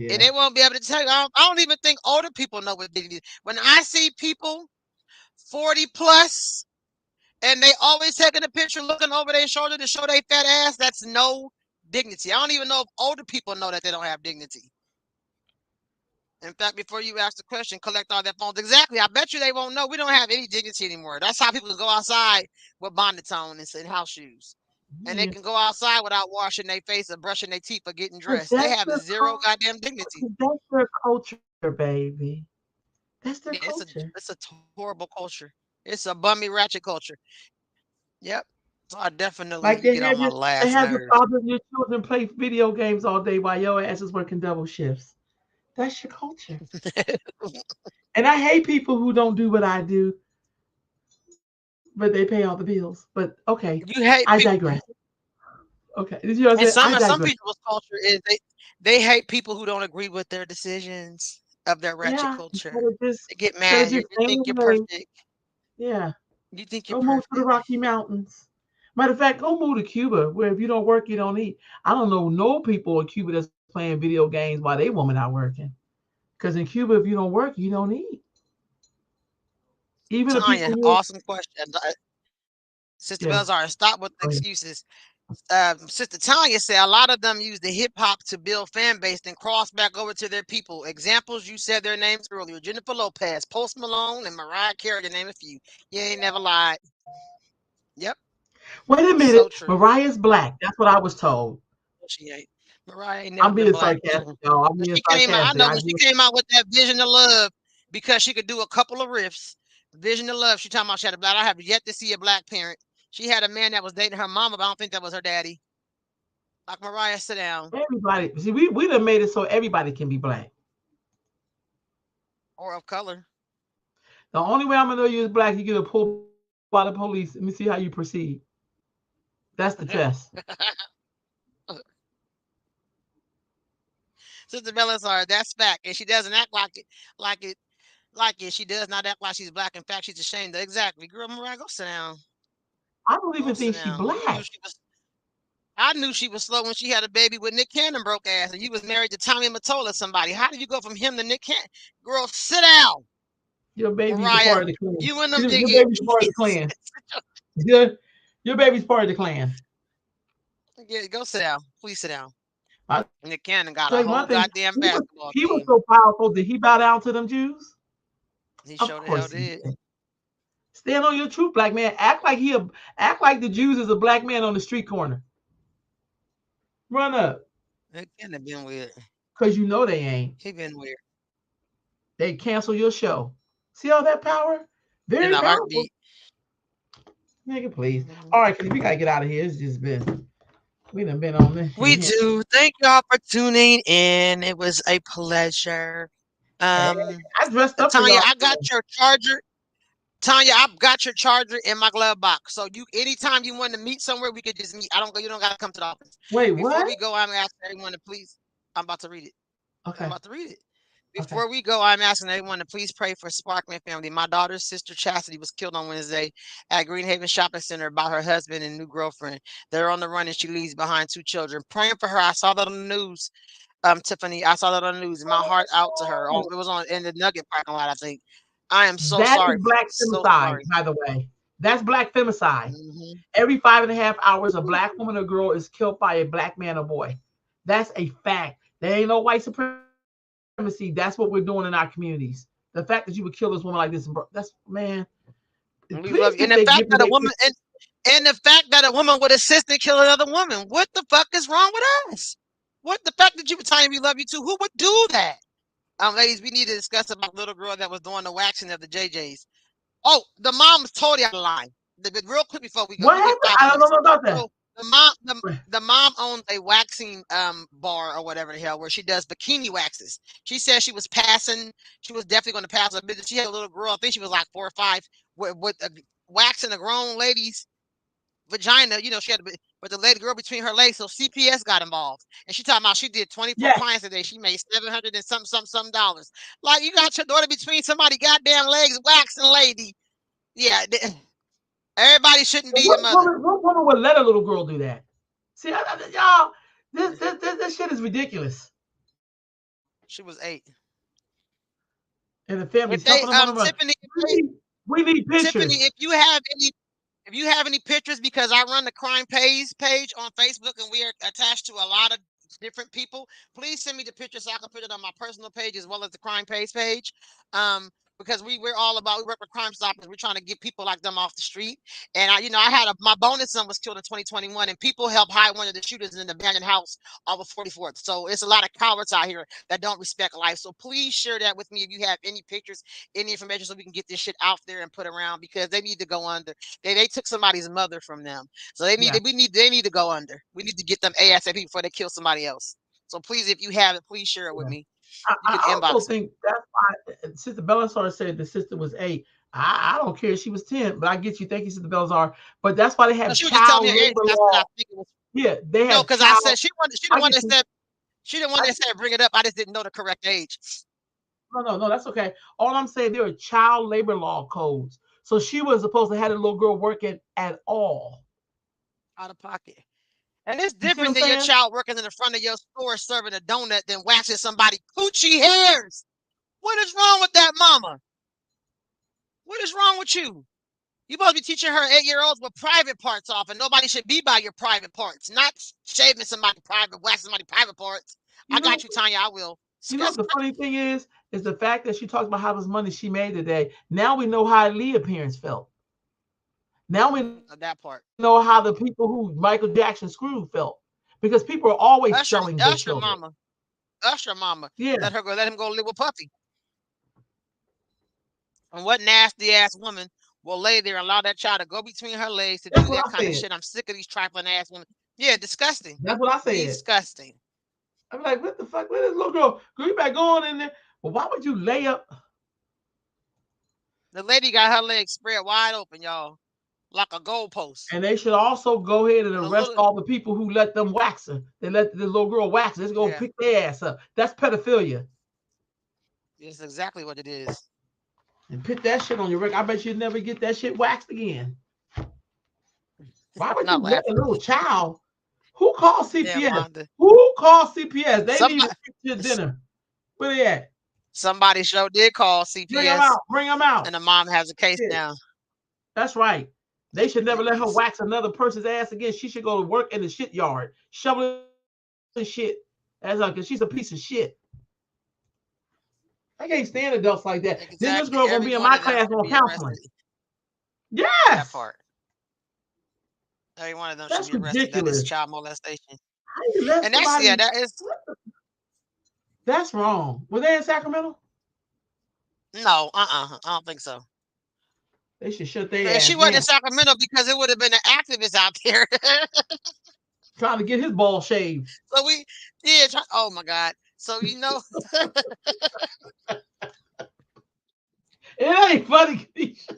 and Yeah. they won't be able to tell you. I don't even think older people know what dignity is. When I see people 40 plus and they always taking a picture, looking over their shoulder to show their fat ass, that's no dignity. I don't even know if older people know that they don't have dignity. In fact, before you ask the question, collect all their phones. Exactly. I bet you they won't know. We don't have any dignity anymore. That's how people can go outside with bonnets on and house shoes. And they Yeah. can go outside without washing their face or brushing their teeth or getting But dressed. They that's have their zero culture. goddamn dignity. That's their culture, baby. That's their Yeah, culture. it's a horrible culture. It's a bummy ratchet culture. Yep. So I definitely Like you get on my they last have the nerves. father of your children play video games all day while your ass is working double shifts. That's your culture. And I hate people who don't do what I do, but they pay all the bills. But okay, You I hate digress. people. Okay, did you know what I'm And saying? I some digress. people's culture is they hate people who don't agree with their decisions of their ratchet Yeah, culture. They get instead of mad. just You staying think in you're the lane, perfect. yeah, You think you're go move to the perfect. Rocky Mountains. Matter of fact, go move to Cuba, where if you don't work, you don't eat. I don't know no people in Cuba that's playing video games while they woman out working. Because in Cuba, if you don't work, you don't eat. Even the people Tanya, who, awesome question. Sister yeah, Belzar, stop with the go ahead. excuses. Sister Tanya said a lot of them use the hip hop to build fan base, then cross back over to their people. Examples, you said their names earlier: Jennifer Lopez, Post Malone, and Mariah Carey, to name a few. You ain't never lied. Yep, Wait a so minute, true. Mariah's black. That's what I was told. No, she ain't. Mariah ain't never I'm been being black. sarcastic, y'all. I'm When being she came out, I sarcastic. know when she came out with that Vision of Love, because she could do a couple of riffs. Vision of Love, she talking about she had a black. I have yet to see a black parent. She had a man that was dating her mama, but I don't think that was her daddy. Like Mariah, sit down. everybody, see, we done made it so everybody can be black. Or of color. The only way I'm gonna know you is black, you get pulled by the police. Let me see how you proceed. That's the test. Sister Bellassar, that's fact. And she doesn't act like it, like it. She does not act like she's black. In fact, she's ashamed of exactly. Girl, Mariah, go sit down. I don't Go even sit think she down. You knew black. she was I knew she was slow when she had a baby with Nick Cannon broke ass, and you was married to Tommy Mottola, somebody. How did you go from him to Nick Cannon? Girl, sit down, Your baby's a Mariah. part of the clan. You and them big Your ears. baby's a part of the clan. Your, your baby's part of the clan. Yeah, go sit down. Please sit down. I'll tell you one Nick thing. Cannon got a whole goddamn He basketball was so team. powerful. Did he bow down to them Jews? He Of sure the hell course he did. did. Stand on your truth, black man. Act like the Jews is a black man on the street corner. Run up, Nick Cannon been weird. cause you know they ain't. He been weird. They cancel your show. See all that power? In Very a powerful. heartbeat. Nigga, please. Mhm. All right, cause we gotta get out of here. It's just been. We done been on this We shit. do. Thank y'all for tuning in. It was a pleasure. Hey, Um, I dressed up for Tanya, y'all. I got your charger. Tanya, I've got your charger in my glove box. So you anytime you want to meet somewhere, we could just meet. I don't go, you don't gotta come to the office. Wait, Before what? we go, I'm asking everyone to please. I'm about to read it. I'm Okay, about to read it. okay. Before we go, I'm asking everyone to please pray for Sparkman family. My daughter's sister Chastity was killed on Wednesday at Greenhaven Shopping Center by her husband and new girlfriend. They're on the run and she leaves behind two children. Praying for her. I saw that on the news. Tiffany, I saw that on the news. My heart out to her. Oh, it was on in the Nugget parking lot, I think. I am so That is sorry. black So femicide, sorry. by the way. That's black femicide. Hmm. Every 5.5 hours, a black woman or girl is killed by a black man or boy. That's a fact. There ain't no white supremacy. That's what we're doing in our communities. The fact that you would kill this woman like this, that's man. Please We get love their you. And the gift and fact they that a woman and the fact that a woman would assist and kill another woman. What the fuck is wrong with us? What the fact that you would tell me we love you too? Who would do that? Ladies, we need to discuss about the little girl that was doing the waxing of the JJs. Oh, the mom was totally out of line. But real quick before we go, what you get happened? five I don't minutes. know about that. So the mom owns a waxing bar or whatever the hell where she does bikini waxes. She said she was passing. She was definitely going to pass a business. She had a little girl. I think she was like 4 or 5 with waxing a grown lady's vagina. You know, she had but the lady girl between her legs. So CPS got involved, and she talking about she did 24 Yes. clients a day. She made 700 and some dollars. Like you got your daughter between somebody goddamn legs waxing, lady. Yeah, everybody shouldn't be a mother. What woman would let a little girl do that? See, y'all, this shit is ridiculous. She was 8. And the family's If helping them they on the run. Tiffany, We need Tiffany, pictures. if you have any pictures, because I run the crime page on Facebook and we are attached to a lot of different people, please send me the pictures so I can put it on my personal page as well as the crime page. Um, because we're all about we work with Crime Stoppers. We're trying to get people like them off the street. And I had my bonus son was killed in 2021, and people helped hide one of the shooters in an abandoned house off of 44th. So it's a lot of cowards out here that don't respect life. So please share that with me if you have any pictures, any information, so we can get this shit out there and put around because they need to go under. They took somebody's mother from them, so Yeah. they need to go under. We need to get them ASAP before they kill somebody else. So please, if you have it, please share it with Yeah. me. You can I also inbox it. think that's why Sister Bellassar said the sister was 8. I don't care if she was 10, but I get you. Thank you, Sister Bellassar. But that's why they No, have she was just telling me child her age, labor and I said I law. think it was Yeah, they no, have because I child. said she the I one get that you. said she the one I, that said bring it up. I just didn't know the correct age. no, that's okay. All I'm saying, there are child labor law codes. So she was supposed to have a little girl working at all. Out of pocket. And it's You see what I'm different than your saying? child working in the front of your store serving a donut than waxing somebody coochie hairs. What is wrong with that, mama? What is wrong with you? You supposed to be teaching her 8-year-olds with private parts off, and nobody should be by your private parts, not shaving somebody private, waxing somebody private parts. You I know, got you, Tanya. I will. you know what Discuss. the funny thing is the fact that she talks about how much money she made today. Now we know how Leah parents felt. Now we know how the That people part. who Michael Jackson screwed felt. Because people are always selling their children. Usher, mama, Usher, Yeah. mama. Let him go live with Puffy. And what nasty ass woman will lay there and allow that child to go between her legs to That's do what that I kind of said. shit? I'm sick of these trifling ass women. Yeah, disgusting. That's what I said. Disgusting. I'm like, what the fuck? Let this little girl go back on in there. Well, why would you lay up? The lady got her legs spread wide open, y'all, like a goalpost. And they should also go ahead and And a arrest little, all the people who let them wax her. They let the little girl wax her. Let's go yeah, pick their ass up. That's pedophilia. it's exactly what it is. And put that shit on your record. I bet you'd never get that shit waxed again. Why I'm would you not let a laughing. little child? Who called Yeah, CPS? Wanda. Who called CPS? They need to Somebody, fix your dinner. Where they at? somebody show did call Bring them out. CPS, Bring them out. and the mom has a case Shit. now. That's right. They should never let her Please. wax another person's ass again. She should go to work in the shit yard, shoveling shit. That's like, cause she's a piece of shit. I can't stand adults like that. Then this girl Exactly. gonna be in Every my one of class them on should be counseling. arrested. That Yes, part. Every one of them should that's be arrested. That is ridiculous. child molestation. How you let And that's yeah, somebody? that is That's wrong. Were they in Sacramento? no, I don't think so. They should shut And their she ass wasn't in down. Sacramento because it would have been an activist out there. trying to get his ball shaved. So yeah, oh my God. So It ain't funny, Keisha.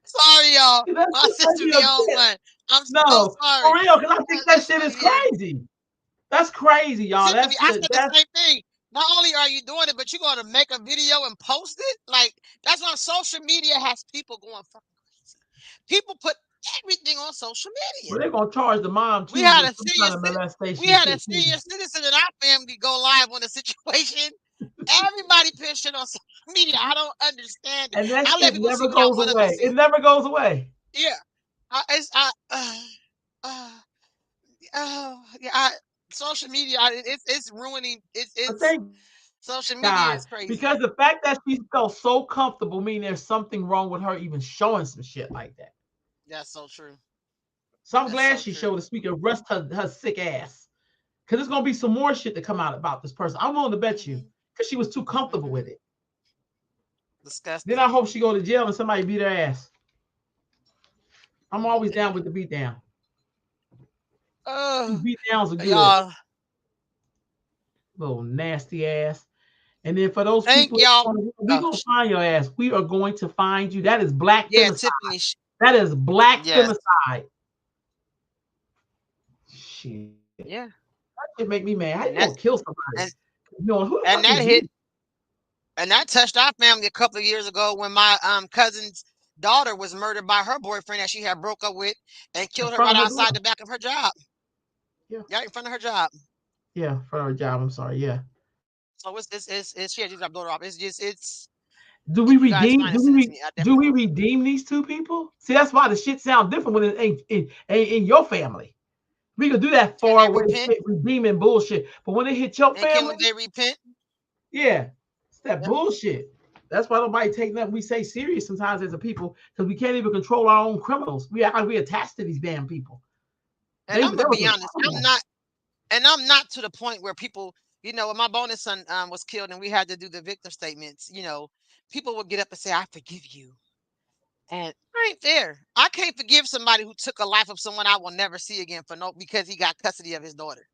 sorry y'all. That's My just make sister me be on upset. one. I'm so No, for sorry. real, because I think that That's shit is funny. Yeah. crazy. That's crazy, y'all. Tiffany, That's I the said the that's same thing. Not only are you doing it, but you're going to make a video and post it. Like that's why social media has people going fucking crazy. People put everything on social media. well, they're gonna charge the mom We too had with a some senior kind of citizen. We molestation had a shit too. senior citizen in our family go live on the situation. Everybody put shit on social media. I don't understand it. And that I let shit people see never what I goes want them to away. It see. never goes away. Yeah, it's uh, yeah. Social media, it's ruining. But It's thank social God. media is Because crazy. the fact that she felt so comfortable means there's something wrong with her even showing some shit like that. That's so true. So I'm That's glad so she true. showed us so we can rest her sick ass. Because there's gonna be some more shit to come out about this person. I'm willing to bet you. Hmm. Because she was too comfortable Hmm. with it. Then Disgusting. I hope she go to jail and somebody beat her ass. I'm always down with the beat down. Oh, Beat downs are good. y'all. Little nasty ass. And then for those Thank people, y'all. we Oh, gonna find your ass. We are going to find you. That is black yeah, femicide. Tiffany. That is black Yes. femicide. Shit. Yeah. That shit make me mad. How you gonna And kill that somebody? and You know, who the fuck and is that you? hit and that touched our family a couple of years ago when my cousin's daughter was murdered by her boyfriend that she had broke up with and In killed her front right of her outside daughter. the back of her job. Yeah. Right in front of her job. Yeah, in front of her job. I'm sorry. Yeah. So it's she had to drop daughter off. It's just it's Do we if you guys redeem? find it, send it to me. I Do definitely we will. redeem these two people? See, that's why the shit sounds different when it ain't in your family. We could do that Can far they away repent? shit, redeeming bullshit. But when it hit your And can family, they repent? yeah, it's that Yep. bullshit. That's why nobody take nothing we say serious sometimes as a people because we can't even control our own criminals. We act like we attached to these damn people. And I'm That gonna was be a honest, criminal. I'm not to the point where people, when my bonus son was killed and we had to do the victim statements, people would get up and say, I forgive you. And I ain't there. I can't forgive somebody who took a life of someone I will never see again for no because he got custody of his daughter.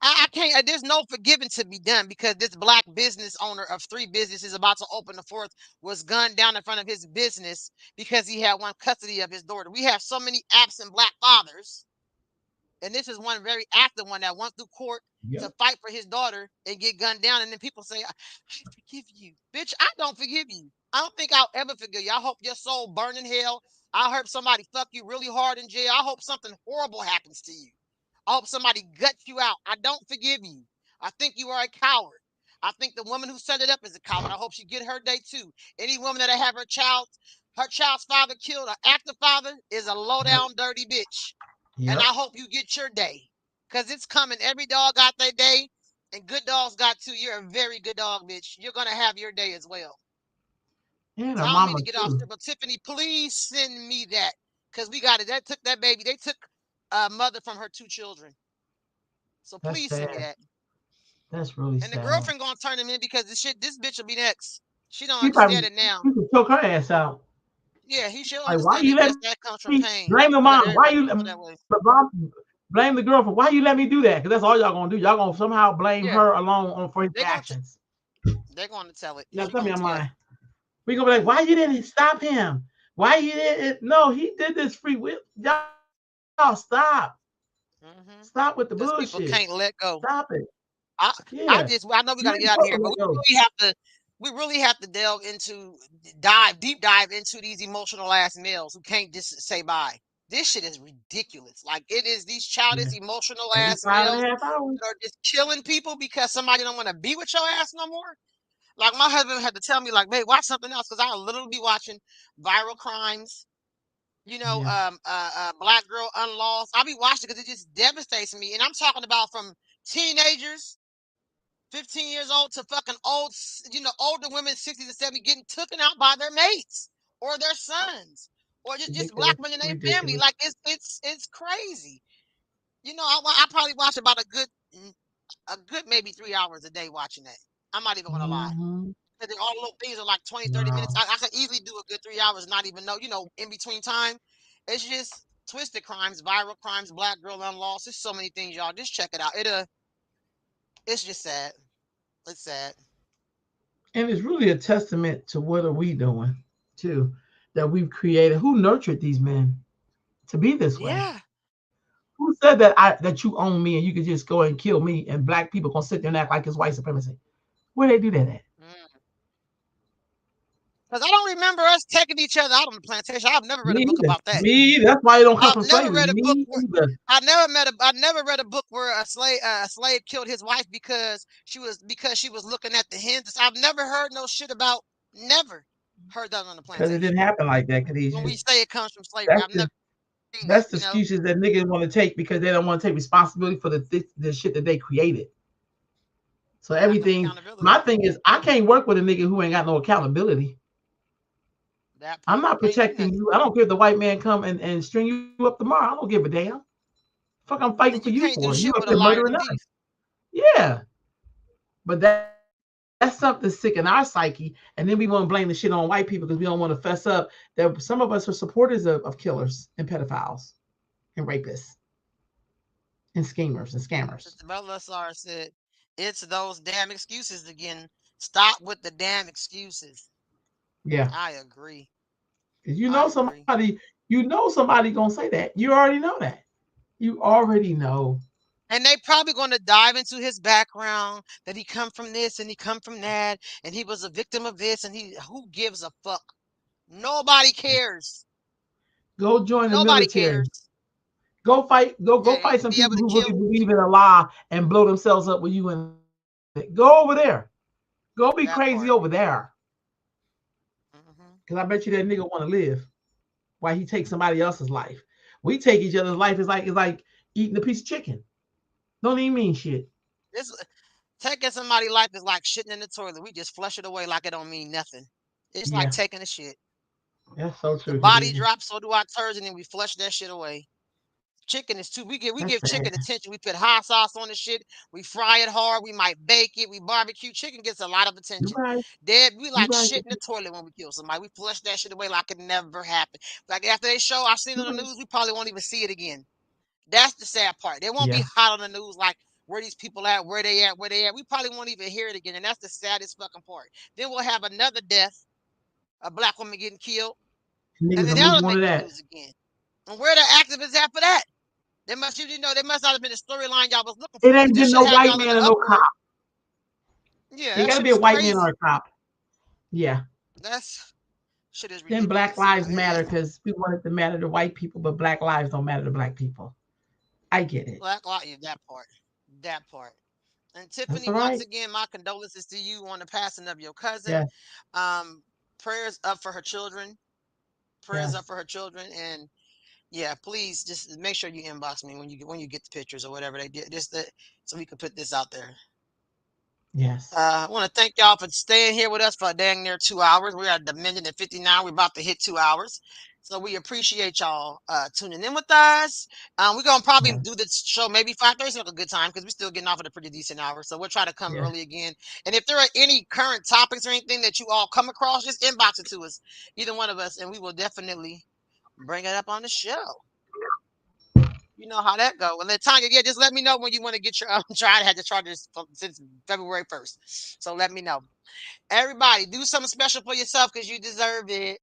I can't. There's no forgiving to be done because this black business owner of three businesses about to open the fourth was gunned down in front of his business because he had one custody of his daughter. We have so many absent black fathers, and this is one very active one that went through court to Yep. fight for his daughter and get gunned down. And then people say, I forgive you. Bitch, I don't forgive you. I don't think I'll ever forgive you. I hope your soul burn in hell. I hope somebody fuck you really hard in jail. I hope something horrible happens to you. I hope somebody guts you out. I don't forgive you. I think you are a coward. I think the woman who set it up is a coward. I hope she get her day too. Any woman that have her child's father killed, an active father, is a low Yep. down dirty bitch. And Yep. I hope you get your day. Cause it's coming. Every dog got their day. And good dogs got too. You're a very good dog, bitch. You're gonna have your day as well. And So her I don't mean mama to get off too. there, but Tiffany, please send me that. Cause we got it. That took that baby. They took a mother from her two children. So That's please send me sad. that. That's really And the sad. girlfriend gonna turn him in because this bitch will be next. She don't She probably understand it now. she could choke her ass out. Yeah, she'll Like, why understand you it. let That comes from me pain. blame the Let mom? Why everybody you feel that way. blame the girlfriend? Why you let me do that? Because that's all y'all gonna do. Y'all gonna somehow blame Yeah, her alone for his they're gonna actions. they're gonna tell it. Now She tell me gonna I'm tell. lying. We gonna be like, why you didn't stop him? Why you didn't? No, he did this free will. Y'all stop. Stop with the Because bullshit. people can't let Stop go. it. I Yeah. I know we You got to ain't get out of supposed to here, but let go. we really have to delve into deep dive into these emotional ass males who can't just say bye. This shit is ridiculous. Like it is these Yeah. childish emotional Every ass five and males a half hours. that are just killing people because somebody don't want to be with your ass no more. Like my husband had to tell me, like, babe, watch something else because I literally be watching viral crimes. Yeah. Black girl unlost. I be watching because it just devastates me, and I'm talking about from teenagers 15 years old to fucking older women, 60 to 70, getting taken out by their mates or their sons or just black Ridiculous. men in their family. Ridiculous. Like it's crazy. I probably watch about a good maybe 3 hours a day watching that. I'm not even gonna lie. Mm-hmm. Because all the little things are like 20, 30 minutes. Wow. I could easily do a good 3 hours, not even know, in between time. It's just. twisted crimes, viral crimes, black girl unlost. There's so many things, y'all. Just check it out. It's just sad. It's sad. And it's really a testament to what are we doing too, that we've created. Who nurtured these men to be this way? Yeah. Who said that you own me and you could just go and kill me and black people gonna sit there and act like it's white supremacy? Where they do that at? Mm. Because I don't remember us taking each other out on the plantation. I've never read a Me book either. about that. Me, that's why it don't come I've from never slavery. read a book Me where either. I never read a book where a slave killed his wife because she was looking at the hens. I've never heard no shit about never heard that on the Because it didn't plantation. happen like that, When Khadijah. we say it comes from slavery, That's I've the never seen that, that's the you know. excuses that niggas want to take because they don't want to take responsibility for the shit that they created. So Lack of everything, accountability. my thing is, I can't work with a nigga who ain't got no accountability. That I'm part. not Can't do protecting nothing. you. I don't care if the white man come and string you up tomorrow. I don't give a damn. Fuck, I'm fighting for And you you for. can't You do up shit here with a murdering liar to us. thief. Yeah. But that's something sick in our psyche. And then we want to blame the shit on white people because we don't want to fess up that some of us are supporters of killers and pedophiles and rapists and schemers and scammers. Sister Bellassar said, it's those damn excuses again. Stop with the damn excuses. Yeah. I agree. Because I agree. you know somebody gonna say that. You already know that. You already know. And they probably going to dive into his background that he come from this and he come from that and he was a victim of this and he who gives a fuck? Nobody cares. Go join the Nobody military. cares. Go Yeah, fight to some be able people to who really kill believe in a lie and blow themselves up with you in it. Go over there. Go be crazy over that there. part. Because Hmm. I bet you that nigga want to live while he takes somebody else's life. We take each other's life. It's like eating a piece of chicken. Don't even mean shit. This taking somebody's life is like shitting in the toilet. We just flush it away like it don't mean nothing. It's like Yeah, taking a shit. that's so The true, body Khadijah. drops, so do our turds, and then we flush that shit away. Chicken is too. We That's give sad. chicken attention. We put hot sauce on the shit. We fry it hard. We might bake it. We barbecue. Chicken gets a lot of You attention. right. Dead, we You like right. shit in the toilet when we kill somebody. We flush that shit away like it never happened. Like after they show, I seen You it on the right. news. We probably won't even see it again. That's the sad part. They won't be Yeah. hot on the news like where these people at, where they at, where they at. We probably won't even hear it again, and that's the saddest fucking part. Then we'll have another death, a black woman getting killed, and Niggas then will move that'll on to make the that. news again. And where the activists at for that? They must, they must not have been the storyline y'all was looking It for, because ain't this been should no have white y'all in man the or no cop. uproar. Yeah, It that got to shit be a is white man or crazy. a cop. Yeah. That's shit is Then Black ridiculous. Lives Matter because we want it to matter to white people, but Black lives don't matter to Black people. I get it. Black Lives, yeah, that part. And That's Tiffany, all once right. again, my condolences to you on the passing of your cousin. Yes. Um, prayers up for her children. Prayers up Yes. for her children, and yeah, please just make sure you inbox me when you get the pictures or whatever they did, just that so we can put this out there. Yes. I want to thank y'all for staying here with us for dang near 2 hours. We're at the minute and 59. We're about to hit 2 hours. So we appreciate y'all tuning in with us. We're gonna probably Yes. do this show maybe 5:30, so a good time because we're still getting off at a pretty decent hour. So we'll try to come Yes. early again. And if there are any current topics or anything that you all come across, just inbox it to us, either one of us, and we will definitely bring it up on the show. You know how that go. Well, then Tanya, yeah, just let me know when you want to get your try. I had to charge this since February 1st, so let me know. Everybody, do something special for yourself because you deserve it.